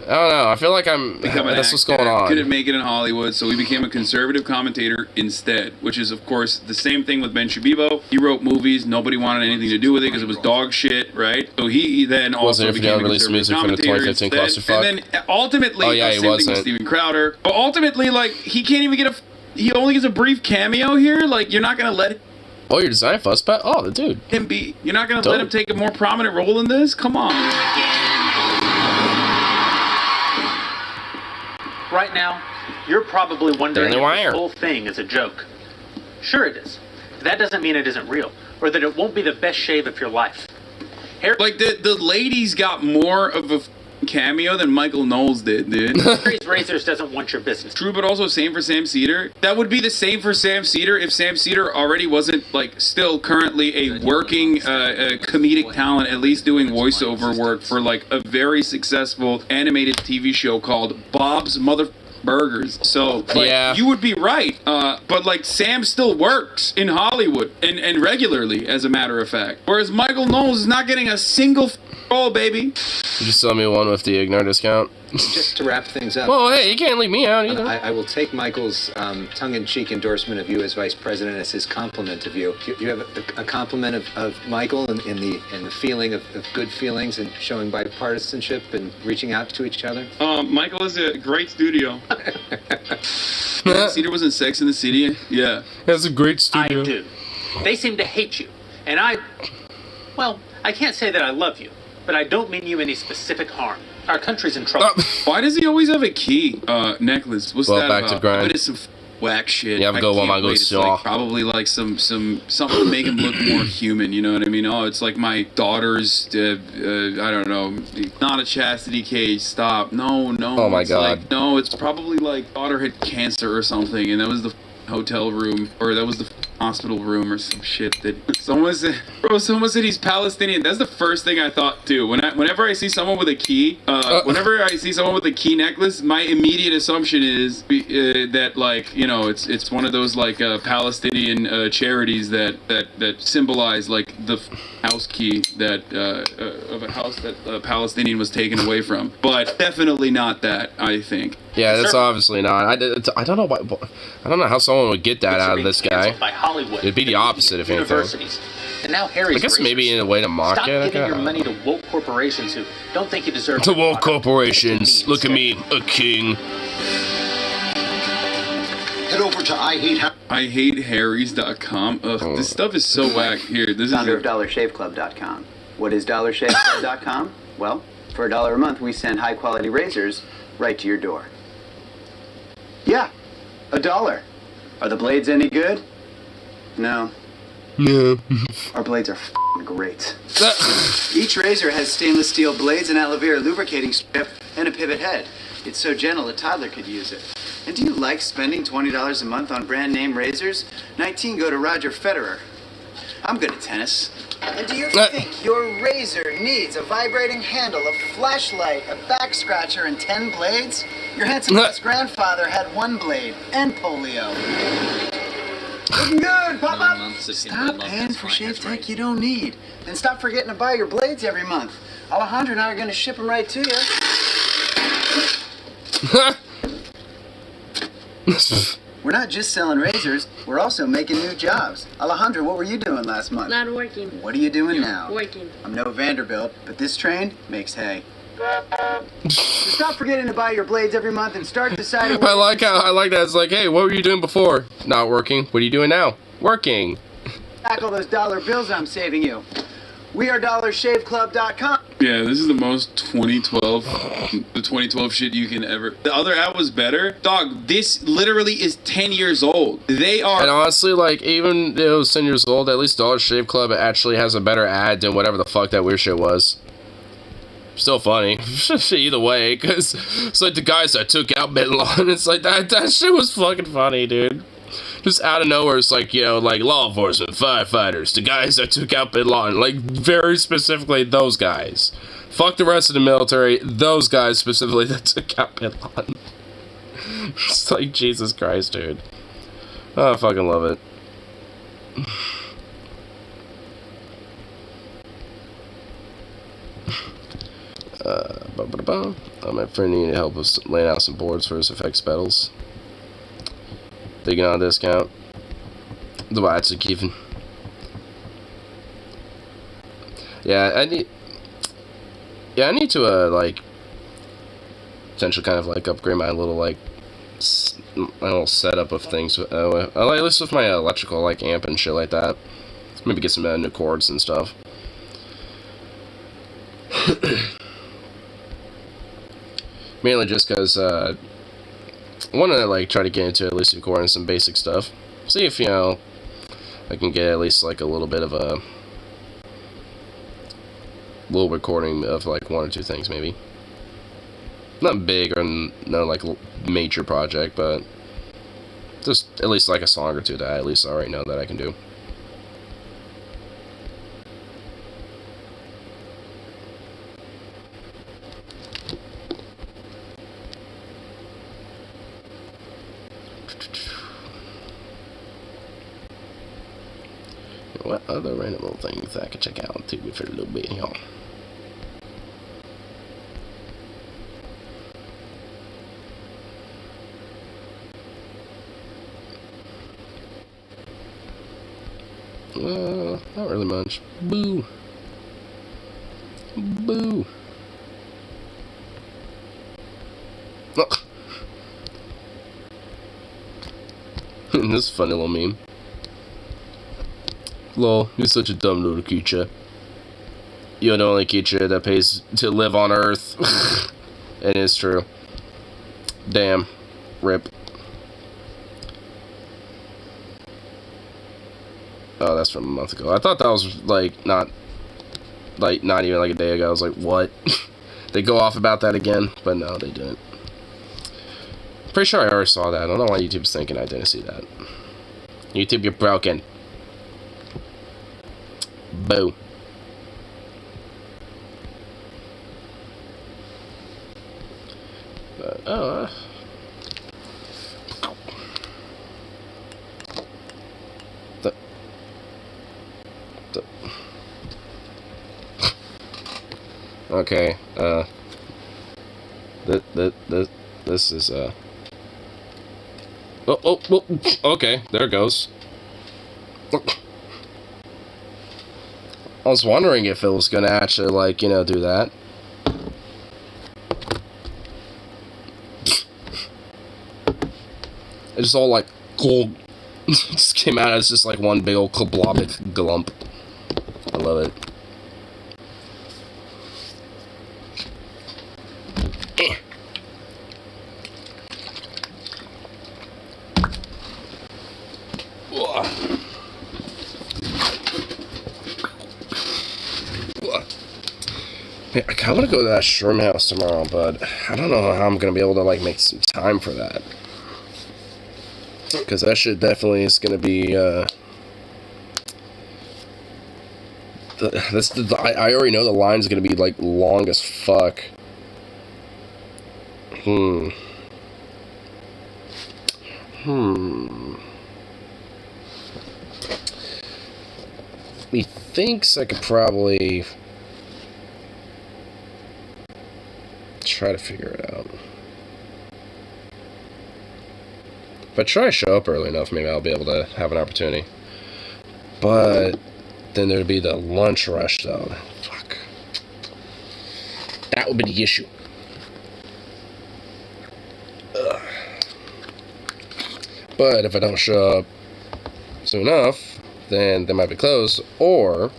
[SPEAKER 1] I don't know. I feel like that's what's going on.
[SPEAKER 22] Couldn't make it in Hollywood, so he became a conservative commentator instead. Which is, of course, the same thing with Ben Shabibo. He wrote movies. Nobody wanted anything to do with it because it was dog shit, right? So he then also became a conservative commentator instead. And then ultimately, same thing with Steven Crowder. But ultimately, like, he can't even get he only gets a brief cameo here. Like, you're not gonna let
[SPEAKER 1] Oh, your design fuzzpad? Oh, the dude.
[SPEAKER 22] him be. You're not gonna let him take a more prominent role in this. Come on.
[SPEAKER 11] Right now, you're probably wondering if
[SPEAKER 1] Daily Wire.
[SPEAKER 11] this whole thing is a joke. Sure it is. That doesn't mean it isn't real, or that it won't be the best shave of your life.
[SPEAKER 22] Like, the ladies got more of a cameo than Michael Knowles did, dude.
[SPEAKER 11] Harry's Razors doesn't want your business.
[SPEAKER 22] True, but also same for Sam Cedar. That would be the same for Sam Cedar if Sam Cedar already wasn't, like, still currently a working comedic talent, at least doing voiceover work for, like, a very successful animated TV show called Bob's Burgers. So, like, you would be right. But, like, Sam still works in Hollywood and regularly, as a matter of fact. Whereas Michael Knowles is not getting a single role, baby.
[SPEAKER 1] You just sell me one with the Ignore discount.
[SPEAKER 2] Just to wrap things up.
[SPEAKER 1] Well, hey, you can't leave me out either.
[SPEAKER 2] I will take Michael's tongue-in-cheek endorsement of you as vice president as his compliment of you. You have a compliment of Michael in the feeling of good feelings and showing bipartisanship and reaching out to each other.
[SPEAKER 22] Michael is a great studio. Cedar was in Sex and the City. Yeah,
[SPEAKER 1] that's a great studio.
[SPEAKER 11] I do. They seem to hate you, and I can't say that I love you, but I don't mean you any specific harm. Our country's in trouble.
[SPEAKER 22] Why does he always have a key necklace? What's that
[SPEAKER 1] back
[SPEAKER 22] about?
[SPEAKER 1] to grind.
[SPEAKER 22] But it's some whack shit.
[SPEAKER 1] You have a good one, I go
[SPEAKER 22] It's like probably like something to make him look more human. You know what I mean? Oh, it's like my daughter's. I don't know. Not a chastity case. Stop. No.
[SPEAKER 1] Oh my god.
[SPEAKER 22] Like, no, it's probably like daughter had cancer or something, and that was the hotel room, or that was the hospital room or some shit that someone said he's Palestinian. That's the first thing I thought too. Whenever I see someone with a key, whenever I see someone with a key necklace, my immediate assumption is that, like, you know, it's one of those like Palestinian charities that symbolize like the house key that of a house that a Palestinian was taken away from. But definitely not that, I think.
[SPEAKER 1] Yeah, that's obviously not. I don't know why. I don't know how someone would get that out of this guy.
[SPEAKER 11] By Hollywood,
[SPEAKER 1] it'd be the opposite, if anything.
[SPEAKER 11] Universities. And now Harry's
[SPEAKER 1] I guess maybe in a way to mock
[SPEAKER 11] Stop
[SPEAKER 1] it.
[SPEAKER 11] giving your money to woke corporations who don't think you deserve
[SPEAKER 1] to woke corporations. Look at me, a king.
[SPEAKER 3] Head over to
[SPEAKER 22] IHateHarrys.com. Ugh, this stuff is so whack. Here, this
[SPEAKER 5] Founder
[SPEAKER 22] is
[SPEAKER 5] of DollarShaveClub.com. What is DollarShaveClub.com? Well, for $1 a month, we send high-quality razors right to your door. Yeah, $1. Are the blades any good? No.
[SPEAKER 1] No.
[SPEAKER 5] Our blades are f***ing great. Each razor has stainless steel blades, an aloe vera lubricating strip, and a pivot head. It's so gentle a toddler could use it. And do you like spending $20 a month on brand name razors? 19 go to Roger Federer. I'm good at tennis. And do you think your razor needs a vibrating handle, a flashlight, a back scratcher, and 10 blades? Your handsome ass grandfather had 1 blade and polio. Looking good, Papa! Stop paying for shave tech you don't need. And stop forgetting to buy your blades every month. Alejandro and I are going to ship them right to you. We're not just selling razors, we're also making new jobs. Alejandro, what were you doing last month?
[SPEAKER 7] Not working.
[SPEAKER 5] What are you doing now?
[SPEAKER 7] Working.
[SPEAKER 5] I'm no Vanderbilt, but this train makes hay. So stop forgetting to buy your blades every month and start deciding.
[SPEAKER 1] I like that. It's like, hey, what were you doing before? Not working. What are you doing now? Working.
[SPEAKER 5] Tackle those dollar bills I'm saving you. We are DollarShaveClub.com.
[SPEAKER 22] Yeah, this is the most 2012, the 2012 shit you can ever. The other ad was better. Dog, this literally is 10 years old. They are.
[SPEAKER 1] And honestly, like, even though it was 10 years old, at least Dollar Shave Club actually has a better ad than whatever the fuck that weird shit was. Still funny. Either way, because it's like the guys that took out Bin Laden. It's like, that shit was fucking funny, dude. Just out of nowhere, it's like, you know, like law enforcement, firefighters, the guys that took out Bin Laden, like very specifically those guys. Fuck the rest of the military, those guys specifically that took out Bin Laden. It's like, Jesus Christ, dude. Oh, I fucking love it. My friend needed help with laying out some boards for his effects pedals. Taking on a discount. The Watts are keeping. Yeah, I need to like potentially kind of like upgrade my little like my little setup of things. At least with my electrical like amp and shit like that. Maybe get some new cords and stuff. Mainly just because I want to like try to get into at least recording some basic stuff. See if, you know, I can get at least like a little bit of a little recording of like 1 or 2 things maybe. Not big or no like major project, but just at least like a song or 2 that I at least already know that I can do. What other random little things I could check out too for a little bit, y'all? Not really much. Boo. Boo. Ugh. This funny little meme. Lol, you're such a dumb little creature. You're the only creature that pays to live on Earth. It is true. Damn. Rip. Oh, that's from a month ago. I thought that was like not even like a day ago. I was like, what? They go off about that again, but no, they didn't. Pretty sure I already saw that. I don't know why YouTube's thinking I didn't see that. YouTube, you're broken. Boo. Okay, this is, oh, okay, there it goes. I was wondering if it was gonna actually, like, you know, do that. It just all, like, gold. Just came out as just, like, one big old kablobic glump. I love it. Yeah, I kinda wanna go to that Shroom House tomorrow, but I don't know how I'm gonna be able to, like, make some time for that. Because that shit definitely is gonna be, I already know the line's gonna be like long as fuck. Methinks I could probably try to figure it out. If I try to show up early enough, maybe I'll be able to have an opportunity. But then there'd be the lunch rush, though. Fuck. That would be the issue. Ugh. But if I don't show up soon enough, then they might be closed, or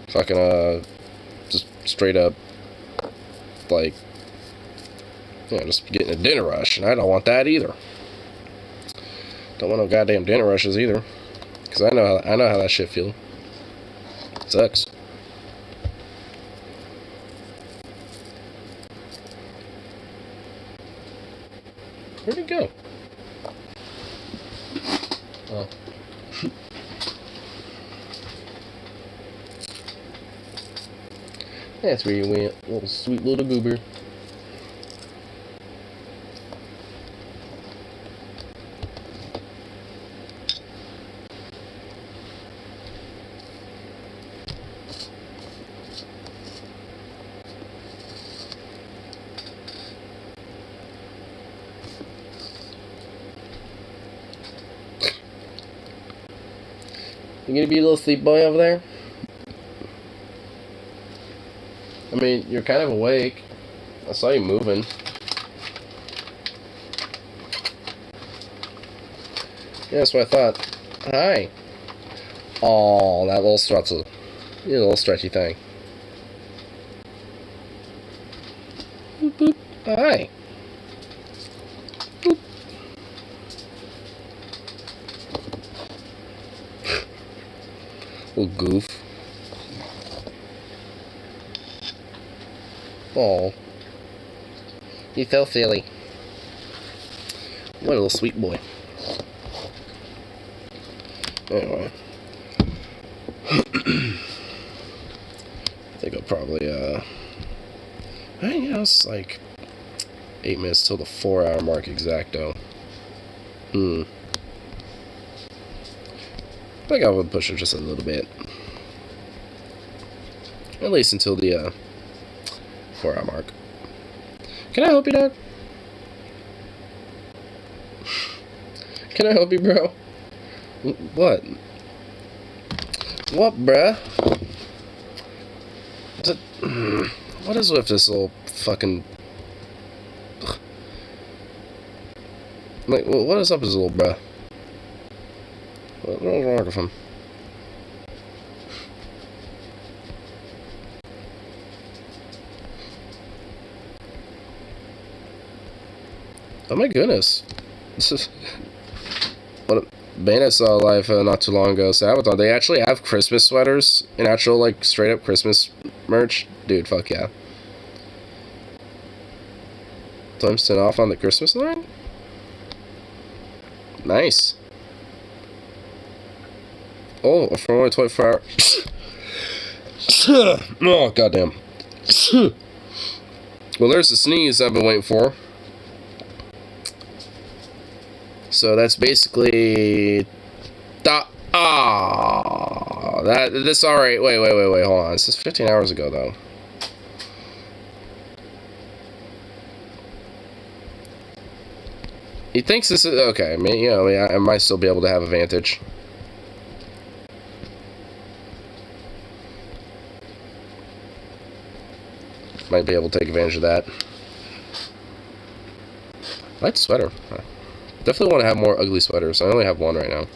[SPEAKER 1] fucking just straight up like, you know, just getting a dinner rush, and I don't want that either. Don't want no goddamn dinner rushes either, because I know how that shit feels. Sucks. Where'd it go? Oh. That's where you went, little sweet little goober. You gonna be a little sleep boy over there? I mean, you're kind of awake. I saw you moving. Yeah, that's what I thought. Hi. Oh, that little stretchy, little stretchy thing. Boop, boop. Hi. Boop. Little goof. Oh, you so silly. What a little sweet boy. Anyway. I think I'll probably, it's like 8 minutes till the 4-hour mark exacto. I think I would push it just a little bit. At least until the, 4-hour mark. Can I help you, dog? Can I help you, bro? What? What, bruh? What is with this little fucking... Like, what is up with this little bruh? What's wrong with him? Oh my goodness. This is... What... Bandit saw live not too long ago. Sabaton. They actually have Christmas sweaters and actual, like, straight up Christmas merch. Dude, fuck yeah. Times 10 off on the Christmas line? Nice. Oh, for only 24 hours. Oh, goddamn. Well, there's the sneeze I've been waiting for. So that's basically this alright. Wait, hold on. This is 15 hours ago though. He thinks this is okay. I mean, you know, I might still be able to have advantage. Might be able to take advantage of that. I like the sweater. Definitely want to have more ugly sweaters. I only have one right now.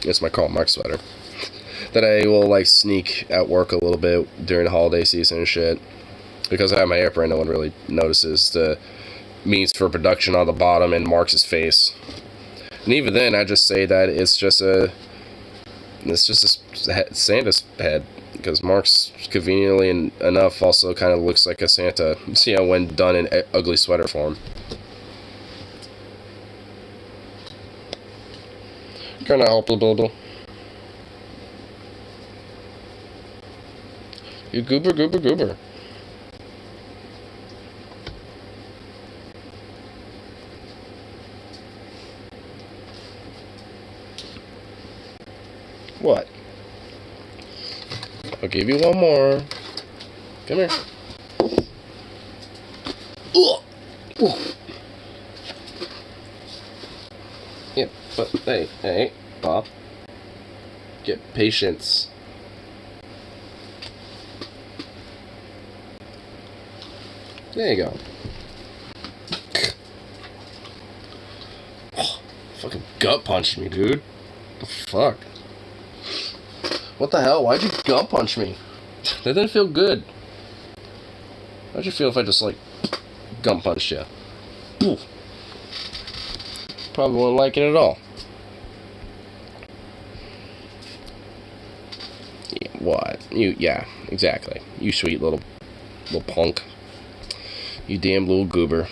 [SPEAKER 1] It's my Karl Marx sweater that I will like sneak at work a little bit during the holiday season and shit. Because I have my apron, no one really notices the means for production on the bottom and Marx's face. And even then, I just say that it's just a Santa's head. Because Marx, conveniently enough, also kind of looks like a Santa, you know, when done in ugly sweater form. Kind of help a little. You goober, goober, goober. What? I'll give you one more. Come here. Ugh. Yeah, but hey, Bob. Get patience. There you go. Oh, fucking gut punched me, dude. The fuck? What the hell? Why'd you gut punch me? That didn't feel good. How'd you feel if I just, like, gut punched you? Ooh. Probably wouldn't like it at all. Yeah, what? Yeah, exactly. You sweet little punk. You damn little goober.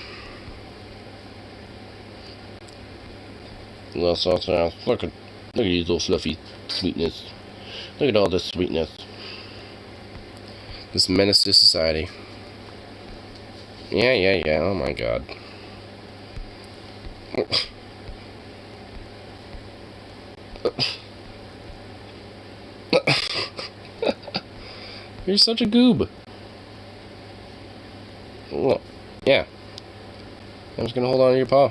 [SPEAKER 1] Little sauce now. Look at these little fluffy sweetness. Look at all this sweetness. This menace to society. Yeah. Oh my god. You're such a goob. Look, yeah. I'm just gonna hold on to your paw.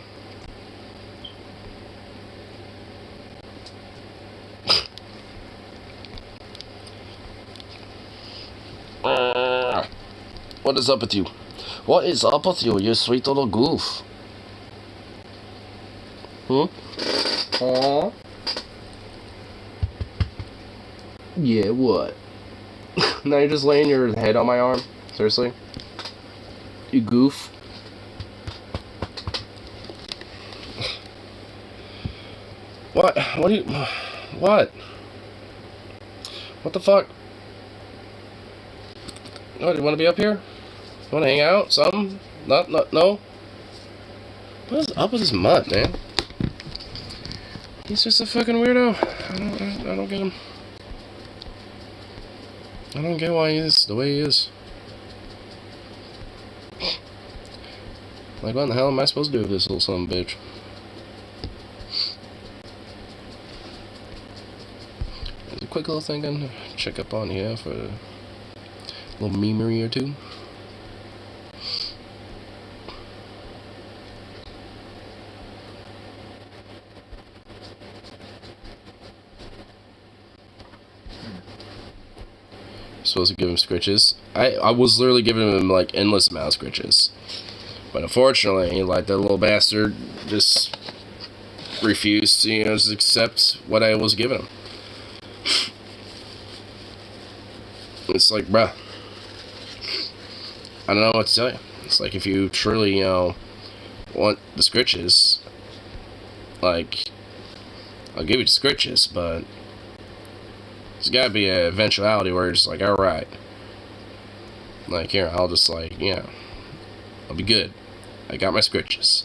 [SPEAKER 1] What is up with you? What is up with you, you sweet little goof? Aww. Yeah, what? Now you're just laying your head on my arm? Seriously? You goof. What? What do you... What? What the fuck? Oh, do you want to be up here? You want to hang out? Something? No? What is up with this mutt, man? He's just a fucking weirdo. I don't get him. I don't get why he is the way he is. Like, what in the hell am I supposed to do with this little son of a bitch? There's a quick little thing I'm gonna check up on here for a little memery or two. Supposed to give him scritches. I was literally giving him like endless amount of scritches, but unfortunately, like, that little bastard just refused to, just accept what I was giving him. It's like, bruh, I don't know what to tell you. It's like, if you truly, want the scritches, like, I'll give you the scritches, but there's gotta be an eventuality where you're just like, alright. Like, here, I'll just, like, yeah. I'll be good. I got my scritches.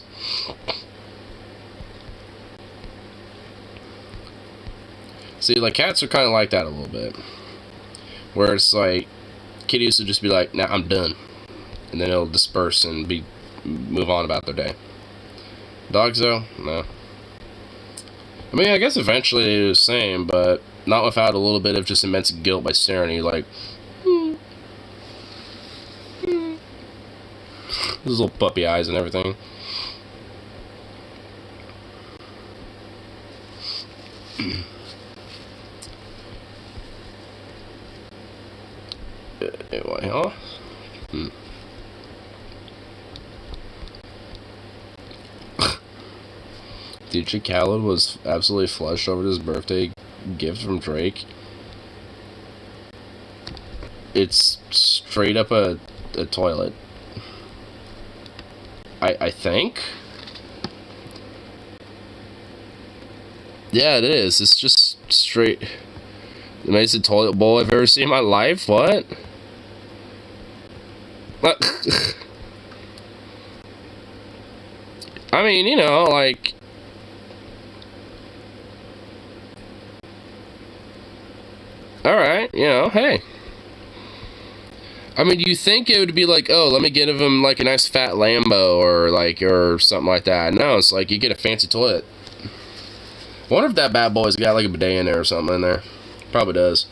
[SPEAKER 1] See, like, cats are kind of like that a little bit. Where it's like, kitties will just be like, nah, I'm done. And then it'll disperse and move on about their day. Dogs, though? No. I mean, I guess eventually they're the same, but not without a little bit of just immense guilt by staring at you like, Those little puppy eyes and everything. What, huh? DJ Khaled was absolutely flushed over his birthday gift from Drake. It's straight up a toilet. I think? Yeah, it is. It's just straight. The nicest toilet bowl I've ever seen in my life? What? I mean, you know, like, alright, you know, hey. I mean, you think it would be like, oh, let me get him like a nice fat Lambo or something like that. No, it's like you get a fancy toilet. I wonder if that bad boy's got like a bidet in there or something in there. Probably does.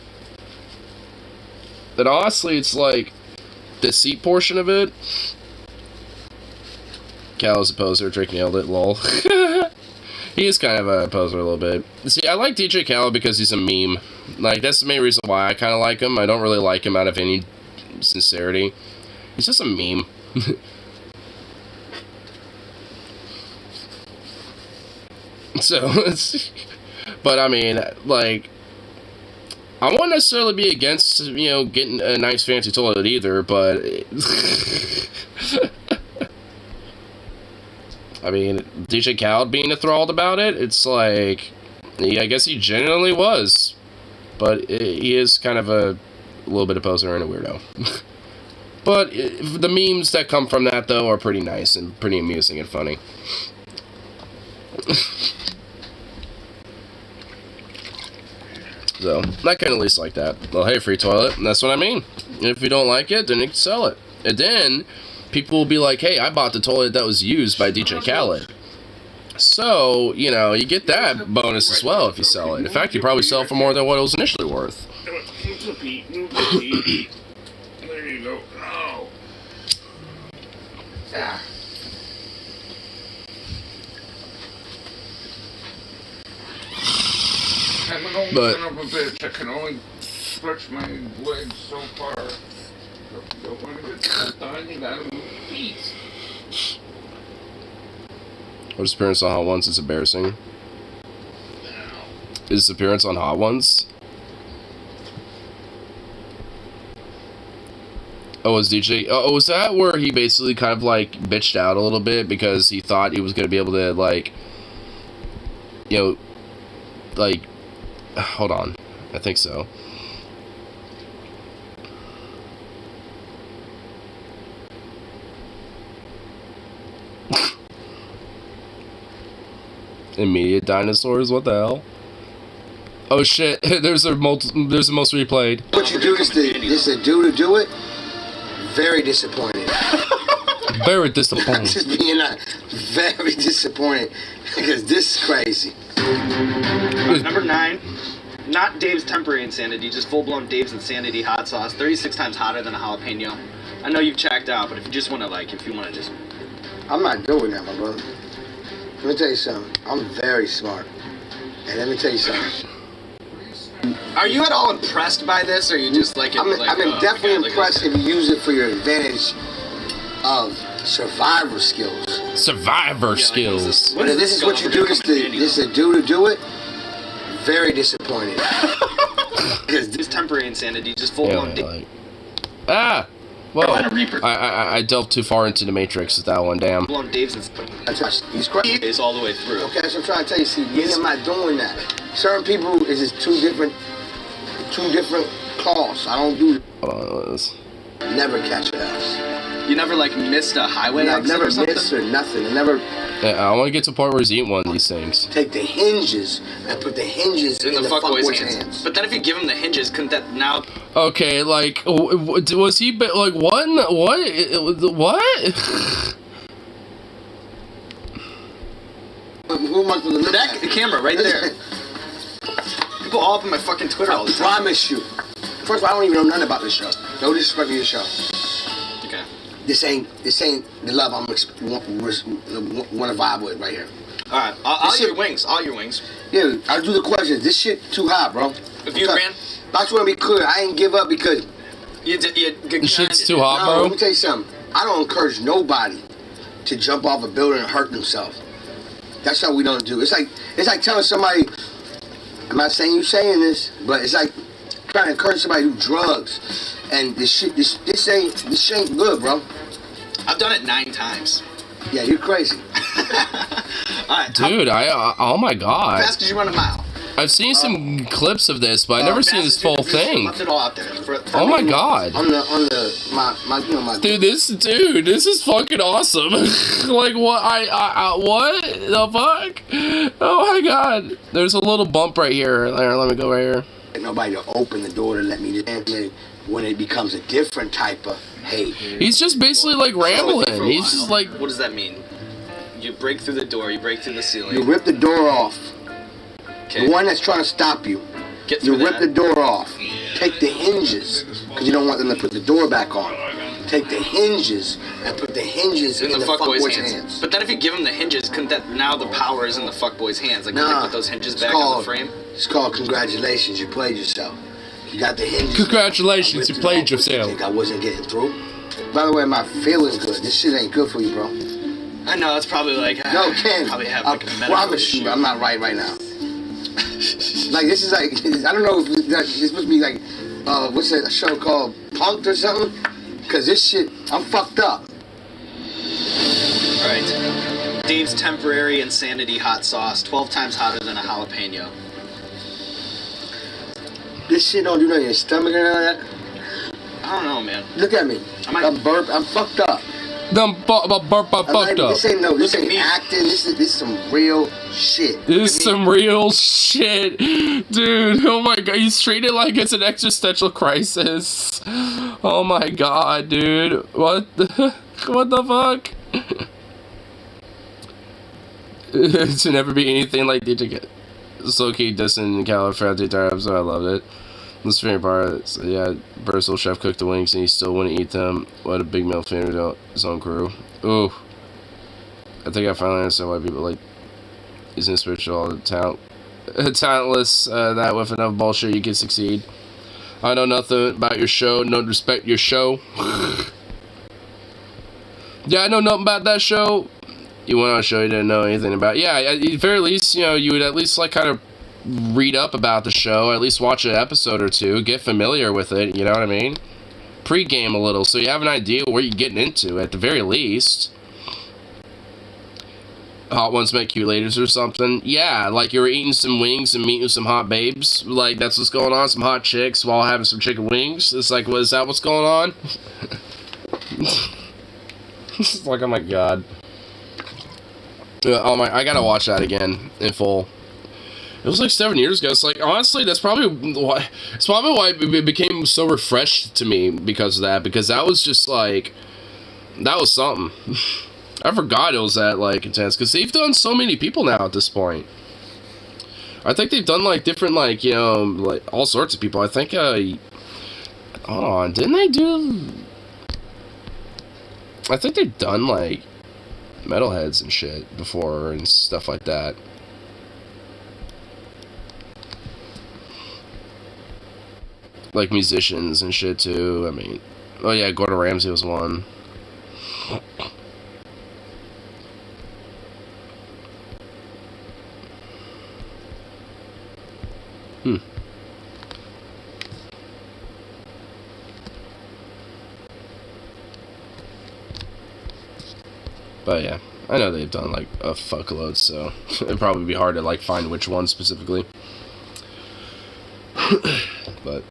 [SPEAKER 1] But honestly, it's like the seat portion of it. Cal is a poser. Drake nailed it. Lol. He is kind of a poser a little bit. See, I like DJ Khaled because he's a meme. Like, that's the main reason why I kind of like him. I don't really like him out of any sincerity. He's just a meme. So, but I mean, like, I won't necessarily be against, you know, getting a nice fancy toilet either, but I mean, DJ Khaled being enthralled about it, it's like, I guess he genuinely was, but he is kind of a little bit of poser and a weirdo. But the memes that come from that, though, are pretty nice and pretty amusing and funny. So, I kind of at least like that. Well, hey, free toilet, and that's what I mean. If you don't like it, then you can sell it. And then, people will be like, hey, I bought the toilet that was used by DJ Khaled. So, you know, you get that bonus as well if you sell it. In fact, you probably sell it for more than what it was initially worth.
[SPEAKER 12] There you go. Oh. Yeah. I'm an old
[SPEAKER 1] But-
[SPEAKER 12] son of a bitch. I can only stretch my legs so far. If you don't want to get stuff done, you gotta move your feet.
[SPEAKER 1] What his appearance on Hot Ones is embarrassing. His appearance on Hot Ones? Oh, was DJ... Oh, was that where he basically kind of, like, bitched out a little bit because he thought he was going to be able to, like... You know... Like... Hold on. I think so. Immediate dinosaurs? What the hell? Oh shit! There's a most replayed.
[SPEAKER 14] What you do just to do it. Very disappointed.
[SPEAKER 1] Very disappointed.
[SPEAKER 14] Just being very disappointed because this is crazy.
[SPEAKER 6] Number 9, not Dave's temporary insanity, just full-blown Dave's insanity hot sauce, 36 times hotter than a jalapeno. I know you've checked out, but if you just want to just...
[SPEAKER 14] I'm not doing that, my brother. Let me tell you something. I'm very smart. And let me tell you something.
[SPEAKER 6] Are you at all impressed by this, or are you just like...
[SPEAKER 14] I'm definitely impressed if you use it for your advantage of survivor skills.
[SPEAKER 1] Survivor skills.
[SPEAKER 14] But if this is what you do just to do it, very disappointed.
[SPEAKER 6] Because this temporary insanity, just full-blown...
[SPEAKER 1] Ah! Well, I delved too far into the Matrix with that one, damn.
[SPEAKER 6] Full-blown Dave's
[SPEAKER 14] He's crazy.
[SPEAKER 6] It's all the way through.
[SPEAKER 14] Okay, that's what I'm trying to tell you. See, me, I'm not doing that. Certain people is just two different claws. I don't do. Never catch a house.
[SPEAKER 6] You never like missed a highway
[SPEAKER 14] I've
[SPEAKER 6] exit
[SPEAKER 14] never
[SPEAKER 6] or something?
[SPEAKER 14] missed or nothing. I never
[SPEAKER 1] I want to get to the part where he's eating one of these things.
[SPEAKER 14] take the hinges and put the hinges in the fuckboy's hands.
[SPEAKER 6] But then if you give him the hinges, couldn't that now...
[SPEAKER 1] Okay, like, was he, like, what?
[SPEAKER 14] Who am I supposed to look at?
[SPEAKER 6] The camera right there. People all up on my fucking Twitter all the time.
[SPEAKER 14] I promise you. First of all, I don't even know nothing about this show. No disrespect to your show.
[SPEAKER 6] Okay.
[SPEAKER 14] This ain't the love I'm want to vibe with right here.
[SPEAKER 6] All right, all your wings.
[SPEAKER 14] Yeah, I do the questions. This shit too high, bro.
[SPEAKER 6] If you ran...
[SPEAKER 14] I just want to be clear. I ain't give up because...
[SPEAKER 1] This shit's too hot, bro.
[SPEAKER 14] Let me tell you something. I don't encourage nobody to jump off a building and hurt themselves. That's how we don't do. It's like telling somebody... I'm not saying you saying this, but it's like trying to encourage somebody to do drugs. And this ain't good, bro.
[SPEAKER 6] I've done it 9 times.
[SPEAKER 14] Yeah, you're crazy.
[SPEAKER 1] Dude, oh my god.
[SPEAKER 6] How fast did you run a mile?
[SPEAKER 1] I've seen some clips of this, but I've never seen this full thing.
[SPEAKER 6] Left it all out there.
[SPEAKER 1] Oh my god.
[SPEAKER 14] My
[SPEAKER 1] Dude, this is fucking awesome. Like, what? What the fuck? Oh my god. There's a little bump right here. Let me go right here.
[SPEAKER 14] Nobody to open the door to let me in. when it becomes a different type of hate.
[SPEAKER 1] He's just basically like rambling. He's just like.
[SPEAKER 6] What does that mean? You break through the door. You break through the ceiling.
[SPEAKER 14] You rip the door off.
[SPEAKER 6] Okay.
[SPEAKER 14] The one that's trying to stop you.
[SPEAKER 6] Get
[SPEAKER 14] You
[SPEAKER 6] through
[SPEAKER 14] rip the door off. Take the hinges, because you don't want them to put the door back on. Take the hinges and put the hinges in the fuckboy's hands.
[SPEAKER 6] But then if you give him the hinges, couldn't that now the power is in the fuckboy's hands? Like, couldn't they put those hinges back on the frame?
[SPEAKER 14] It's called congratulations. You played yourself. You got the hinges.
[SPEAKER 1] Congratulations, you played yourself.
[SPEAKER 14] I think I wasn't getting through. By the way, my feeling's good. This shit ain't good for you, bro.
[SPEAKER 6] I know it's probably like
[SPEAKER 14] No, Ken.
[SPEAKER 6] probably have like a medical
[SPEAKER 14] well, I'm a shooter. I'm not right now. Like this is like I don't know if it's supposed to be like what's that show called Punked or something? Cause this shit I'm fucked up.
[SPEAKER 6] All right. Dave's temporary insanity hot sauce, 12 times hotter than a jalapeno.
[SPEAKER 14] This shit don't do nothing in your stomach or none of that.
[SPEAKER 6] I don't know, man.
[SPEAKER 14] Look at me. I'm burp. I'm fucked up.
[SPEAKER 1] Fucked up.
[SPEAKER 14] This ain't acting. This is some real shit.
[SPEAKER 1] This is some real shit, dude. Oh my god, he's treated like it's an existential crisis. Oh my god, dude. What the fuck? To never be anything like DJ Soki Dustin and California times. I loved it. This favorite part, so yeah, Bursell chef cooked the wings and he still wouldn't eat them. What a big meal fan of his own crew. Ooh. I think I finally understand why people like is spiritual talentless that with enough bullshit you can succeed. I know nothing about your show, no respect your show. Yeah, I know nothing about that show. You went on a show you didn't know anything about. Yeah, at the very least, you know, you would at least like kind of read up about the show, at least watch an episode or two, get familiar with it, you know what I mean? Pre-game a little, so you have an idea where you're getting into, at the very least. Hot ones make cute ladies or something. Yeah, like you were eating some wings and meeting some hot babes. Like, that's what's going on, some hot chicks while having some chicken wings. It's like, is that what's going on? It's like, oh my god. I gotta watch that again, in full. It was like 7 years ago. It's like, honestly, that's probably why it became so refreshed to me because of that. Because that was just like, that was something. I forgot it was that like intense. Because they've done so many people now at this point. I think they've done like different like, you know, like all sorts of people. I think, hold on, didn't they do? I think they've done like metalheads and shit before and stuff like that. Like musicians and shit too. I mean, oh yeah, Gordon Ramsay was one. But yeah, I know they've done like a fuckload, so it'd probably be hard to like find which one specifically. But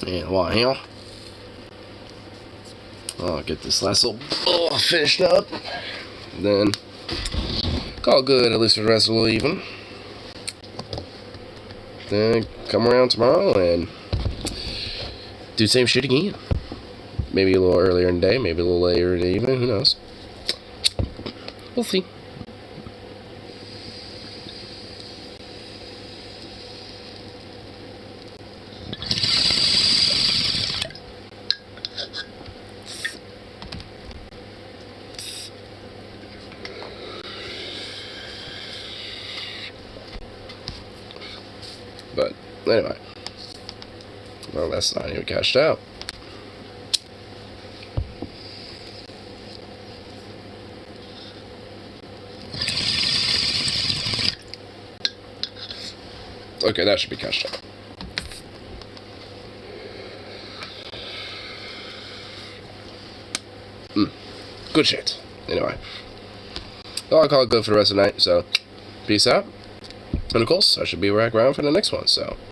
[SPEAKER 1] yeah, well, I'll get this last little finished up. Then call good at least for the rest of the evening. Then come around tomorrow and do the same shit again. Maybe a little earlier in the day, maybe a little later in the evening, who knows. We'll see. But anyway, well, that's not even cashed out. Okay, that should be cashed out. Good shit. Anyway, well, I'll call it good for the rest of the night. So, peace out. And of course, I should be back around for the next one. So.